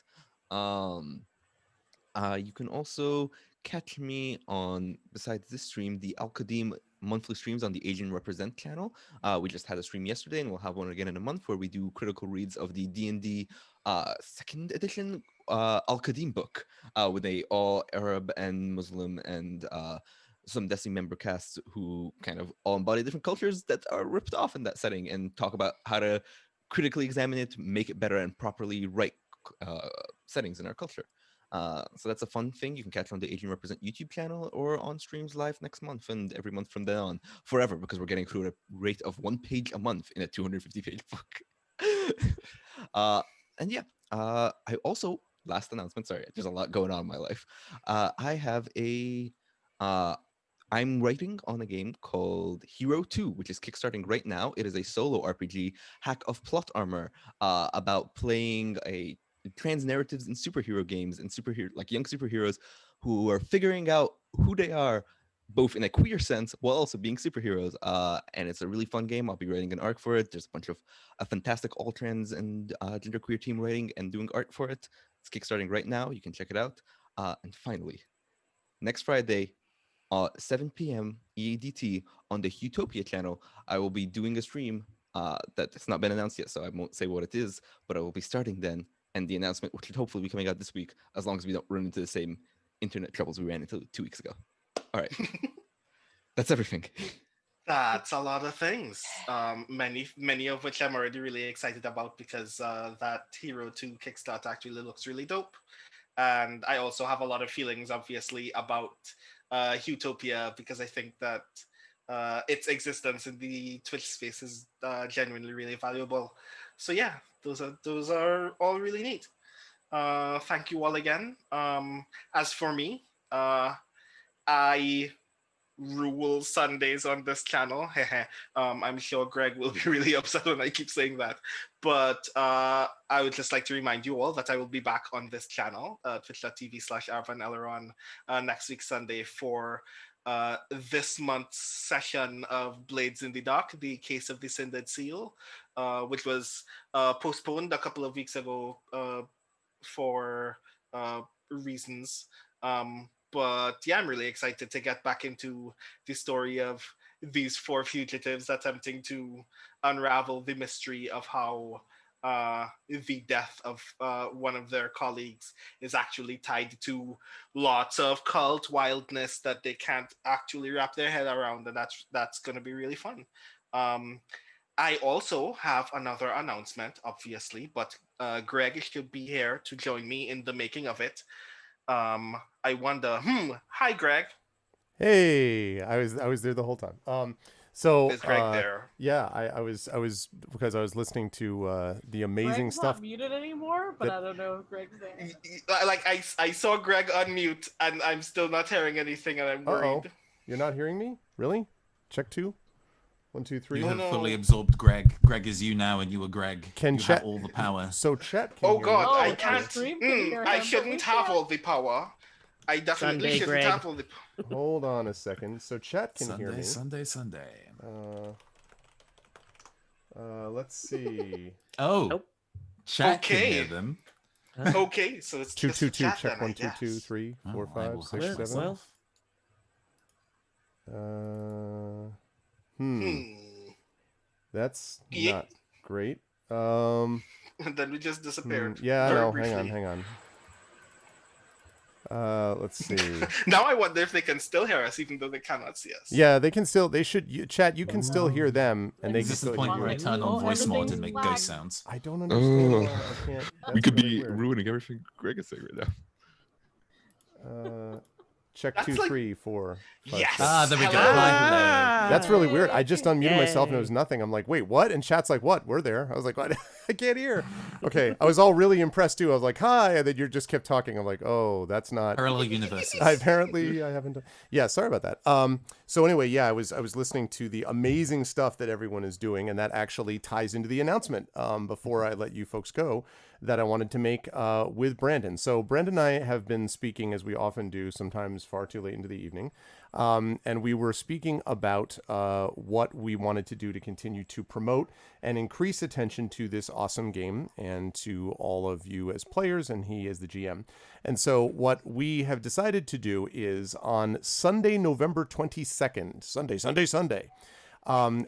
You can also catch me on, besides this stream, the Al Qadim monthly streams on the Asian Represent channel. We just had a stream yesterday, and we'll have one again in a month where we do critical reads of the D&D second edition Al Qadim book with a all Arab and Muslim and some Destiny member casts who kind of all embody different cultures that are ripped off in that setting and talk about how to critically examine it, make it better, and properly write settings in our culture. So that's a fun thing. You can catch on the Asian Represent YouTube channel or on streams live next month and every month from then on forever, because we're getting through at a rate of 1 page a month in a 250-page book. And yeah, I also, last announcement, sorry, there's a lot going on in my life. I have I'm writing on a game called Hero 2, which is kickstarting right now. It is a solo RPG, hack of plot armor, about playing trans narratives in superhero games and young superheroes who are figuring out who they are, both in a queer sense while also being superheroes. And it's a really fun game. I'll be writing an arc for it. There's a bunch of a fantastic all trans and genderqueer team writing and doing art for it. It's kickstarting right now. You can check it out. And finally, next Friday, 7 p.m. EADT on the Utopia channel, I will be doing a stream that has not been announced yet, so I won't say what it is, but I will be starting then. And the announcement, which should hopefully be coming out this week, as long as we don't run into the same internet troubles we ran into 2 weeks ago. All right. That's everything. That's a lot of things. Many of which I'm already really excited about because that Hero 2 Kickstarter actually looks really dope. And I also have a lot of feelings, obviously, about Utopia because I think that its existence in the Twitch space is genuinely really valuable. So yeah, those are all really neat. Thank you all again. As for me, I rule Sundays on this channel. I'm sure Greg will be really upset when I keep saying that. But I would just like to remind you all that I will be back on this channel, twitch.tv/ArvanEleron, next week Sunday for this month's session of Blades in the Dark, the Case of the Cindered Seal, which was postponed a couple of weeks ago for reasons. But yeah, I'm really excited to get back into the story of these 4 fugitives attempting to unravel the mystery of how the death of one of their colleagues is actually tied to lots of cult wildness that they can't actually wrap their head around, and that's going to be really fun. I also have another announcement, obviously, but Greg should be here to join me in the making of it. I wonder. Hi, Greg. Hey, I was there the whole time. So Is Greg there? yeah, I was because I was listening to the amazing Greg's stuff. not muted anymore, but that- I don't know if Greg's there. Like I saw Greg unmute, and I'm still not hearing anything, and I'm worried. You're not hearing me? Really? Check 2. 1, 2, 3. You Oh, have no. fully absorbed Greg. Greg is you now, and you are Greg. Can you chat have all the power. So chat can Oh hear God, me. I our can't. stream can hear I him, but shouldn't we have can't. all the power. I definitely Sunday, shouldn't Greg. have all the. Hold on a second. So chat can hear Sunday, me. Sunday. Let's see. Oh, Nope. chat can Okay. hear them. Okay, so it's 2, just 2, the 2. chat Check then, 1, I 2, 2, guess. 3, 4, Oh, I 5, will 6, hush 7. Well, That's Yeah. not great. And then we just disappeared. Yeah, I very know. briefly. Hang on. Let's see. Now I wonder if they can still hear us, even though they cannot see us. Yeah, they can still. They should. Chat. You can still hear them, and they Is can this the still point hear where I you. turn on Oh, voice mod everything's and make lagged. ghost sounds? I don't understand Oh. why I can't. We That's could really be weird. ruining everything Greg is saying right now. Check That's 2, like- 3, 4, 5, Yes. 6. Ah, there we go. Hello. Hi, That's really weird. I just unmuted myself and it Yay. was nothing. I'm like, wait, what? And chat's like, what? We're there. I was like, what? I can't hear. Okay. I was all really impressed too. I was like, hi. And then you just kept talking. I'm like, oh, that's not. Parallel universes. Apparently I haven't done. Yeah, sorry about that. So anyway, yeah, I was listening to the amazing stuff that everyone is doing, and that actually ties into the announcement before I let you folks go that I wanted to make with Brandon. So Brandon and I have been speaking, as we often do, sometimes far too late into the evening. And we were speaking about what we wanted to do to continue to promote and increase attention to this awesome game and to all of you as players and he as the GM. And so what we have decided to do is on Sunday, November 22nd, Sunday,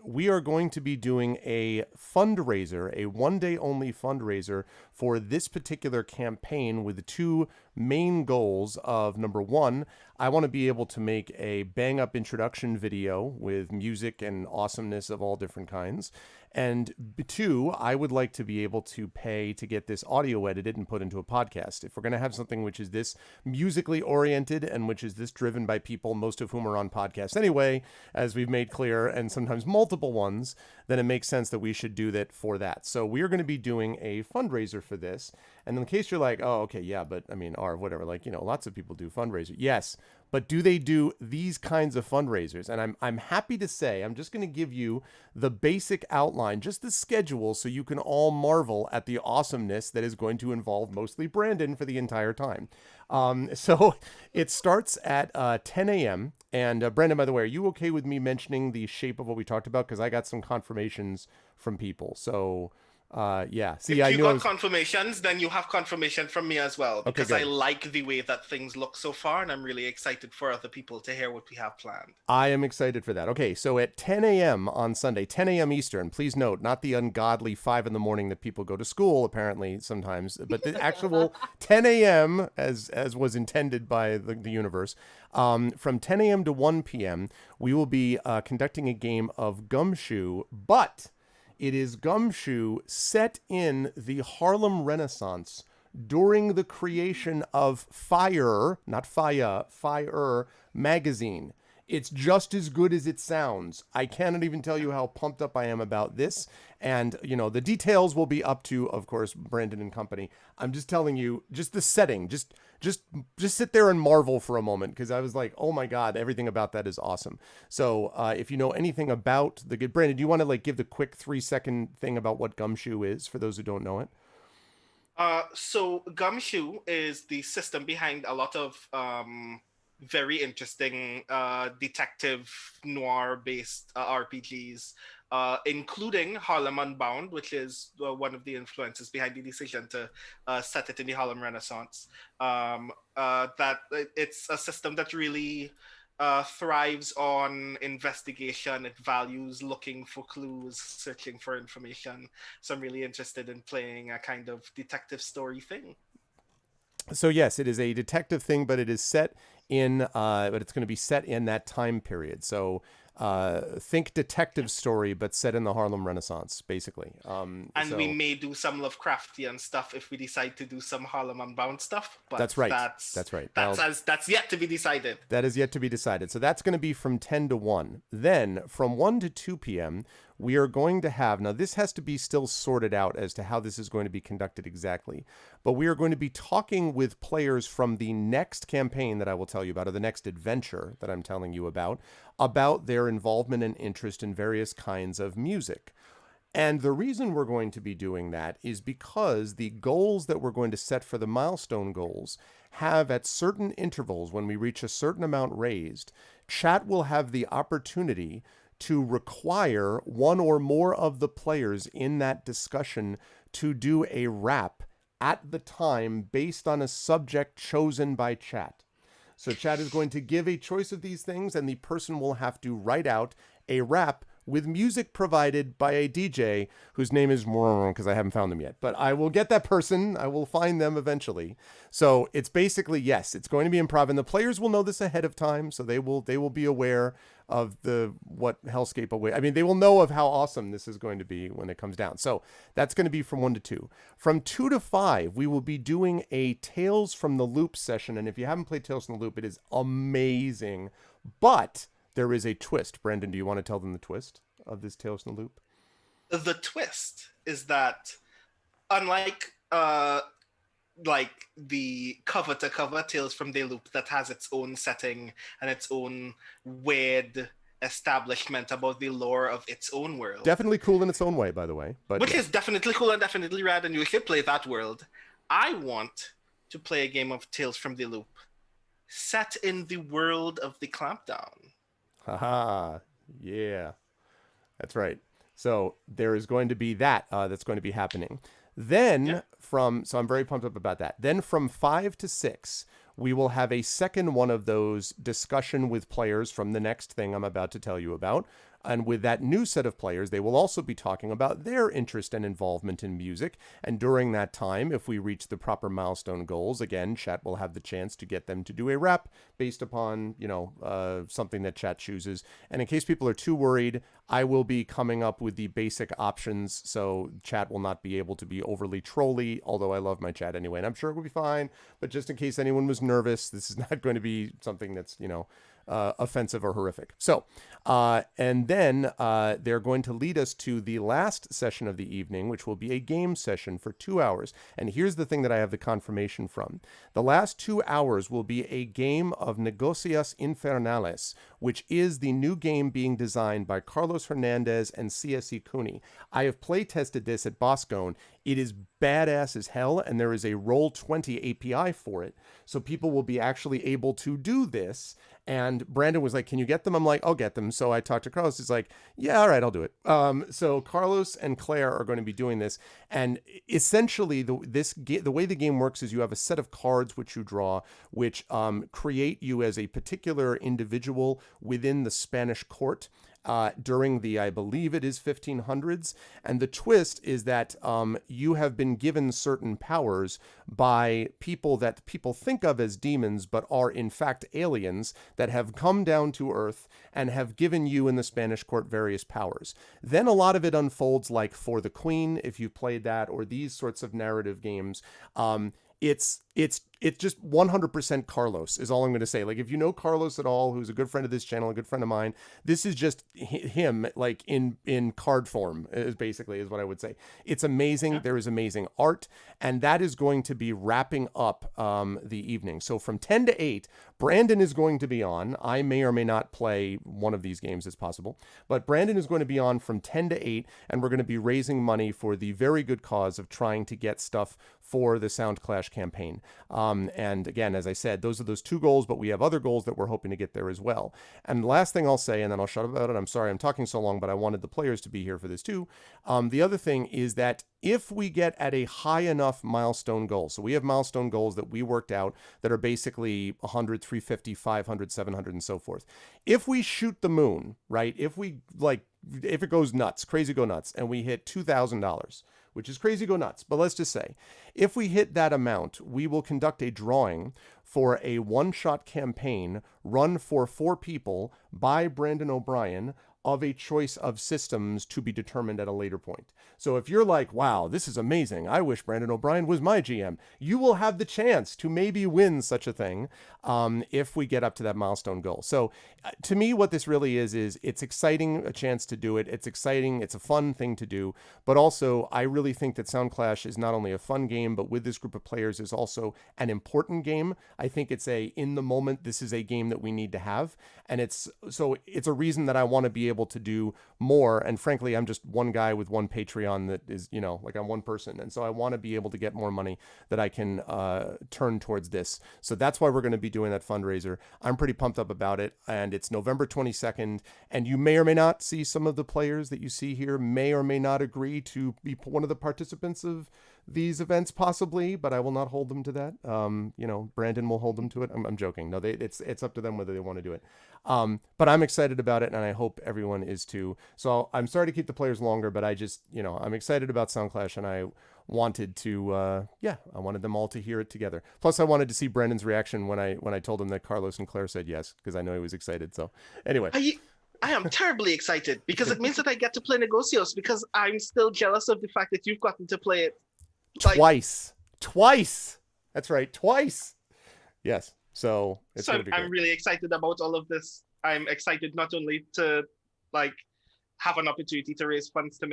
we are going to be doing a fundraiser, a one-day only fundraiser for this particular campaign with 2 main goals of, number 1, I want to be able to make a bang-up introduction video with music and awesomeness of all different kinds. And 2, I would like to be able to pay to get this audio edited and put into a podcast. If we're going to have something which is this musically oriented and which is this driven by people, most of whom are on podcasts anyway, as we've made clear, and sometimes multiple ones, then it makes sense that we should do that for that. So we are going to be doing a fundraiser for this. And in case you're like, oh, okay, yeah, but I mean, or whatever, like, you know, lots of people do fundraisers. Yes, but do they do these kinds of fundraisers? And I'm happy to say, I'm just going to give you the basic outline, just the schedule, so you can all marvel at the awesomeness that is going to involve mostly Brandon for the entire time. So it starts at 10 a.m. And Brandon, by the way, are you okay with me mentioning the shape of what we talked about? Because I got some confirmations from people. So yeah. See, If I you knew got confirmations, then you have confirmation from me as well, because I good. like the way that things look so far, and I'm really excited for other people to hear what we have planned. I am excited for that. Okay, so at 10 a.m. on Sunday, 10 a.m. Eastern, please note, not the ungodly 5 in the morning that people go to school, apparently, sometimes, but the actual 10 a.m., as was intended by the universe. From 10 a.m. to 1 p.m., we will be conducting a game of Gumshoe, but it is Gumshoe set in the Harlem Renaissance during the creation of Fire, not Fire, Fire magazine. It's just as good as it sounds. I cannot even tell you how pumped up I am about this. And, you know, the details will be up to, of course, Brandon and company. I'm just telling you, just the setting, just sit there and marvel for a moment, because I was like, oh my God, everything about that is awesome. So if you know anything about the good, Brandon, do you want to like give the quick 3-second thing about what Gumshoe is for those who don't know it? So Gumshoe is the system behind a lot of very interesting detective noir-based RPGs, including Harlem Unbound, which is one of the influences behind the decision to set it in the Harlem Renaissance. That it's a system that really thrives on investigation. It values looking for clues, searching for information. So I'm really interested in playing a kind of detective story thing. So yes, it is a detective thing, but it is set in, but it's going to be set in that time period. So think detective story, but set in the Harlem Renaissance, basically. And so we may do some Lovecraftian stuff if we decide to do some Harlem Unbound stuff. But that's right. That's right. That's yet to be decided. That is yet to be decided. So that's going to be from 10 to 1. Then from 1 to 2 p.m., we are going to have, now this has to be still sorted out as to how this is going to be conducted exactly, but we are going to be talking with players from the next campaign that I will tell you about, or the next adventure that I'm telling you about their involvement and interest in various kinds of music. And the reason we're going to be doing that is because the goals that we're going to set for the milestone goals have, at certain intervals, when we reach a certain amount raised, chat will have the opportunity to require one or more of the players in that discussion to do a rap at the time based on a subject chosen by chat. So chat is going to give a choice of these things, and the person will have to write out a rap with music provided by a DJ whose name is because I haven't found them yet. But I will get that person. I will find them eventually. So it's basically, yes, it's going to be improv, and the players will know this ahead of time, so they will be aware of what hellscape away. I mean, they will know of how awesome this is going to be when it comes down. So that's going to be from 1 to 2. From 2 to 5, we will be doing a Tales from the Loop session, and if you haven't played Tales from the Loop, it is amazing. But there is a twist. Brandon, do you want to tell them the twist of this Tales from the Loop? The twist is that, unlike like the cover to cover Tales from the Loop that has its own setting and its own weird establishment about the lore of its own world. Definitely cool in its own way, by the way. But which is definitely cool and definitely rad, and you should play that world. I want to play a game of Tales from the Loop set in the world of the Clampdown. Haha, yeah, that's right. So there is going to be that that's going to be happening. Then so I'm very pumped up about that. Then from 5 to 6, we will have a second one of those discussion with players from the next thing I'm about to tell you about. And with that new set of players, they will also be talking about their interest and involvement in music. And during that time, if we reach the proper milestone goals, again, chat will have the chance to get them to do a rap based upon, something that chat chooses. And in case people are too worried, I will be coming up with the basic options, so chat will not be able to be overly trolly, although I love my chat anyway, and I'm sure it will be fine. But just in case anyone was nervous, this is not going to be something that's, offensive or horrific. So, and then they're going to lead us to the last session of the evening, which will be a game session for 2 hours. And here's the thing that I have the confirmation from. The last 2 hours will be a game of Negocias Infernales, which is the new game being designed by Carlos Hernandez and C.S.E. Cooney. I have play tested this at Boscone. It is badass as hell, and there is a Roll20 API for it. So people will be actually able to do this. And Brandon was like, can you get them? I'm like, I'll get them. So I talked to Carlos. He's like, yeah, all right, I'll do it. So Carlos and Claire are going to be doing this. And essentially, the way the game works is you have a set of cards which you draw, which create you as a particular individual within the Spanish court. During the, I believe it is 1500s. And the twist is that you have been given certain powers by people that people think of as demons, but are in fact aliens that have come down to Earth and have given you in the Spanish court various powers. Then a lot of it unfolds like For the Queen, if you played that, or these sorts of narrative games. It's just 100% Carlos is all I'm going to say. Like, if you know Carlos at all, who's a good friend of this channel, a good friend of mine, this is just him, like in card form is what I would say. It's amazing. Yeah. There is amazing art, and that is going to be wrapping up the evening. So from 10 to 8, Brandon is going to be on. I may or may not play one of these games, it's possible, but Brandon is going to be on from 10 to 8, and we're going to be raising money for the very good cause of trying to get stuff for the Soundclash campaign. And again, as I said, those are those 2 goals, but we have other goals that we're hoping to get there as well. And the last thing I'll say, and then I'll shut up about it. I'm sorry I'm talking so long, but I wanted the players to be here for this too. The other thing is that if we get at a high enough milestone goal, so we have milestone goals that we worked out that are basically 100, 350, 500, 700, and so forth. If we shoot the moon, right? If it goes nuts, crazy go nuts, and we hit $2,000, which is crazy go nuts. But let's just say, if we hit that amount, we will conduct a drawing for a one-shot campaign run for 4 people by Brandon O'Brien of a choice of systems to be determined at a later point. So if you're like, wow, this is amazing, I wish Brandon O'Brien was my GM, you will have the chance to maybe win such a thing if we get up to that milestone goal. So to me, what this really is it's exciting, a chance to do it. It's exciting. It's a fun thing to do. But also, I really think that Soundclash is not only a fun game, but with this group of players is also an important game. I think it's in the moment, this is a game that we need to have. And it's a reason that I want to be able to do more. And frankly, I'm just one guy with one Patreon that is, like I'm one person. And so I want to be able to get more money that I can turn towards this. So that's why we're going to be doing that fundraiser. I'm pretty pumped up about it. And it's November 22nd. And you may or may not see some of the players that you see here may or may not agree to be one of the participants of these events possibly, but I will not hold them to that. Brandon will hold them to it. I'm joking. No, it's up to them whether they want to do it. But I'm excited about it, and I hope everyone is too. So I'm sorry to keep the players longer, but I just, I'm excited about Soundclash, and I wanted to, I wanted them all to hear it together. Plus, I wanted to see Brandon's reaction when I told him that Carlos and Claire said yes, because I know he was excited. So anyway. I am terribly excited because it means that I get to play Negocios, because I'm still jealous of the fact that you've gotten to play it twice. That's right, twice. Yes. So it's gonna be great. I'm really excited about all of this. I'm excited not only to have an opportunity to raise funds to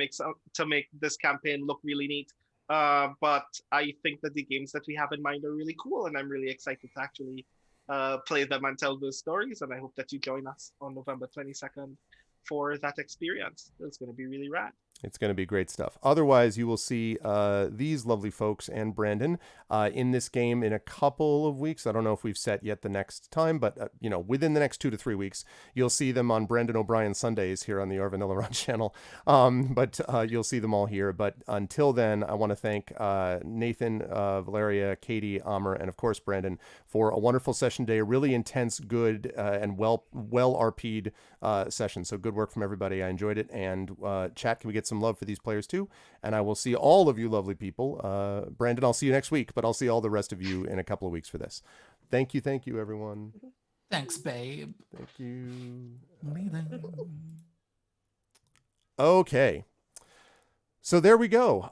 make this campaign look really neat, but I think that the games that we have in mind are really cool, and I'm really excited to actually play them and tell those stories. And I hope that you join us on November 22nd for that experience. It's going to be really rad. It's going to be great stuff. Otherwise, you will see these lovely folks and Brandon in this game in a couple of weeks. I don't know if we've set yet the next time, but within the next 2 to 3 weeks, you'll see them on Brandon O'Brien Sundays here on the Arvin Illaron channel. But you'll see them all here. But until then, I want to thank Nathan, Valeria, Katie, Amr, and of course Brandon for a wonderful session today. A really intense, good, and well RP'd session. So good work from everybody. I enjoyed it. And chat, can we get some love for these players too? And I will see all of you lovely people. Brandon, I'll see you next week, but I'll see all the rest of you in a couple of weeks for this. Thank you, everyone. Thanks, babe. Thank you. Okay. So there we go.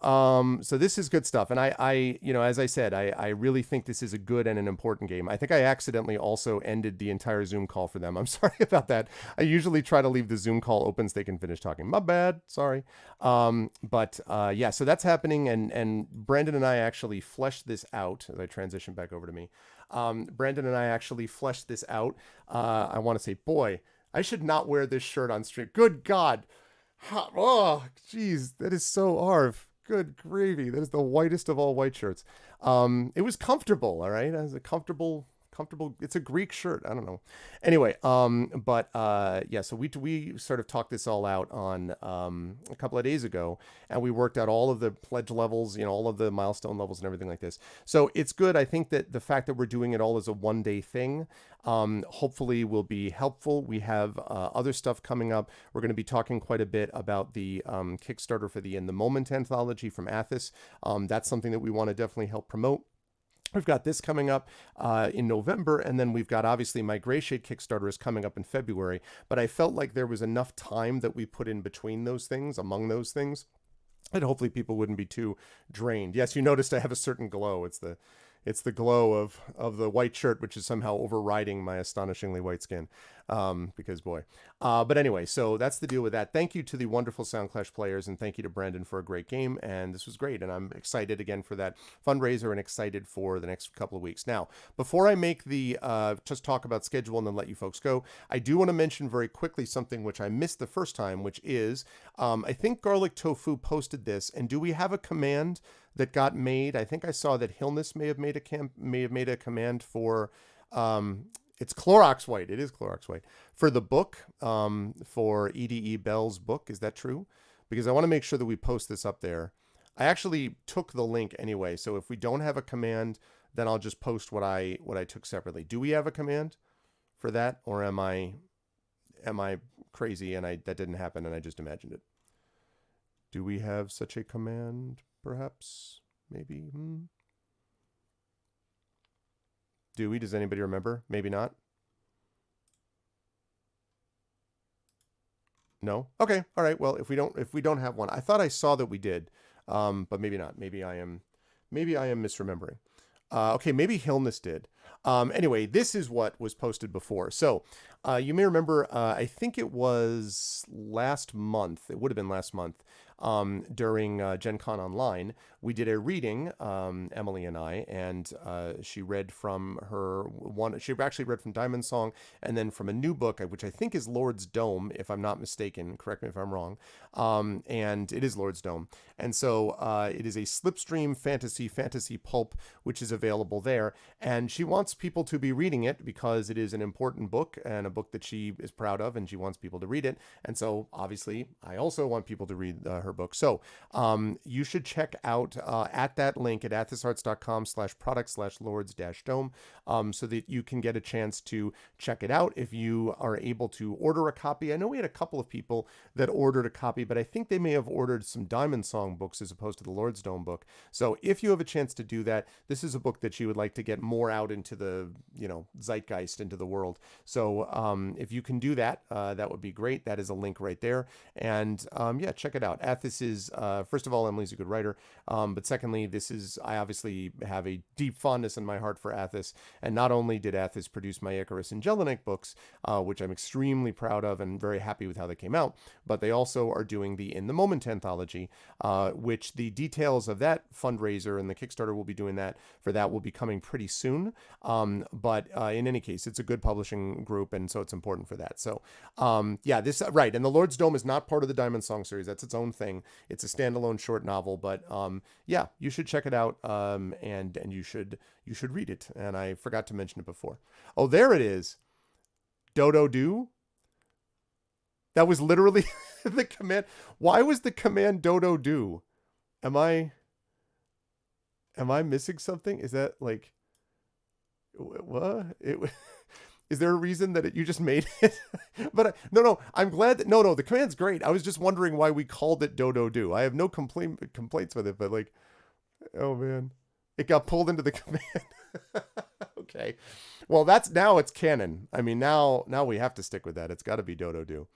So this is good stuff. And I as I said, I really think this is a good and an important game. I think I accidentally also ended the entire Zoom call for them. I'm sorry about that. I usually try to leave the Zoom call open so they can finish talking. My bad. Sorry. So that's happening. And Brandon and I actually fleshed this out as I transition back over to me. Brandon and I actually fleshed this out. I want to say, boy, I should not wear this shirt on stream. Good God. Oh, geez, that is so Arv. Good gravy. That is the whitest of all white shirts. It was comfortable, all right? It was a comfortable. It's a Greek shirt. I don't know. Anyway, so we sort of talked this all out on a couple of days ago, and we worked out all of the pledge levels, all of the milestone levels and everything like this. So it's good. I think that the fact that we're doing it all as a one-day thing, hopefully will be helpful. We have other stuff coming up. We're going to be talking quite a bit about the Kickstarter for the In the Moment anthology from Athos. That's something that we want to definitely help promote. We've got this coming up in November, and then we've got, obviously, my Gray Shade Kickstarter is coming up in February, but I felt like there was enough time that we put in between those things, among those things, and hopefully people wouldn't be too drained. Yes, you noticed I have a certain glow. It's the glow of the white shirt, which is somehow overriding my astonishingly white skin. Because boy. But anyway, so that's the deal with that. Thank you to the wonderful Soundclash players, and thank you to Brandon for a great game. And this was great. And I'm excited again for that fundraiser and excited for the next couple of weeks. Now, before I make the just talk about schedule and then let you folks go, I do want to mention very quickly something which I missed the first time, which is I think Garlic Tofu posted this. And do we have a command that got made? I think I saw that Hillness may have made a command for it's Clorox White. It is Clorox White for the book, for EDE Bell's book. Is that true? Because I want to make sure that we post this up there. I actually took the link anyway, so if we don't have a command, then I'll just post what I took separately. Do we have a command for that, or am I crazy and that didn't happen and I just imagined it? Do we have such a command? perhaps, maybe. Dewey, does anybody remember? Maybe not. No? Okay. All right. Well, if we don't have one, I thought I saw that we did, but maybe not. Maybe I am misremembering. Okay, maybe Hillness did. Anyway, this is what was posted before. So you may remember, I think it was last month. It would have been last month during Gen Con Online. We did a reading, Emily and I, and she read from her one. She actually read from Diamond Song, and then from a new book, which I think is Lord's Dome, if I'm not mistaken. Correct me if I'm wrong. And it is Lord's Dome. And so it is a slipstream fantasy pulp, which is available there. And she wants people to be reading it because it is an important book and a book that she is proud of, and she wants people to read it. And so obviously I also want people to read her book. So you should check out at that link at athisarts.com/product/lords-dome so that you can get a chance to check it out if you are able to order a copy. I know we had a couple of people that ordered a copy, but I think they may have ordered some Diamond Song books as opposed to the Lord's Dome book. So if you have a chance to do that, this is a book that you would like to get more out into the, zeitgeist, into the world. So if you can do that, that would be great. That is a link right there. And yeah, check it out. Athis is, first of all, Emily's a good writer. But secondly, I obviously have a deep fondness in my heart for Athis. And not only did Athis produce my Icarus and Jelinek books, which I'm extremely proud of and very happy with how they came out, but they also are doing the In the Moment anthology, which the details of that fundraiser and the Kickstarter will be doing that will be coming pretty soon. But in any case, it's a good publishing group, and so it's important for that. So yeah, this right. And the Lord's Dome is not part of the Diamond Song series. That's its own thing. It's a standalone short novel, but yeah, you should check it out, and you should read it. And I forgot to mention it before. Oh, there it is. Dodo do. That was literally the command. Why was the command dodo do? Am I missing something? Is that like what? Is there a reason that you just made it? But no, I'm glad that no, the command's great. I was just wondering why we called it dodo do. I have no complaints with it, but like, oh man, it got pulled into the command. Okay, well now it's canon. I mean now we have to stick with that. It's got to be dodo do.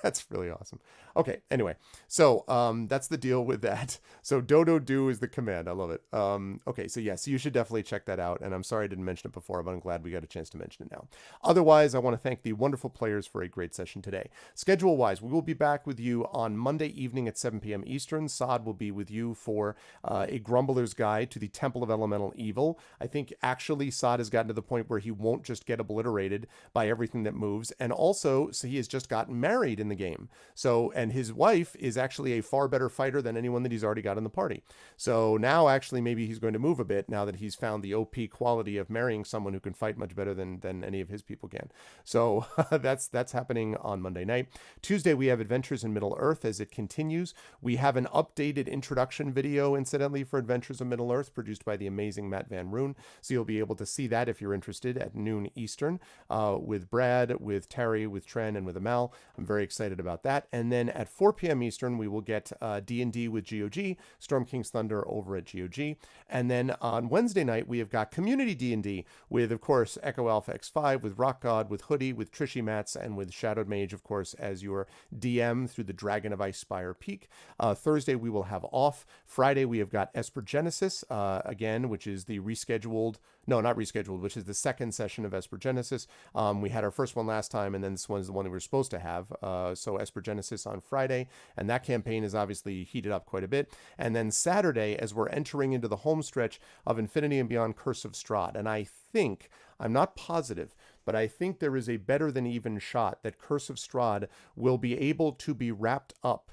That's really awesome. Okay, anyway, so that's the deal with that. So dodo do is the command. I love it. Okay, so yes, you should definitely check that out. And I'm sorry I didn't mention it before, but I'm glad we got a chance to mention it now. Otherwise, I want to thank the wonderful players for a great session today. Schedule-wise, we will be back with you on Monday evening at 7 p.m. Eastern. Saad will be with you for a Grumbler's Guide to the Temple of Elemental Evil. I think actually Saad has gotten to the point where he won't just get obliterated by everything that moves. And also, so he has just gotten married in the game. So, and his wife is actually a far better fighter than anyone that he's already got in the party. So now actually maybe he's going to move a bit now that he's found the OP quality of marrying someone who can fight much better than any of his people can. So that's happening on Monday night. Tuesday, we have Adventures in Middle Earth as it continues. We have an updated introduction video, incidentally, for Adventures in Middle Earth produced by the amazing Matt Van Roon. So you'll be able to see that if you're interested at noon Eastern with Brad, with Terry, with Tren, and with Amal. I'm very excited about that. And then at 4 p.m. Eastern, we will get D&D with GOG, Storm King's Thunder over at GOG. And then on Wednesday night, we have got Community D&D with, of course, Echo Alpha X5, with Rock God, with Hoodie, with Trishy Mats, and with Shadowed Mage, of course, as your DM through the Dragon of Ice Spire Peak. Thursday, we will have off. Friday, we have got Esper Genesis, again, which is the rescheduled, no, not rescheduled, which is the second session of Esper Genesis. We had our first one last time, and then this one is the one we were supposed to have. So Esper Genesis on Friday, and that campaign is obviously heated up quite a bit. And then Saturday, as we're entering into the home stretch of Infinity and Beyond Curse of Strahd, and I think, I'm not positive, but I think there is a better than even shot that Curse of Strahd will be able to be wrapped up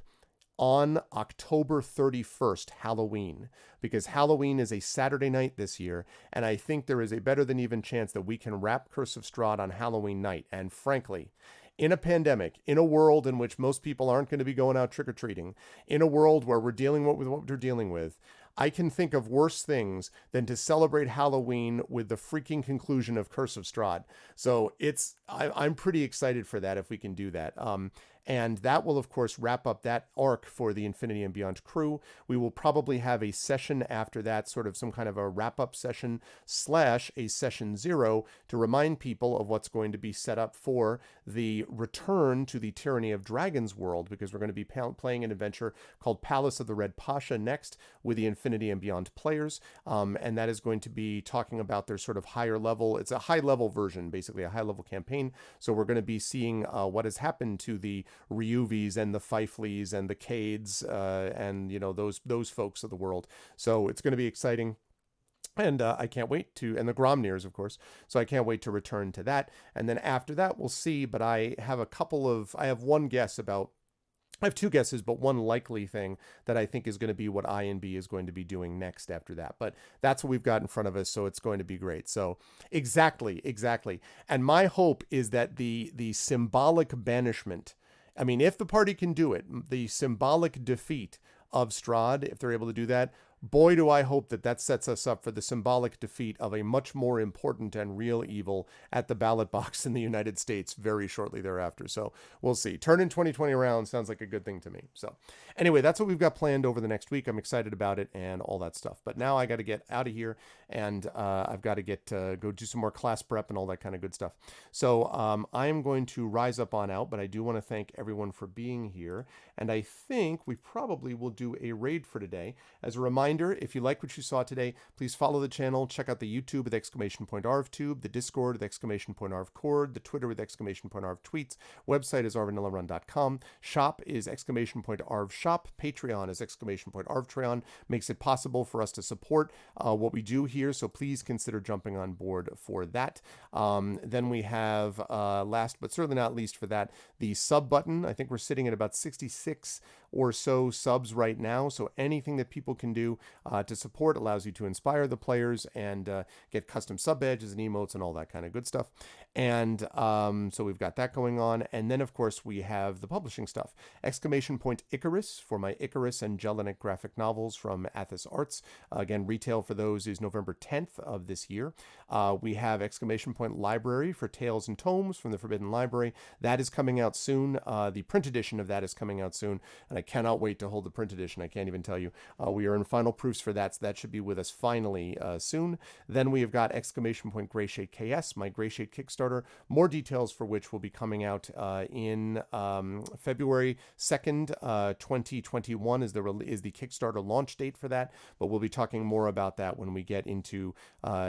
on October 31st, Halloween, because Halloween is a Saturday night this year, and I think there is a better than even chance that we can wrap Curse of Strahd on Halloween night. And frankly, in a pandemic, in a world in which most people aren't going to be going out trick-or-treating, in a world where we're dealing with what we're dealing with, I can think of worse things than to celebrate Halloween with the freaking conclusion of Curse of Strahd. So I'm pretty excited for that if we can do that. And that will, of course, wrap up that arc for the Infinity and Beyond crew. We will probably have a session after that, sort of some kind of a wrap-up session / a session 0 to remind people of what's going to be set up for the return to the Tyranny of Dragons world, because we're going to be playing an adventure called Palace of the Red Pasha next with the Infinity and Beyond players. And that is going to be talking about their sort of higher level. It's a high-level version, basically a high-level campaign. So we're going to be seeing what has happened to the Ryuvis and the Fifleys and the Cades and, you know, those folks of the world. So it's going to be exciting. And I can't wait to, and the Gromnirs, of course. So I can't wait to return to that. And then after that, we'll see. But I have I have one guess about, I have two guesses, but one likely thing that I think is going to be what INB is going to be doing next after that. But that's what we've got in front of us, so it's going to be great. So exactly. And my hope is that the symbolic banishment, I mean, if the party can do it, the symbolic defeat of Strahd, if they're able to do that, boy, do I hope that sets us up for the symbolic defeat of a much more important and real evil at the ballot box in the United States very shortly thereafter. So we'll see. Turning 2020 around sounds like a good thing to me. So anyway, that's what we've got planned over the next week. I'm excited about it and all that stuff. But now I got to get out of here, and I've got to go do some more class prep and all that kind of good stuff. So I am going to rise up on out, but I do want to thank everyone for being here. And I think we probably will do a raid for today. As a reminder, if you like what you saw today, please follow the channel. Check out the YouTube with !arvtube, the Discord with !arvcord, the Twitter with !arvtweets. Website is arvanillarun.com. Shop is !arvshop. Patreon is !arvtreon. Makes it possible for us to support what we do here, so please consider jumping on board for that. Then we have, last but certainly not least for that, the sub button. I think we're sitting at about 66 or so subs right now, so anything that people can do to support allows you to inspire the players and get custom sub badges and emotes and all that kind of good stuff. And so we've got that going on. And then, of course, we have the publishing stuff. Icarus for my Icarus and Jelinek graphic novels from Athos Arts. Again, retail for those is November 10th of this year. We have Library for Tales and Tomes from the Forbidden Library. That is coming out soon. The print edition of that is coming out soon, and I cannot wait to hold the print edition. I can't even tell you. We are in final proofs for that, so that should be with us finally soon. Then we have got Grayshade KS, my Grayshade Kickstarter, more details for which will be coming out in February 2nd, 2021 is the Kickstarter launch date for that, but we'll be talking more about that when we get into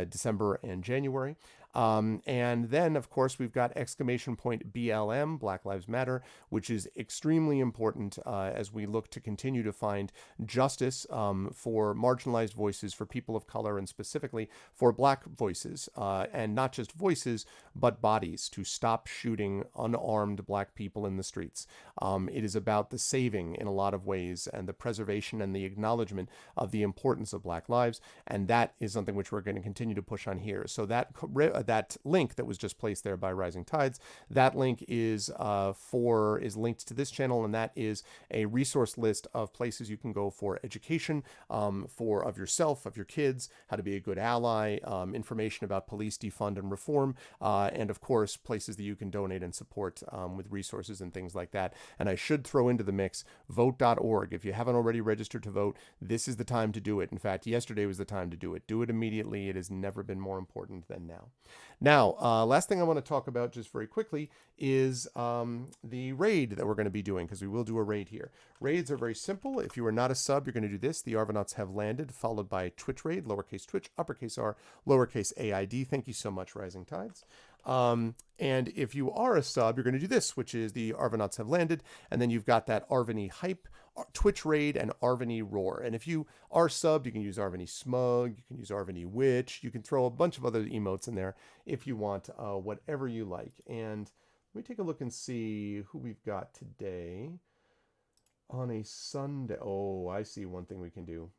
December and January. And then, of course, we've got BLM, Black Lives Matter, which is extremely important as we look to continue to find justice for marginalized voices, for people of color, and specifically for Black voices, and not just voices, but bodies, to stop shooting unarmed Black people in the streets. It is about the saving, in a lot of ways, and the preservation and the acknowledgement of the importance of Black lives, and that is something which we're going to continue to push on here. So that link that was just placed there by Rising Tides, that link is linked to this channel, and that is a resource list of places you can go for education, of yourself, of your kids, how to be a good ally, information about police defund and reform, and of course places that you can donate and support with resources and things like that. And I should throw into the mix vote.org. If you haven't already registered to vote, this is the time to do it. In fact, yesterday was the time to do it. Do it immediately. It has never been more important than now. Now, last thing I want to talk about just very quickly is the raid that we're going to be doing, because we will do a raid here. Raids are very simple. If you are not a sub, you're going to do this. The Arvanauts have landed, followed by Twitch raid, lowercase Twitch, uppercase R, lowercase AID. Thank you so much, Rising Tides. And if you are a sub, you're going to do this, which is the Arvanauts have landed, and then you've got that Arvany hype, Twitch raid, and Arvany roar. And if you are subbed, you can use Arvany smug, you can use Arvany witch, you can throw a bunch of other emotes in there if you want, whatever you like. And let me take a look and see who we've got today on a Sunday. Oh, I see one thing we can do.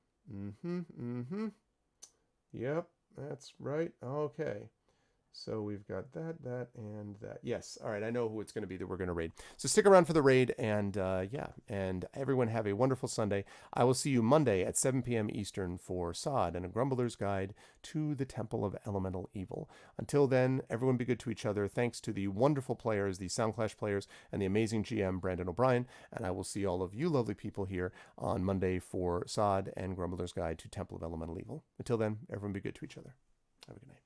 Yep, that's right. Okay. So we've got that, and that. Yes. All right. I know who it's going to be that we're going to raid. So stick around for the raid, and yeah. And everyone have a wonderful Sunday. I will see you Monday at 7 p.m. Eastern for Sod and a Grumbler's Guide to the Temple of Elemental Evil. Until then, everyone be good to each other. Thanks to the wonderful players, the Soundclash players, and the amazing GM, Brandon O'Brien. And I will see all of you lovely people here on Monday for Sod and Grumbler's Guide to Temple of Elemental Evil. Until then, everyone be good to each other. Have a good night.